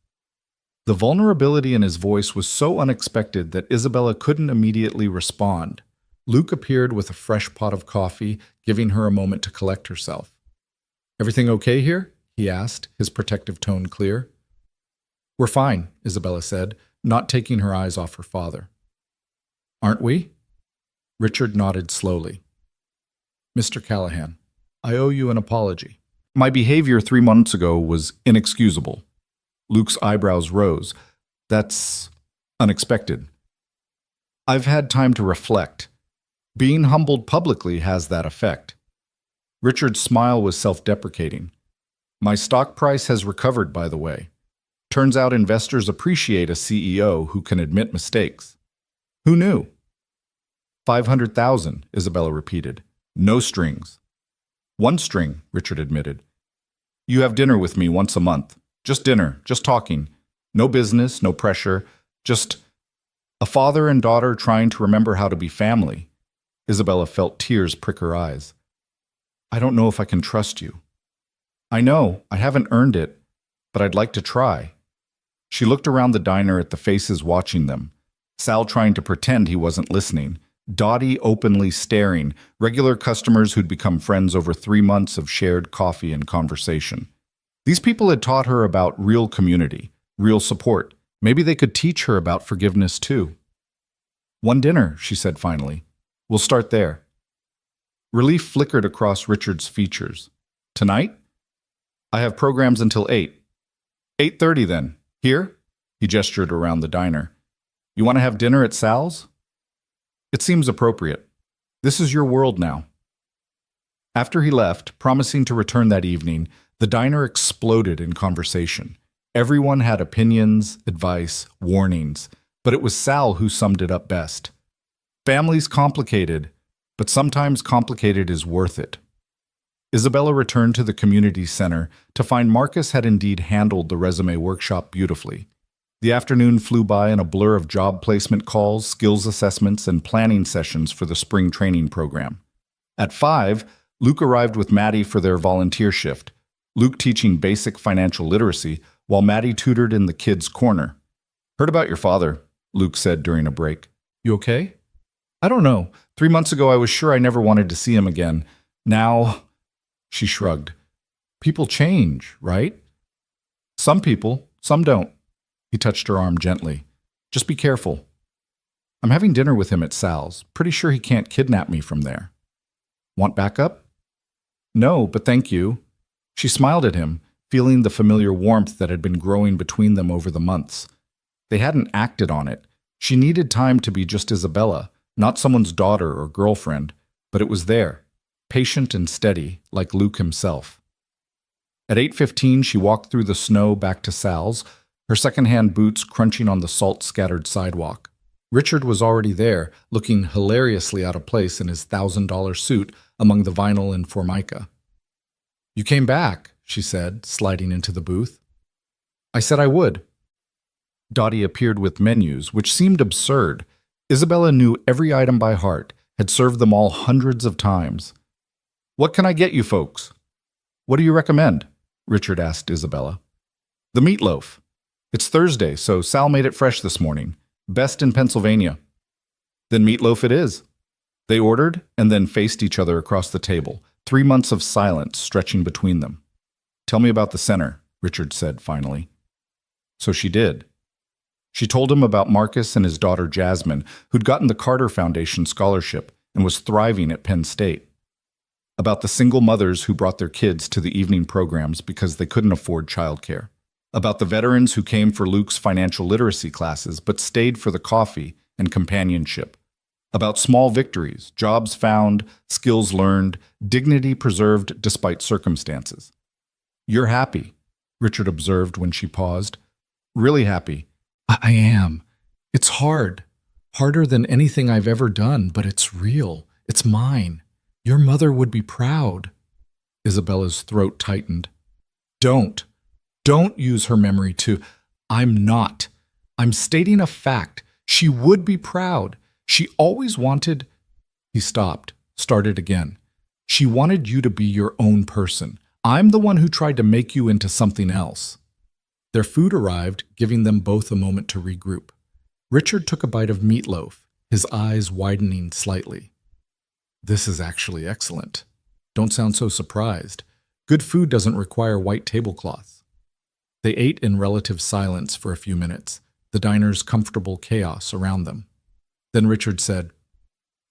The vulnerability in his voice was so unexpected that Isabella couldn't immediately respond. Luke appeared with a fresh pot of coffee, giving her a moment to collect herself. "Everything okay here?" he asked, his protective tone clear. "We're fine," Isabella said, not taking her eyes off her father. "Aren't we?" Richard nodded slowly. "Mr. Callahan, I owe you an apology. My behavior 3 months ago was inexcusable." Luke's eyebrows rose. "That's unexpected." "I've had time to reflect. Being humbled publicly has that effect." Richard's smile was self-deprecating. "My stock price has recovered, by the way. Turns out investors appreciate a CEO who can admit mistakes." "Who knew?" 500,000, Isabella repeated. "No strings." "One string," Richard admitted. "You have dinner with me once a month. Just dinner, just talking. No business, no pressure. Just a father and daughter trying to remember how to be family." Isabella felt tears prick her eyes. "I don't know if I can trust you." "I know, I haven't earned it, but I'd like to try." She looked around the diner at the faces watching them. Sal trying to pretend he wasn't listening. Dottie openly staring, regular customers who'd become friends over 3 months of shared coffee and conversation. These people had taught her about real community, real support. Maybe they could teach her about forgiveness too. "One dinner," she said finally. "We'll start there." Relief flickered across Richard's features. "Tonight? I have programs until 8. 8:30 then. Here?" He gestured around the diner. "You want to have dinner at Sal's?" "It seems appropriate. This is your world now." After he left, promising to return that evening, the diner exploded in conversation. Everyone had opinions, advice, warnings, but it was Sal who summed it up best. "Family's complicated, but sometimes complicated is worth it." Isabella returned to the community center to find Marcus had indeed handled the resume workshop beautifully. The afternoon flew by in a blur of job placement calls, skills assessments, and planning sessions for the spring training program. At 5, Luke arrived with Maddie for their volunteer shift, Luke teaching basic financial literacy while Maddie tutored in the kids' corner. "Heard about your father," Luke said during a break. "You okay?" "I don't know. 3 months ago I was sure I never wanted to see him again. Now," she shrugged. "People change, right?" "Some people, some don't." He touched her arm gently. "Just be careful." "I'm having dinner with him at Sal's. Pretty sure he can't kidnap me from there." "Want backup?" "No, but thank you." She smiled at him, feeling the familiar warmth that had been growing between them over the months. They hadn't acted on it. She needed time to be just Isabella, not someone's daughter or girlfriend, but it was there, patient and steady, like Luke himself. At 8:15, she walked through the snow back to Sal's, her second-hand boots crunching on the salt-scattered sidewalk. Richard was already there, looking hilariously out of place in his $1,000 suit among the vinyl and formica. "You came back," she said, sliding into the booth. "I said I would." Dottie appeared with menus, which seemed absurd. Isabella knew every item by heart, had served them all hundreds of times. "What can I get you folks?" "What do you recommend?" Richard asked Isabella. "The meatloaf. It's Thursday, so Sal made it fresh this morning. Best in Pennsylvania." "Then meatloaf it is." They ordered and then faced each other across the table, 3 months of silence stretching between them. "Tell me about the center," Richard said finally. So she did. She told him about Marcus and his daughter Jasmine, who'd gotten the Carter Foundation scholarship and was thriving at Penn State. About the single mothers who brought their kids to the evening programs because they couldn't afford childcare. About the veterans who came for Luke's financial literacy classes but stayed for the coffee and companionship. About small victories, jobs found, skills learned, dignity preserved despite circumstances. "You're happy," Richard observed when she paused. "Really happy." I am. It's hard. Harder than anything I've ever done, but it's real. It's mine. Your mother would be proud." Isabella's throat tightened. "Don't." Don't use her memory to. I'm not. I'm stating a fact. She would be proud. She always wanted. He stopped, started again. She wanted you to be your own person. I'm the one who tried to make you into something else. Their food arrived, giving them both a moment to regroup. Richard took a bite of meatloaf, his eyes widening slightly. This is actually excellent. Don't sound so surprised. Good food doesn't require white tablecloths. They ate in relative silence for a few minutes, the diner's comfortable chaos around them. Then Richard said,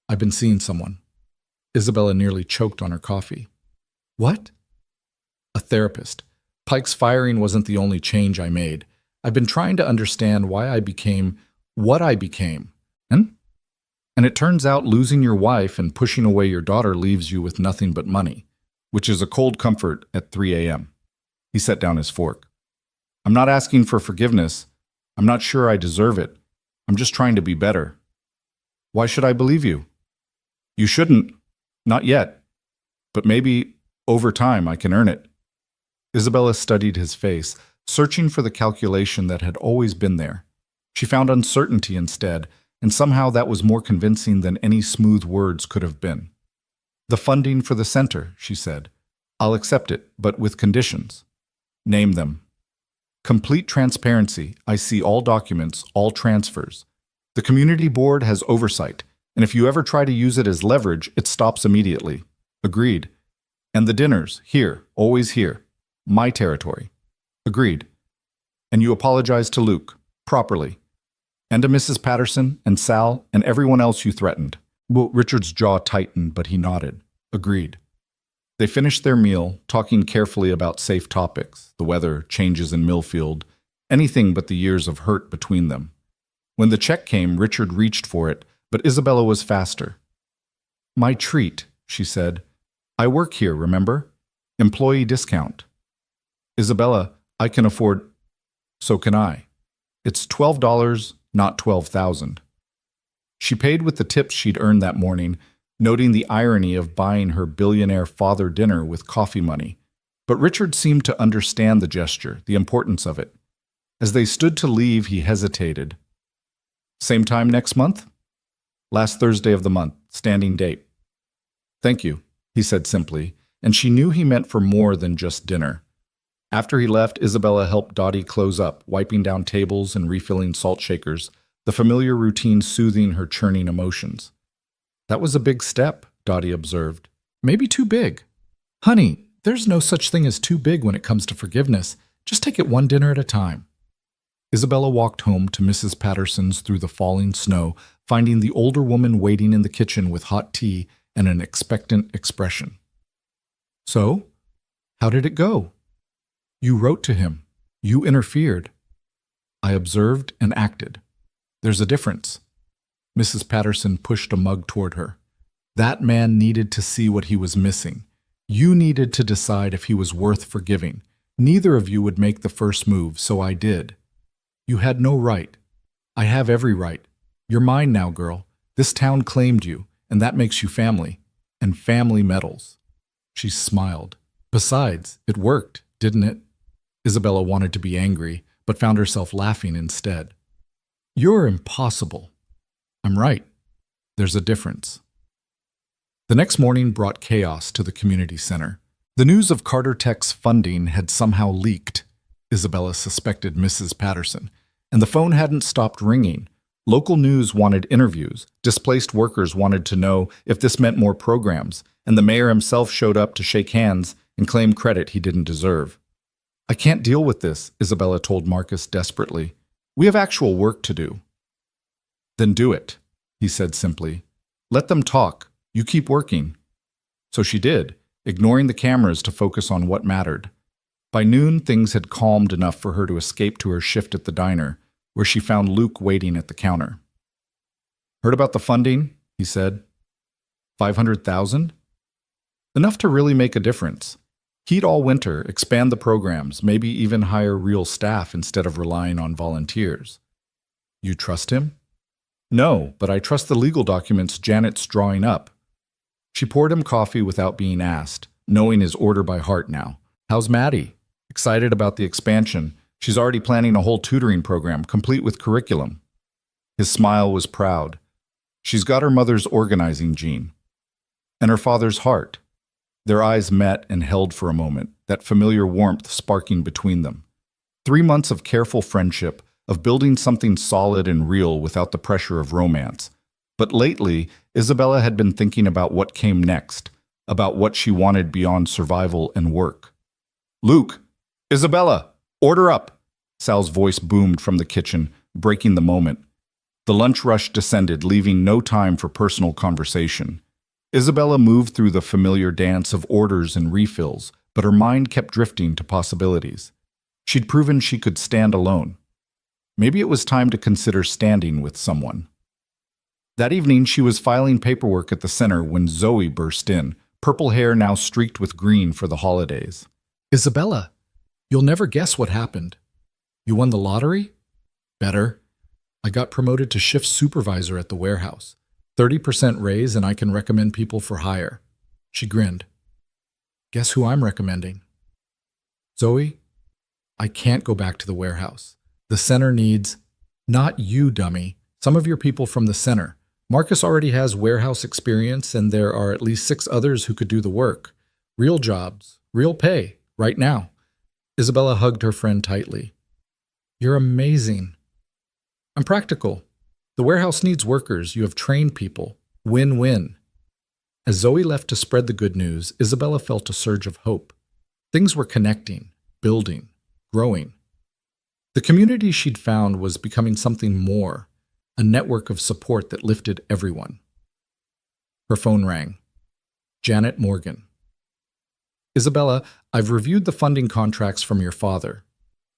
I've been seeing someone. Isabella nearly choked on her coffee. What? A therapist. Pike's firing wasn't the only change I made. I've been trying to understand why I became what I became. And it turns out losing your wife and pushing away your daughter leaves you with nothing but money, which is a cold comfort at 3 a.m. He set down his fork. I'm not asking for forgiveness. I'm not sure I deserve it. I'm just trying to be better. Why should I believe you? You shouldn't. Not yet. But maybe, over time, I can earn it. Isabella studied his face, searching for the calculation that had always been there. She found uncertainty instead, and somehow that was more convincing than any smooth words could have been. The funding for the center, she said. I'll accept it, but with conditions. Name them. Complete transparency. I see all documents, all transfers. The community board has oversight, and if you ever try to use it as leverage, it stops immediately. Agreed. And the dinners, here, always here. My territory. Agreed. And you apologize to Luke, properly. And to Mrs. Patterson and Sal and everyone else you threatened. Well, Richard's jaw tightened, but he nodded. Agreed. They finished their meal, talking carefully about safe topics, the weather, changes in Millfield, anything but the years of hurt between them. When the check came, Richard reached for it, but Isabella was faster. My treat, she said. I work here, remember? Employee discount. Isabella, I can afford. So can I. It's $12, not $12,000. She paid with the tips she'd earned that morning, noting the irony of buying her billionaire father dinner with coffee money. But Richard seemed to understand the gesture, the importance of it. As they stood to leave, he hesitated. Same time next month? Last Thursday of the month, standing date. Thank you, he said simply, and she knew he meant for more than just dinner. After he left, Isabella helped Dottie close up, wiping down tables and refilling salt shakers, the familiar routine soothing her churning emotions. That was a big step, Dottie observed. Maybe too big. Honey, there's no such thing as too big when it comes to forgiveness. Just take it one dinner at a time. Isabella walked home to Mrs. Patterson's through the falling snow, finding the older woman waiting in the kitchen with hot tea and an expectant expression. So, how did it go? You wrote to him. You interfered. I observed and acted. There's a difference. Mrs. Patterson pushed a mug toward her. That man needed to see what he was missing. You needed to decide if he was worth forgiving. Neither of you would make the first move, so I did. You had no right. I have every right. You're mine now, girl. This town claimed you, and that makes you family. And family medals. She smiled. Besides, it worked, didn't it? Isabella wanted to be angry, but found herself laughing instead. You're impossible. I'm right. There's a difference. The next morning brought chaos to the community center. The news of Carter Tech's funding had somehow leaked. Isabella suspected Mrs. Patterson, and the phone hadn't stopped ringing. Local news wanted interviews. Displaced workers wanted to know if this meant more programs, and the mayor himself showed up to shake hands and claim credit he didn't deserve. I can't deal with this, Isabella told Marcus desperately. We have actual work to do. Then do it, he said simply. Let them talk. You keep working. So she did, ignoring the cameras to focus on what mattered. By noon, things had calmed enough for her to escape to her shift at the diner, where she found Luke waiting at the counter. Heard about the funding? He said. 500,000? Enough to really make a difference. Heat all winter, expand the programs, maybe even hire real staff instead of relying on volunteers. You trust him? No, but I trust the legal documents Janet's drawing up. She poured him coffee without being asked, knowing his order by heart now. How's Maddie? Excited about the expansion, she's already planning a whole tutoring program, complete with curriculum. His smile was proud. She's got her mother's organizing gene. And her father's heart. Their eyes met and held for a moment, that familiar warmth sparking between them. 3 months of careful friendship, of building something solid and real without the pressure of romance. But lately, Isabella had been thinking about what came next, about what she wanted beyond survival and work. "Luke! Isabella! Order up!" Sal's voice boomed from the kitchen, breaking the moment. The lunch rush descended, leaving no time for personal conversation. Isabella moved through the familiar dance of orders and refills, but her mind kept drifting to possibilities. She'd proven she could stand alone. Maybe it was time to consider standing with someone. That evening, she was filing paperwork at the center when Zoe burst in, purple hair now streaked with green for the holidays. "Isabella, you'll never guess what happened. You won the lottery? Better. I got promoted to shift supervisor at the warehouse. 30% raise and I can recommend people for hire." She grinned. "Guess who I'm recommending?" "Zoe, I can't go back to the warehouse. The center needs—" "Not you, dummy. Some of your people from the center. Marcus already has warehouse experience and there are at least 6 others who could do the work. Real jobs, real pay, right now." Isabella hugged her friend tightly. "You're amazing." "I'm practical. The warehouse needs workers. You have trained people. Win-win." As Zoe left to spread the good news, Isabella felt a surge of hope. Things were connecting, building, growing. The community she'd found was becoming something more, a network of support that lifted everyone. Her phone rang. Janet Morgan. "Isabella, I've reviewed the funding contracts from your father.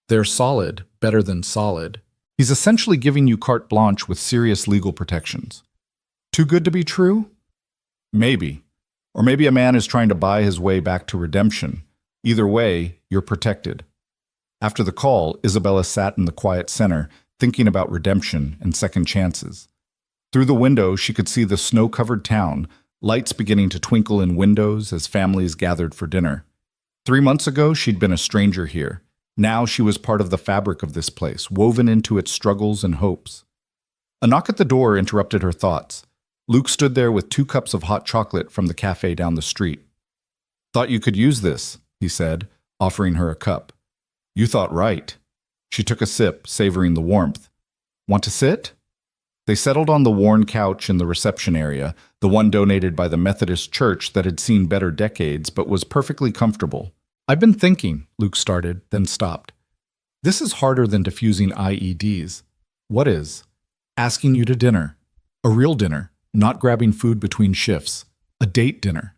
They're solid, better than solid. He's essentially giving you carte blanche with serious legal protections. Too good to be true? Maybe. Or maybe a man is trying to buy his way back to redemption. Either way, you're protected." After the call, Isabella sat in the quiet center, thinking about redemption and second chances. Through the window, she could see the snow-covered town, lights beginning to twinkle in windows as families gathered for dinner. 3 months ago, she'd been a stranger here. Now she was part of the fabric of this place, woven into its struggles and hopes. A knock at the door interrupted her thoughts. Luke stood there with 2 cups of hot chocolate from the cafe down the street. "Thought you could use this," he said, offering her a cup. "You thought right." She took a sip, savoring the warmth. "Want to sit?" They settled on the worn couch in the reception area, the one donated by the Methodist Church that had seen better decades but was perfectly comfortable. "I've been thinking," Luke started, then stopped. "This is harder than diffusing IEDs." "What is?" "Asking you to dinner. A real dinner, not grabbing food between shifts. A date dinner."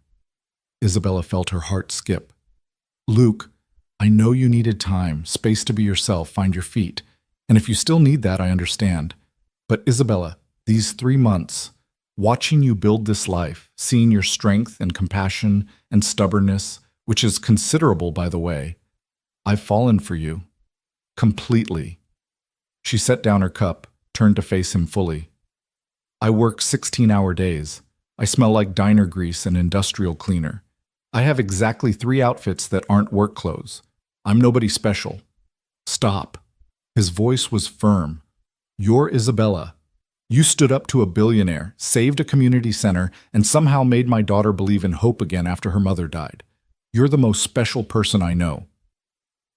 Isabella felt her heart skip. "Luke, I know you needed time, space to be yourself, find your feet. And if you still need that, I understand. But Isabella, these 3 months, watching you build this life, seeing your strength and compassion and stubbornness, which is considerable, by the way, I've fallen for you. Completely." She set down her cup, turned to face him fully. "I work 16-hour days. I smell like diner grease and industrial cleaner. I have exactly 3 outfits that aren't work clothes. I'm nobody special." "Stop." His voice was firm. "You're Isabella. You stood up to a billionaire, saved a community center, and somehow made my daughter believe in hope again after her mother died. You're the most special person I know."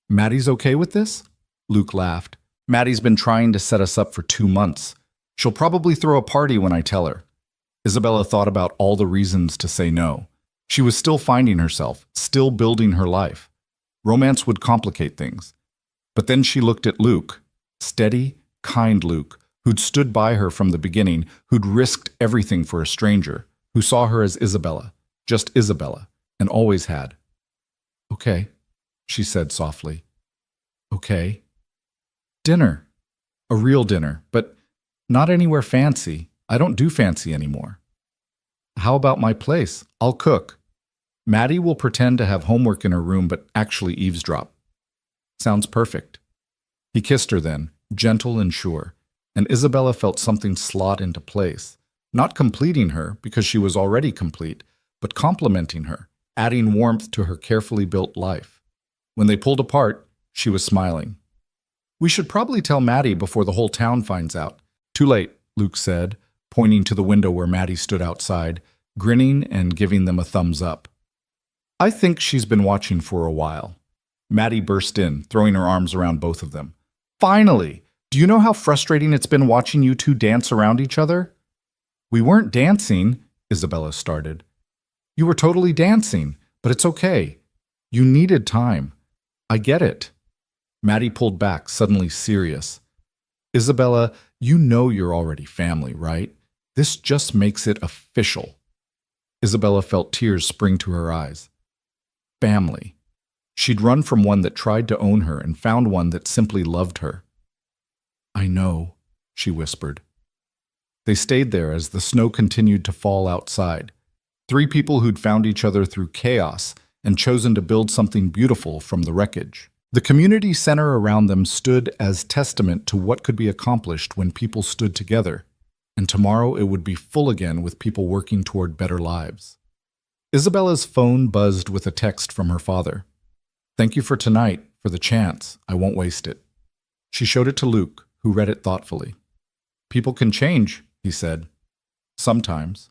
"Maddie's okay with this?" Luke laughed. "Maddie's been trying to set us up for 2 months. She'll probably throw a party when I tell her." Isabella thought about all the reasons to say no. She was still finding herself, still building her life. Romance would complicate things. But then she looked at Luke, steady, kind Luke, who'd stood by her from the beginning, who'd risked everything for a stranger, who saw her as Isabella, just Isabella, and always had. "Okay," she said softly. "Okay." "Dinner. A real dinner, but not anywhere fancy. I don't do fancy anymore." "How about my place? I'll cook. Maddie will pretend to have homework in her room but actually eavesdrop." "Sounds perfect." He kissed her then, gentle and sure, and Isabella felt something slot into place, not completing her because she was already complete, but complementing her, adding warmth to her carefully built life. When they pulled apart, she was smiling. "We should probably tell Maddie before the whole town finds out." "Too late," Luke said, pointing to the window where Maddie stood outside, grinning and giving them a thumbs up. "I think she's been watching for a while." Maddie burst in, throwing her arms around both of them. "Finally! Do you know how frustrating it's been watching you two dance around each other?" "We weren't dancing," Isabella started. "You were totally dancing, but it's okay. You needed time. I get it." Maddie pulled back, suddenly serious. "Isabella, you know you're already family, right? This just makes it official." Isabella felt tears spring to her eyes. Family. She'd run from one that tried to own her and found one that simply loved her. "I know," she whispered. They stayed there as the snow continued to fall outside. Three people who'd found each other through chaos and chosen to build something beautiful from the wreckage. The community center around them stood as testament to what could be accomplished when people stood together, and tomorrow it would be full again with people working toward better lives. Isabella's phone buzzed with a text from her father. "Thank you for tonight, for the chance. I won't waste it." She showed it to Luke, who read it thoughtfully. "People can change," he said. "Sometimes."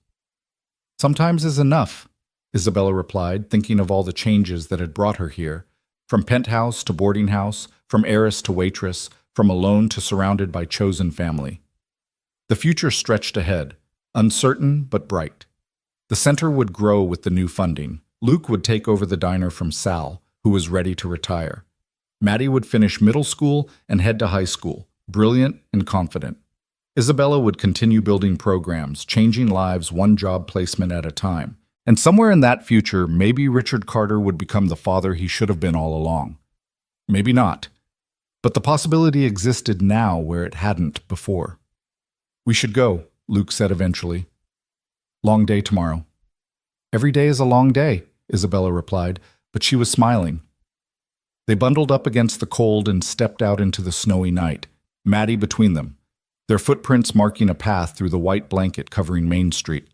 "Sometimes is enough," Isabella replied, thinking of all the changes that had brought her here, from penthouse to boarding house, from heiress to waitress, from alone to surrounded by chosen family. The future stretched ahead, uncertain but bright. The center would grow with the new funding. Luke would take over the diner from Sal, who was ready to retire. Maddie would finish middle school and head to high school, brilliant and confident. Isabella would continue building programs, changing lives one job placement at a time. And somewhere in that future, maybe Richard Carter would become the father he should have been all along. Maybe not. But the possibility existed now where it hadn't before. "We should go," Luke said eventually. "Long day tomorrow." "Every day is a long day," Isabella replied, but she was smiling. They bundled up against the cold and stepped out into the snowy night, Maddie between them, their footprints marking a path through the white blanket covering Main Street.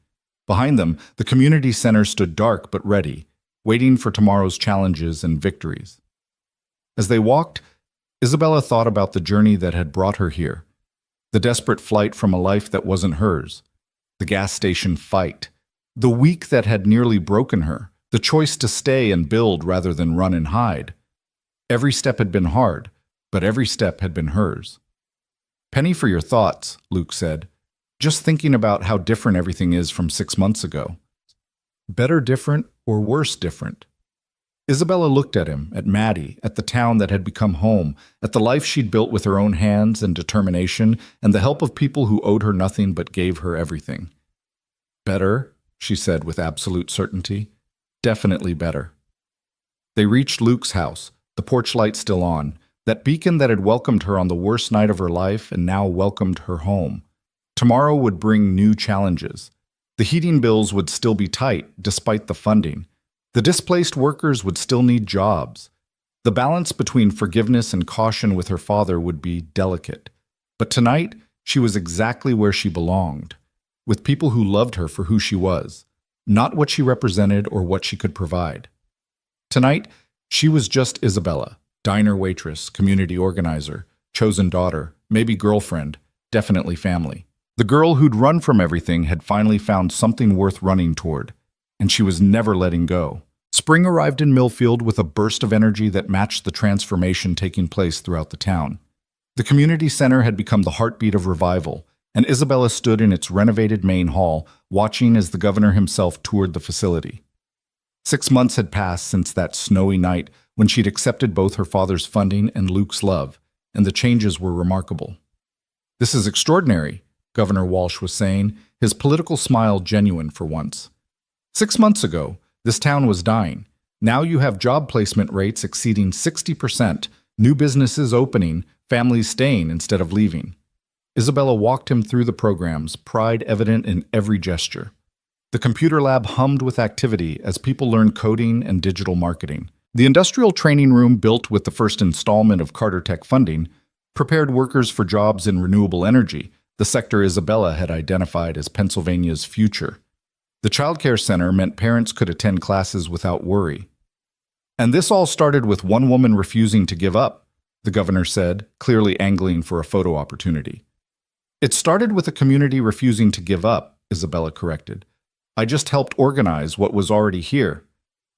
Behind them, the community center stood dark but ready, waiting for tomorrow's challenges and victories. As they walked, Isabella thought about the journey that had brought her here, the desperate flight from a life that wasn't hers, the gas station fight, the week that had nearly broken her, the choice to stay and build rather than run and hide. Every step had been hard, but every step had been hers. "Penny for your thoughts," Luke said. "Just thinking about how different everything is from 6 months ago." Better different or worse different? Isabella looked at him, at Maddie, at the town that had become home, at the life she'd built with her own hands and determination, and the help of people who owed her nothing but gave her everything. "Better," she said with absolute certainty. "Definitely better." They reached Luke's house, the porch light still on, that beacon that had welcomed her on the worst night of her life and now welcomed her home. Tomorrow would bring new challenges. The heating bills would still be tight, despite the funding. The displaced workers would still need jobs. The balance between forgiveness and caution with her father would be delicate. But tonight, she was exactly where she belonged, with people who loved her for who she was, not what she represented or what she could provide. Tonight, she was just Isabella, diner waitress, community organizer, chosen daughter, maybe girlfriend, definitely family. The girl who'd run from everything had finally found something worth running toward, and she was never letting go. Spring arrived in Millfield with a burst of energy that matched the transformation taking place throughout the town. The community center had become the heartbeat of revival, and Isabella stood in its renovated main hall, watching as the governor himself toured the facility. 6 months had passed since that snowy night when she'd accepted both her father's funding and Luke's love, and the changes were remarkable. "This is extraordinary," Governor Walsh was saying, his political smile genuine for once. 6 months ago, this town was dying. Now you have job placement rates exceeding 60%, new businesses opening, families staying instead of leaving. Isabella walked him through the programs, pride evident in every gesture. The computer lab hummed with activity as people learned coding and digital marketing. The industrial training room, built with the first installment of Carter Tech funding, prepared workers for jobs in renewable energy, the sector Isabella had identified as Pennsylvania's future. The childcare center meant parents could attend classes without worry. And this all started with one woman refusing to give up, the governor said, clearly angling for a photo opportunity. It started with a community refusing to give up, Isabella corrected. I just helped organize what was already here.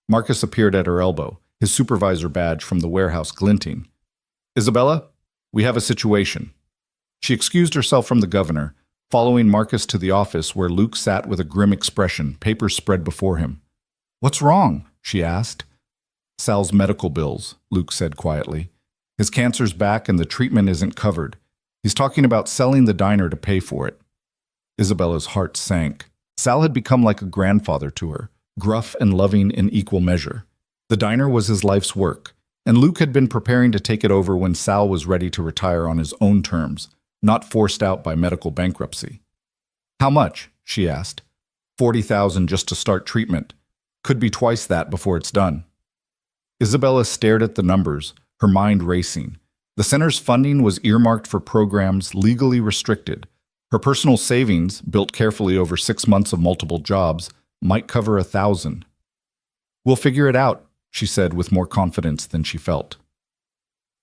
Marcus appeared at her elbow, his supervisor badge from the warehouse glinting. Isabella, we have a situation. She excused herself from the governor, following Marcus to the office where Luke sat with a grim expression, papers spread before him. What's wrong? She asked. Sal's medical bills, Luke said quietly. His cancer's back and the treatment isn't covered. He's talking about selling the diner to pay for it. Isabella's heart sank. Sal had become like a grandfather to her, gruff and loving in equal measure. The diner was his life's work, and Luke had been preparing to take it over when Sal was ready to retire on his own terms, not forced out by medical bankruptcy. How much? She asked. $40,000 just to start treatment. Could be twice that before it's done. Isabella stared at the numbers, her mind racing. The center's funding was earmarked for programs legally restricted. Her personal savings, built carefully over 6 months of multiple jobs, might cover $1,000. We'll figure it out, she said with more confidence than she felt.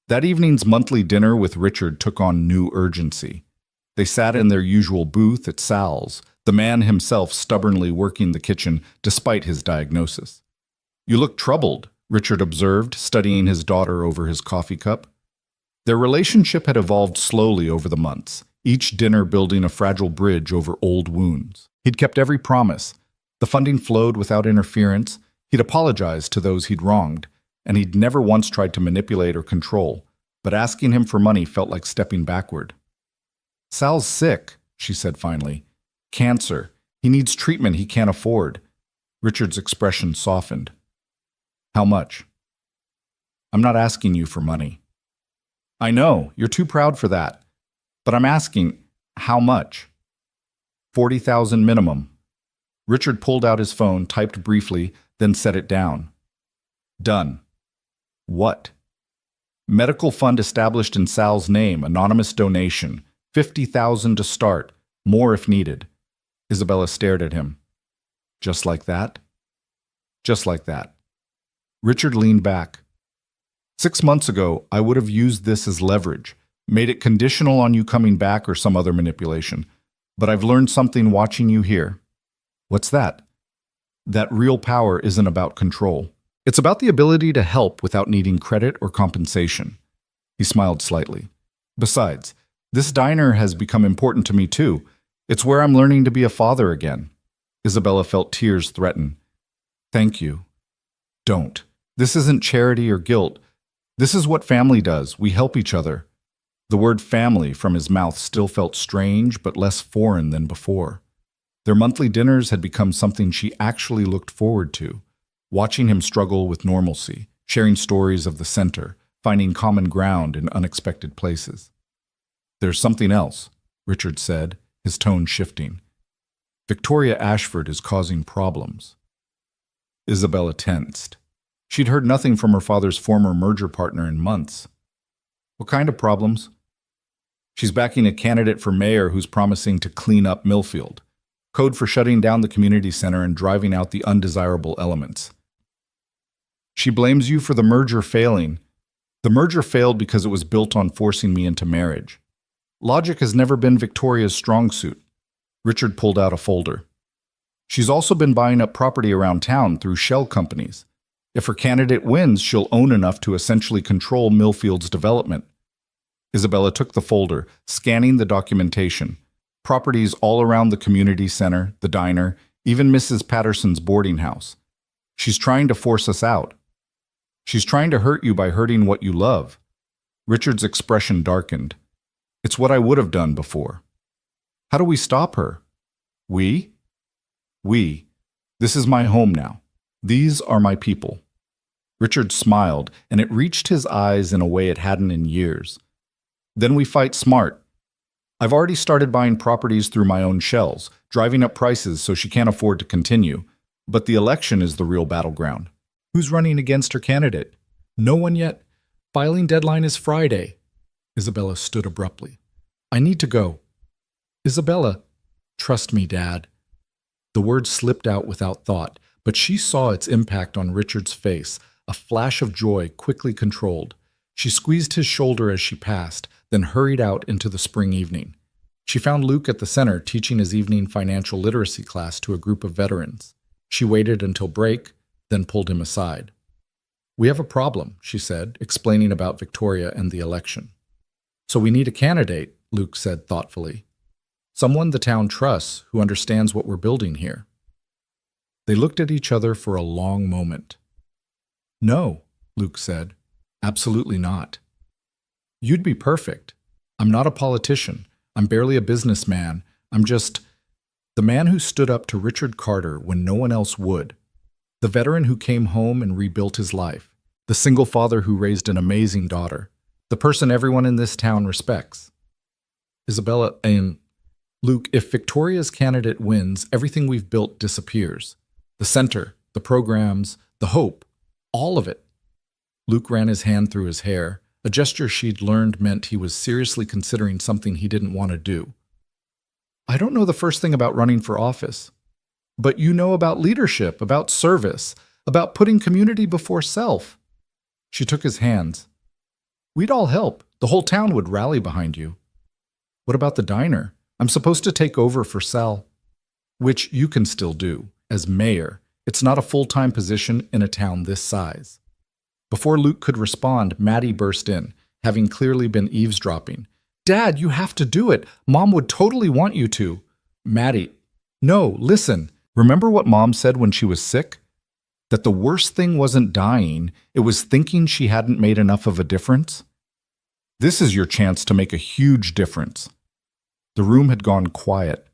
That evening's monthly dinner with Richard took on new urgency. They sat in their usual booth at Sal's, the man himself stubbornly working the kitchen despite his diagnosis. You look troubled, Richard observed, studying his daughter over his coffee cup. Their relationship had evolved slowly over the months, each dinner building a fragile bridge over old wounds. He'd kept every promise. The funding flowed without interference. He'd apologized to those he'd wronged, and he'd never once tried to manipulate or control, but asking him for money felt like stepping backward. Sal's sick, she said finally. Cancer. He needs treatment he can't afford. Richard's expression softened. How much? I'm not asking you for money. I know, you're too proud for that. But I'm asking, how much? $40,000 minimum. Richard pulled out his phone, typed briefly, then set it down. Done. What? Medical fund established in Sal's name, anonymous donation, $50,000 to start, more if needed. Isabella stared at him. Just like that? Just like that. Richard leaned back. 6 months ago, I would have used this as leverage, made it conditional on you coming back or some other manipulation. But I've learned something watching you here. What's that? That real power isn't about control. It's about the ability to help without needing credit or compensation. He smiled slightly. Besides, this diner has become important to me too. It's where I'm learning to be a father again. Isabella felt tears threaten. Thank you. Don't. This isn't charity or guilt. This is what family does. We help each other. The word family from his mouth still felt strange but less foreign than before. Their monthly dinners had become something she actually looked forward to, watching him struggle with normalcy, sharing stories of the center, finding common ground in unexpected places. There's something else, Richard said, his tone shifting. Victoria Ashford is causing problems. Isabella tensed. She'd heard nothing from her father's former merger partner in months. What kind of problems? She's backing a candidate for mayor who's promising to clean up Millfield. Code for shutting down the community center and driving out the undesirable elements. She blames you for the merger failing. The merger failed because it was built on forcing me into marriage. Logic has never been Victoria's strong suit. Richard pulled out a folder. She's also been buying up property around town through shell companies. If her candidate wins, she'll own enough to essentially control Millfield's development. Isabella took the folder, scanning the documentation. Properties all around the community center, the diner, even Mrs. Patterson's boarding house. She's trying to force us out. She's trying to hurt you by hurting what you love. Richard's expression darkened. It's what I would have done before. How do we stop her? We? We. This is my home now. These are my people. Richard smiled, and it reached his eyes in a way it hadn't in years. Then we fight smart. I've already started buying properties through my own shells, driving up prices so she can't afford to continue. But the election is the real battleground. Who's running against her candidate? No one yet. Filing deadline is Friday. Isabella stood abruptly. I need to go. Isabella, trust me, Dad. The word slipped out without thought, but she saw its impact on Richard's face, a flash of joy quickly controlled. She squeezed his shoulder as she passed, then hurried out into the spring evening. She found Luke at the center teaching his evening financial literacy class to a group of veterans. She waited until break, then pulled him aside. "We have a problem," she said, explaining about Victoria and the election. "So we need a candidate," Luke said thoughtfully. "Someone the town trusts who understands what we're building here." They looked at each other for a long moment. "No," Luke said. "Absolutely not." "You'd be perfect. I'm not a politician. I'm barely a businessman. I'm just the man who stood up to Richard Carter when no one else would. The veteran who came home and rebuilt his life. The single father who raised an amazing daughter. The person everyone in this town respects." Isabella and Luke, if Victoria's candidate wins, everything we've built disappears. The center, the programs, the hope, all of it. Luke ran his hand through his hair, a gesture she'd learned meant he was seriously considering something he didn't want to do. "I don't know the first thing about running for office. But you know about leadership, about service, about putting community before self." She took his hands. "We'd all help. The whole town would rally behind you." "What about the diner? I'm supposed to take over for Sal." "Which you can still do. As mayor, it's not a full-time position in a town this size." Before Luke could respond, Maddie burst in, having clearly been eavesdropping. "Dad, you have to do it. Mom would totally want you to." "Maddie, no, listen. Remember what Mom said when she was sick? That the worst thing wasn't dying, it was thinking she hadn't made enough of a difference? This is your chance to make a huge difference." The room had gone quiet.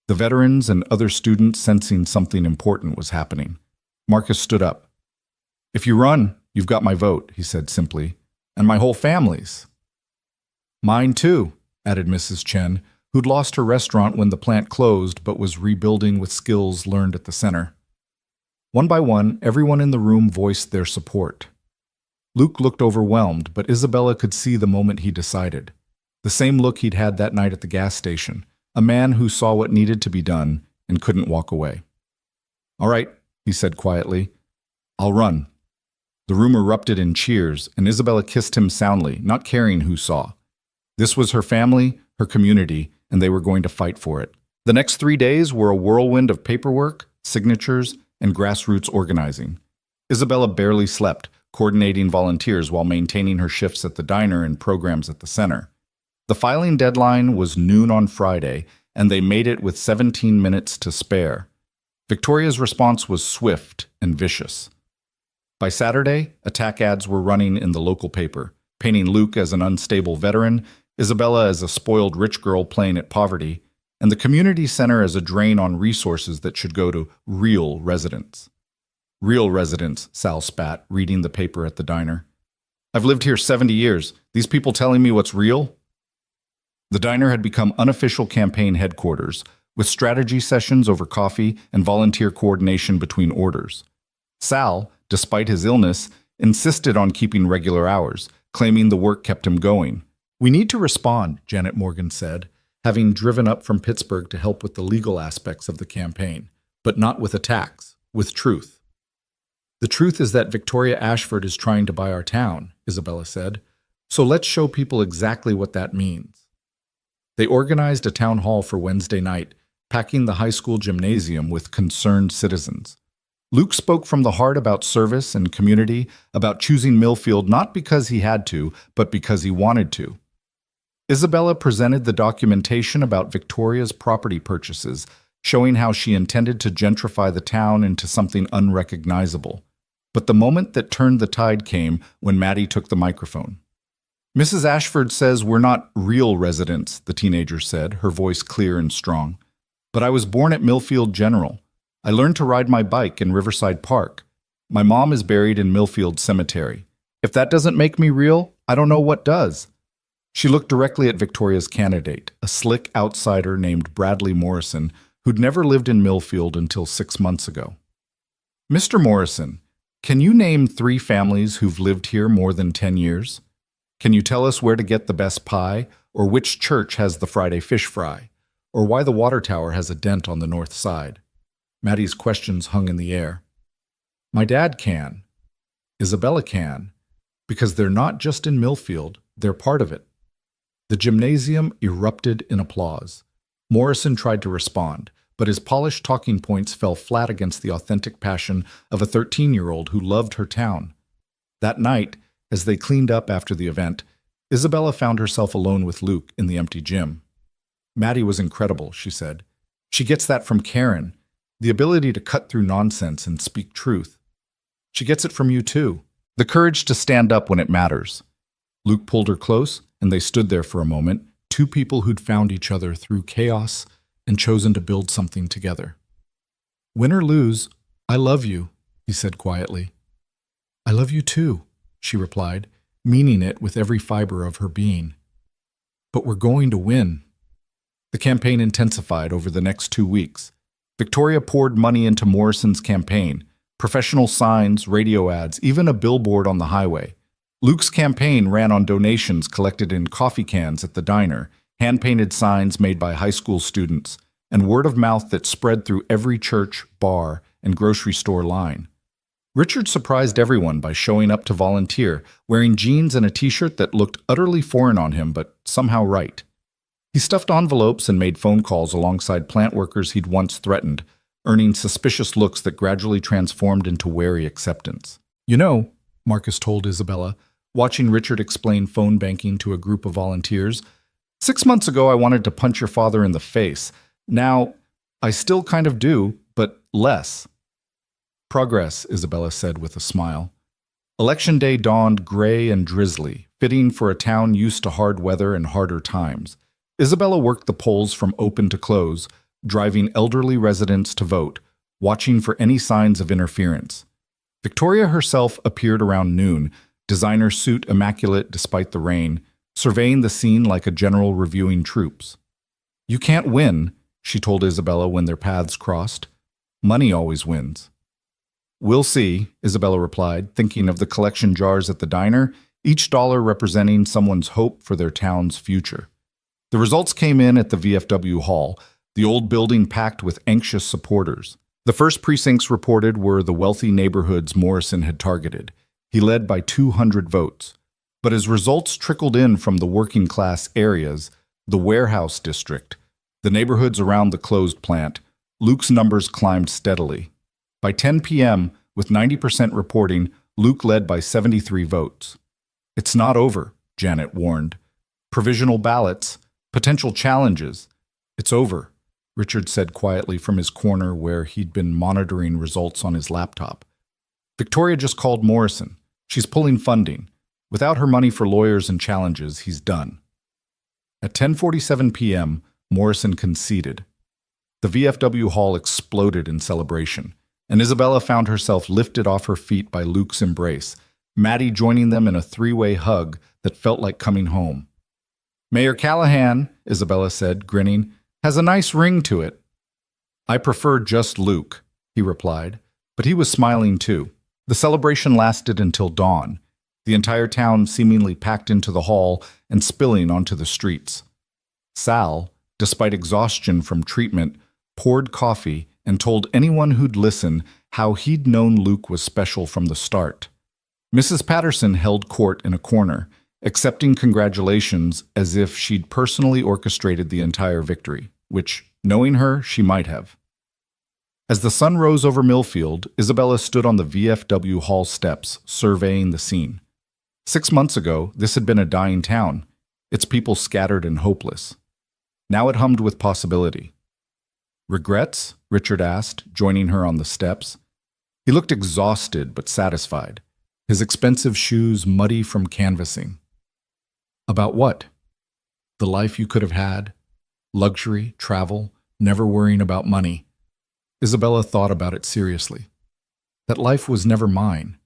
The veterans and other students sensing something important was happening. Marcus stood up. "If you run, you've got my vote," he said simply, "and my whole family's." "Mine too," added Mrs. Chen, who'd lost her restaurant when the plant closed but was rebuilding with skills learned at the center. One by one, everyone in the room voiced their support. Luke looked overwhelmed, but Isabella could see the moment he decided. The same look he'd had that night at the gas station, a man who saw what needed to be done and couldn't walk away. "All right," he said quietly. "I'll run." The room erupted in cheers, and Isabella kissed him soundly, not caring who saw. This was her family, her community, and they were going to fight for it. The next 3 days were a whirlwind of paperwork, signatures, and grassroots organizing. Isabella barely slept, coordinating volunteers while maintaining her shifts at the diner and programs at the center. The filing deadline was noon on Friday, and they made it with 17 minutes to spare. Victoria's response was swift and vicious. By Saturday, attack ads were running in the local paper, painting Luke as an unstable veteran, Isabella as a spoiled rich girl playing at poverty, and the community center as a drain on resources that should go to real residents. "Real residents," Sal spat, reading the paper at the diner. "I've lived here 70 years. These people telling me what's real?" The diner had become unofficial campaign headquarters, with strategy sessions over coffee and volunteer coordination between orders. Sal, despite his illness, insisted on keeping regular hours, claiming the work kept him going. "We need to respond," Janet Morgan said, having driven up from Pittsburgh to help with the legal aspects of the campaign, but not with attacks, with truth. "The truth is that Victoria Ashford is trying to buy our town," Isabella said, "so let's show people exactly what that means." They organized a town hall for Wednesday night, packing the high school gymnasium with concerned citizens. Luke spoke from the heart about service and community, about choosing Millfield not because he had to, but because he wanted to. Isabella presented the documentation about Victoria's property purchases, showing how she intended to gentrify the town into something unrecognizable. But the moment that turned the tide came when Maddie took the microphone. "Mrs. Ashford says we're not real residents," the teenager said, her voice clear and strong. "But I was born at Millfield General. I learned to ride my bike in Riverside Park. My mom is buried in Millfield Cemetery. If that doesn't make me real, I don't know what does." She looked directly at Victoria's candidate, a slick outsider named Bradley Morrison, who'd never lived in Millfield until 6 months ago. "Mr. Morrison, can you name 3 families who've lived here more than 10 years? Can you tell us where to get the best pie, or which church has the Friday fish fry, or why the water tower has a dent on the north side?" Maddie's questions hung in the air. "My dad can." Isabella can, because they're not just in Millfield, they're part of it. The gymnasium erupted in applause. Morrison tried to respond, but his polished talking points fell flat against the authentic passion of a 13-year-old who loved her town. That night, as they cleaned up after the event, Isabella found herself alone with Luke in the empty gym. "Maddie was incredible," she said. "She gets that from Karen, the ability to cut through nonsense and speak truth. She gets it from you too, the courage to stand up when it matters." Luke pulled her close, and they stood there for a moment, two people who'd found each other through chaos and chosen to build something together. "Win or lose, I love you," he said quietly. "I love you too," she replied, meaning it with every fiber of her being. "But we're going to win." The campaign intensified over the next 2 weeks. Victoria poured money into Morrison's campaign, professional signs, radio ads, even a billboard on the highway. Luke's campaign ran on donations collected in coffee cans at the diner, hand-painted signs made by high school students, and word of mouth that spread through every church, bar, and grocery store line. Richard surprised everyone by showing up to volunteer, wearing jeans and a t-shirt that looked utterly foreign on him but somehow right. He stuffed envelopes and made phone calls alongside plant workers he'd once threatened, earning suspicious looks that gradually transformed into wary acceptance. "You know," Marcus told Isabella, watching Richard explain phone banking to a group of volunteers, "6 months ago I wanted to punch your father in the face. Now, I still kind of do, but less." "Progress," Isabella said with a smile. Election day dawned gray and drizzly, fitting for a town used to hard weather and harder times. Isabella worked the polls from open to close, driving elderly residents to vote, watching for any signs of interference. Victoria herself appeared around noon, designer suit immaculate despite the rain, surveying the scene like a general reviewing troops. "You can't win," she told Isabella when their paths crossed. "Money always wins." "We'll see," Isabella replied, thinking of the collection jars at the diner, each dollar representing someone's hope for their town's future. The results came in at the VFW Hall, the old building packed with anxious supporters. The first precincts reported were the wealthy neighborhoods Morrison had targeted. He led by 200 votes. But as results trickled in from the working-class areas, the warehouse district, the neighborhoods around the closed plant, Luke's numbers climbed steadily. By 10 p.m., with 90% reporting, Luke led by 73 votes. "It's not over," Janet warned. "Provisional ballots, potential challenges. It's over," Richard said quietly from his corner where he'd been monitoring results on his laptop. "Victoria just called Morrison. She's pulling funding. Without her money for lawyers and challenges, he's done." At 10:47 p.m., Morrison conceded. The VFW hall exploded in celebration, and Isabella found herself lifted off her feet by Luke's embrace, Maddie joining them in a three-way hug that felt like coming home. "Mayor Callahan," Isabella said, grinning, "has a nice ring to it." "I prefer just Luke," he replied, but he was smiling too. The celebration lasted until dawn, the entire town seemingly packed into the hall and spilling onto the streets. Sal, despite exhaustion from treatment, poured coffee and told anyone who'd listen how he'd known Luke was special from the start. Mrs. Patterson held court in a corner, accepting congratulations as if she'd personally orchestrated the entire victory, which, knowing her, she might have. As the sun rose over Millfield, Isabella stood on the VFW hall steps, surveying the scene. 6 months ago, this had been a dying town, its people scattered and hopeless. Now it hummed with possibility. "Regrets?" Richard asked, joining her on the steps. He looked exhausted but satisfied, his expensive shoes muddy from canvassing. "About what?" "The life you could have had. Luxury, travel, never worrying about money." Isabella thought about it seriously. "That life was never mine.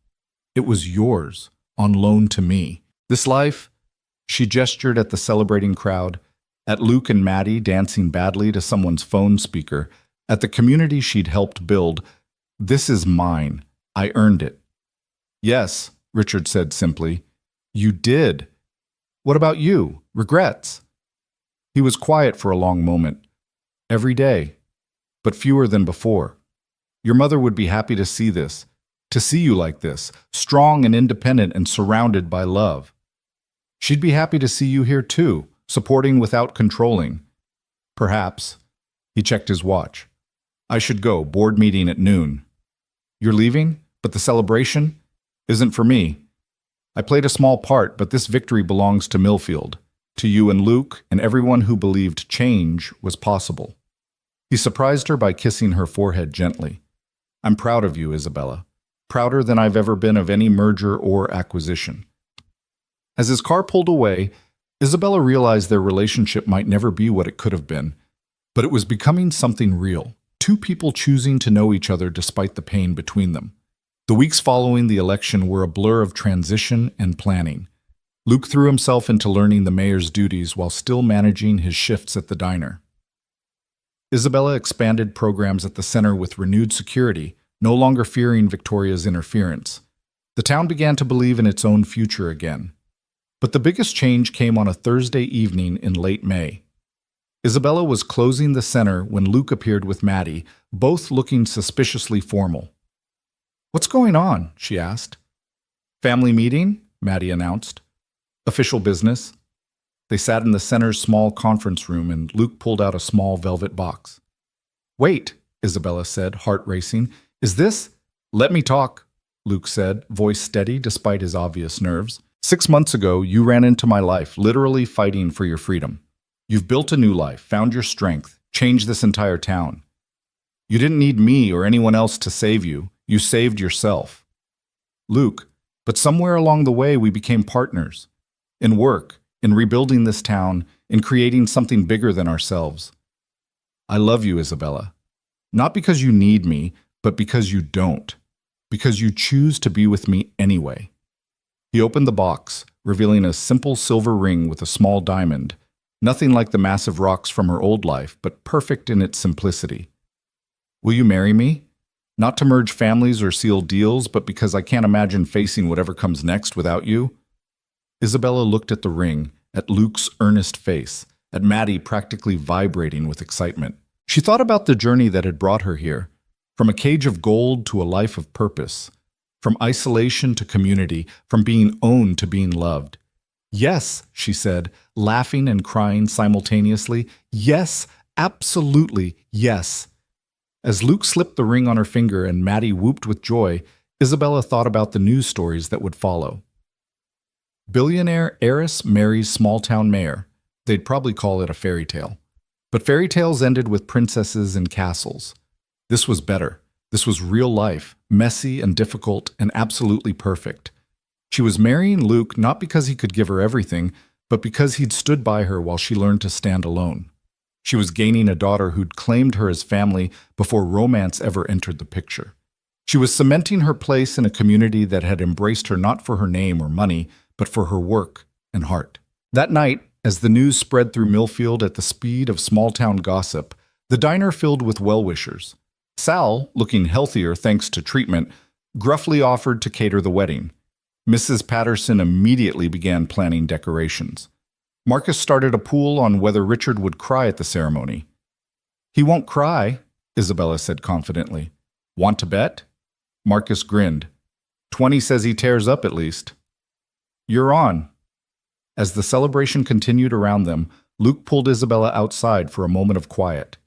It was yours, on loan to me. This life," she gestured at the celebrating crowd, at Luke and Maddie dancing badly to someone's phone speaker, at the community she'd helped build, "this is mine. I earned it." "Yes," Richard said simply. "You did. What about you? Regrets?" He was quiet for a long moment. "Every day, but fewer than before. Your mother would be happy to see this. to see you like this, strong and independent and surrounded by love. She'd be happy to see you here too, supporting without controlling. Perhaps. He checked his watch. I should go, board meeting at noon. You're leaving? But the celebration? Isn't for me. I played a small part, but this victory belongs to Millfield, to you and Luke, and everyone who believed change was possible. He surprised her by kissing her forehead gently. I'm proud of you, Isabella. Prouder than I've ever been of any merger or acquisition. As his car pulled away, Isabella realized their relationship might never be what it could have been, but it was becoming something real, two people choosing to know each other despite the pain between them. The weeks following the election were a blur of transition and planning. Luke threw himself into learning the mayor's duties while still managing his shifts at the diner. Isabella expanded programs at the center with renewed security, no longer fearing Victoria's interference. The town began to believe in its own future again. But the biggest change came on a Thursday evening in late May. Isabella was closing the center when Luke appeared with Maddie, both looking suspiciously formal. What's going on? She asked. Family meeting, Maddie announced. Official business. They sat in the center's small conference room and Luke pulled out a small velvet box. Wait, Isabella said, heart racing. Is this? Let me talk, Luke said, voice steady despite his obvious nerves. 6 months ago, you ran into my life, literally fighting for your freedom. You've built a new life, found your strength, changed this entire town. You didn't need me or anyone else to save you. You saved yourself. Luke, but somewhere along the way we became partners. In work, in rebuilding this town, in creating something bigger than ourselves. I love you, Isabella. Not because you need me, but because you don't. Because you choose to be with me anyway. He opened the box, revealing a simple silver ring with a small diamond, nothing like the massive rocks from her old life, but perfect in its simplicity. Will you marry me? Not to merge families or seal deals, but because I can't imagine facing whatever comes next without you. Isabella looked at the ring, at Luke's earnest face, at Maddie practically vibrating with excitement. She thought about the journey that had brought her here, from a cage of gold to a life of purpose, from isolation to community, from being owned to being loved. Yes, she said, laughing and crying simultaneously. Yes, absolutely, yes. As Luke slipped the ring on her finger and Maddie whooped with joy, Isabella thought about the news stories that would follow. Billionaire heiress marries small-town mayor. They'd probably call it a fairy tale. But fairy tales ended with princesses and castles. This was better. This was real life, messy and difficult and absolutely perfect. She was marrying Luke not because he could give her everything, but because he'd stood by her while she learned to stand alone. She was gaining a daughter who'd claimed her as family before romance ever entered the picture. She was cementing her place in a community that had embraced her not for her name or money, but for her work and heart. That night, as the news spread through Millfield at the speed of small-town gossip, the diner filled with well-wishers. Sal, looking healthier thanks to treatment, gruffly offered to cater the wedding. Mrs. Patterson immediately began planning decorations. Marcus started a pool on whether Richard would cry at the ceremony. He won't cry, Isabella said confidently. Want to bet? Marcus grinned. 20 says he tears up at least. You're on. As the celebration continued around them, Luke pulled Isabella outside for a moment of quiet.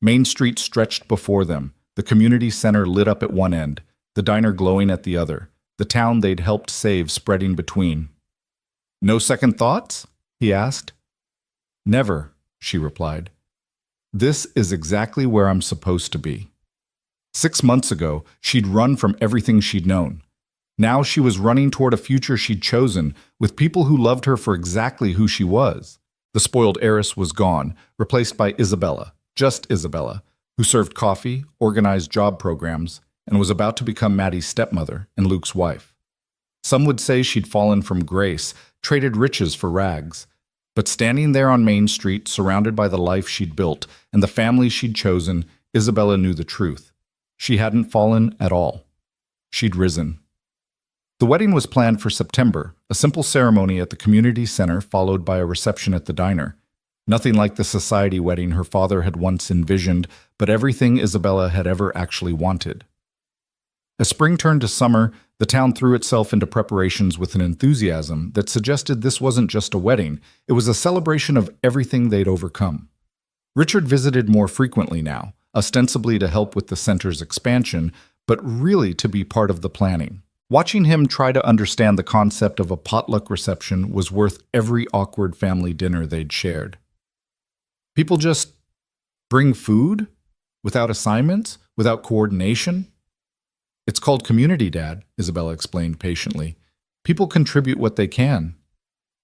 Main Street stretched before them, the community center lit up at one end, the diner glowing at the other, the town they'd helped save spreading between. No second thoughts? He asked. Never, she replied. This is exactly where I'm supposed to be. 6 months ago, she'd run from everything she'd known. Now she was running toward a future she'd chosen, with people who loved her for exactly who she was. The spoiled heiress was gone, replaced by Isabella, just Isabella, who served coffee, organized job programs, and was about to become Maddie's stepmother and Luke's wife. Some would say she'd fallen from grace, traded riches for rags. But standing there on Main Street, surrounded by the life she'd built and the family she'd chosen, Isabella knew the truth. She hadn't fallen at all. She'd risen. The wedding was planned for September, a simple ceremony at the community center followed by a reception at the diner. Nothing like the society wedding her father had once envisioned, but everything Isabella had ever actually wanted. As spring turned to summer, the town threw itself into preparations with an enthusiasm that suggested this wasn't just a wedding, it was a celebration of everything they'd overcome. Richard visited more frequently now, ostensibly to help with the center's expansion, but really to be part of the planning. Watching him try to understand the concept of a potluck reception was worth every awkward family dinner they'd shared. People just bring food? Without assignments? Without coordination? It's called community, Dad, Isabella explained patiently. People contribute what they can.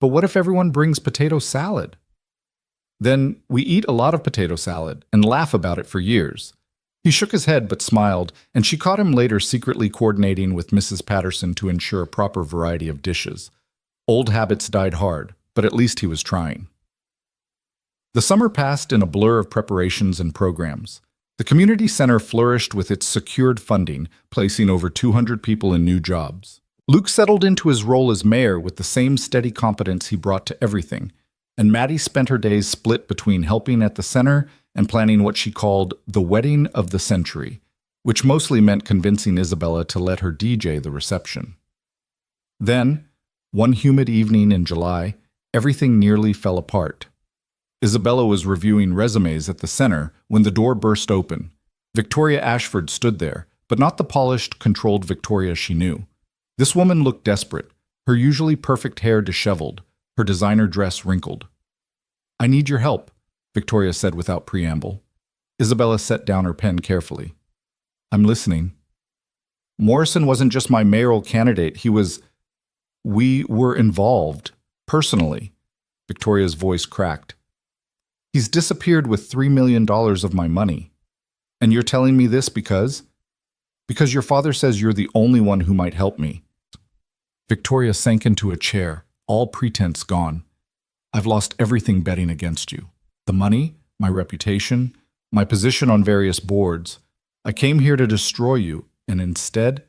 But what if everyone brings potato salad? Then we eat a lot of potato salad and laugh about it for years. He shook his head but smiled, and she caught him later secretly coordinating with Mrs. Patterson to ensure a proper variety of dishes. Old habits died hard, but at least he was trying. The summer passed in a blur of preparations and programs. The community center flourished with its secured funding, placing over 200 people in new jobs. Luke settled into his role as mayor with the same steady competence he brought to everything, and Maddie spent her days split between helping at the center and planning what she called the wedding of the century, which mostly meant convincing Isabella to let her DJ the reception. Then, one humid evening in July, everything nearly fell apart. Isabella was reviewing resumes at the center when the door burst open. Victoria Ashford stood there, but not the polished, controlled Victoria she knew. This woman looked desperate, her usually perfect hair disheveled, her designer dress wrinkled. "I need your help," Victoria said without preamble. Isabella set down her pen carefully. "I'm listening." "Morrison wasn't just my mayoral candidate, we were involved, personally." Victoria's voice cracked. "He's disappeared with $3 million of my money. And you're telling me this because? Because your father says you're the only one who might help me." Victoria sank into a chair, all pretense gone. "I've lost everything betting against you. The money, my reputation, my position on various boards. I came here to destroy you, and instead,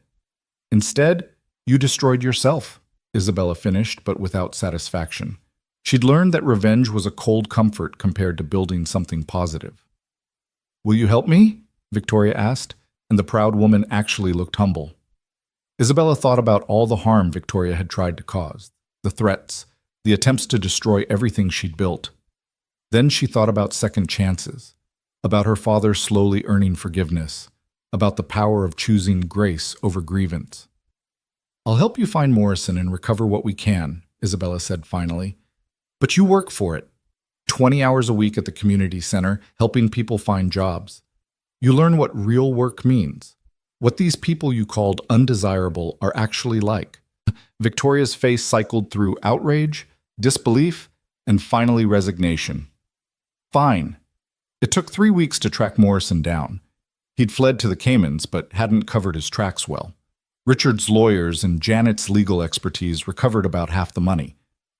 you destroyed yourself," Isabella finished, but without satisfaction. She'd learned that revenge was a cold comfort compared to building something positive. "Will you help me?" Victoria asked, and the proud woman actually looked humble. Isabella thought about all the harm Victoria had tried to cause, the threats, the attempts to destroy everything she'd built. Then she thought about second chances, about her father slowly earning forgiveness, about the power of choosing grace over grievance. "I'll help you find Morrison and recover what we can," Isabella said finally. "But you work for it. 20 hours a week at the community center, helping people find jobs. You learn what real work means, what these people you called undesirable are actually like." Victoria's face cycled through outrage, disbelief, and finally resignation. "Fine." It took 3 weeks to track Morrison down. He'd fled to the Caymans, but hadn't covered his tracks well. Richard's lawyers and Janet's legal expertise recovered about half the money.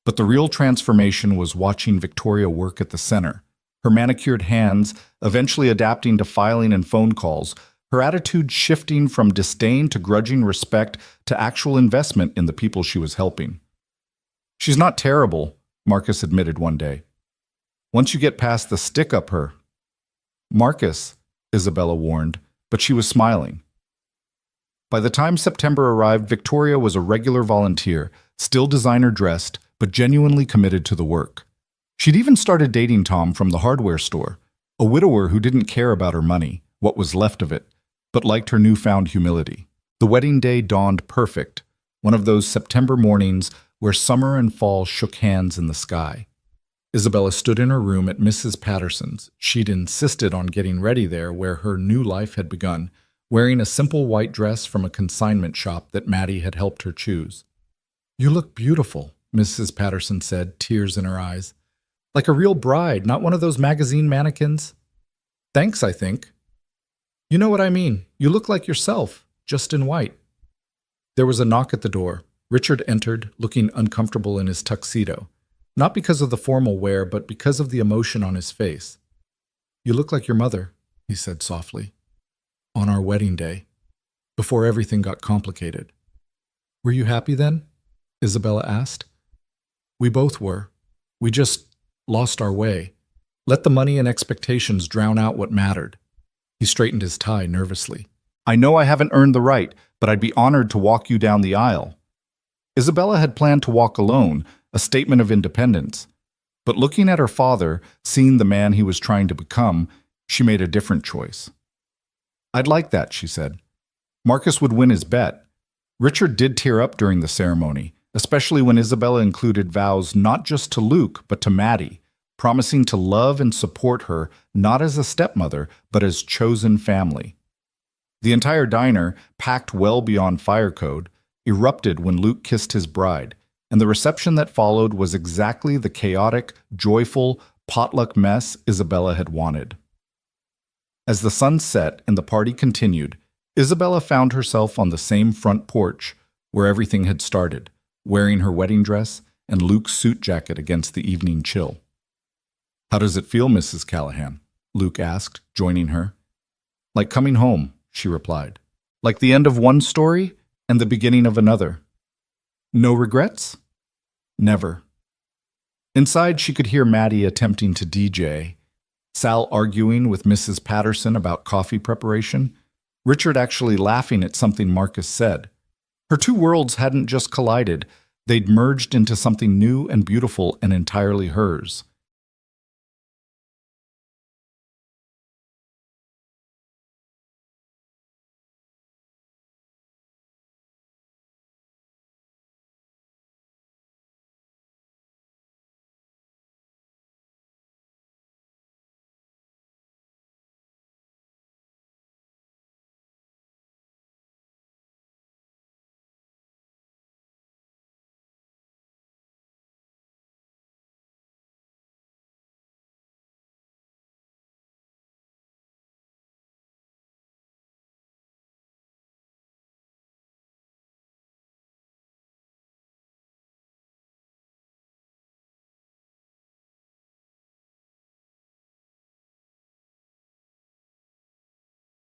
But the real transformation was watching Victoria work at the center, her manicured hands eventually adapting to filing and phone calls, her attitude shifting from disdain to grudging respect to actual investment in the people she was helping. "She's not terrible," Marcus admitted one day. "Once you get past the stick up her." "Marcus," Isabella warned, but she was smiling. By the time September arrived, Victoria was a regular volunteer, still designer-dressed, but genuinely committed to the work. She'd even started dating Tom from the hardware store, a widower who didn't care about her money, what was left of it, but liked her newfound humility. The wedding day dawned perfect, one of those September mornings where summer and fall shook hands in the sky. Isabella stood in her room at Mrs. Patterson's. She'd insisted on getting ready there where her new life had begun, wearing a simple white dress from a consignment shop that Maddie had helped her choose. "You look beautiful," Mrs. Patterson said, tears in her eyes. "Like a real bride, not one of those magazine mannequins." "Thanks, I think." "You know what I mean. You look like yourself, just in white." There was a knock at the door. Richard entered, looking uncomfortable in his tuxedo, not because of the formal wear, but because of the emotion on his face. "You look like your mother," he said softly. "On our wedding day, before everything got complicated." "Were you happy then?" Isabella asked. "We both were. We just lost our way. Let the money and expectations drown out what mattered." He straightened his tie nervously. "I know I haven't earned the right, but I'd be honored to walk you down the aisle. Isabella had planned to walk alone, a statement of independence. But looking at her father, seeing the man he was trying to become, she made a different choice. I'd like that, she said. Marcus would win his bet. Richard did tear up during the ceremony, especially when Isabella included vows not just to Luke, but to Maddie, promising to love and support her not as a stepmother, but as chosen family. The entire diner, packed well beyond fire code, erupted when Luke kissed his bride, and the reception that followed was exactly the chaotic, joyful, potluck mess Isabella had wanted. As the sun set and the party continued, Isabella found herself on the same front porch where everything had started, wearing her wedding dress and Luke's suit jacket against the evening chill. "How does it feel, Mrs. Callahan?" Luke asked, joining her. "Like coming home," she replied. "Like the end of one story and the beginning of another." "No regrets?" "Never." Inside, she could hear Maddie attempting to DJ, Sal arguing with Mrs. Patterson about coffee preparation, Richard actually laughing at something Marcus said. Her two worlds hadn't just collided, they'd merged into something new and beautiful and entirely hers.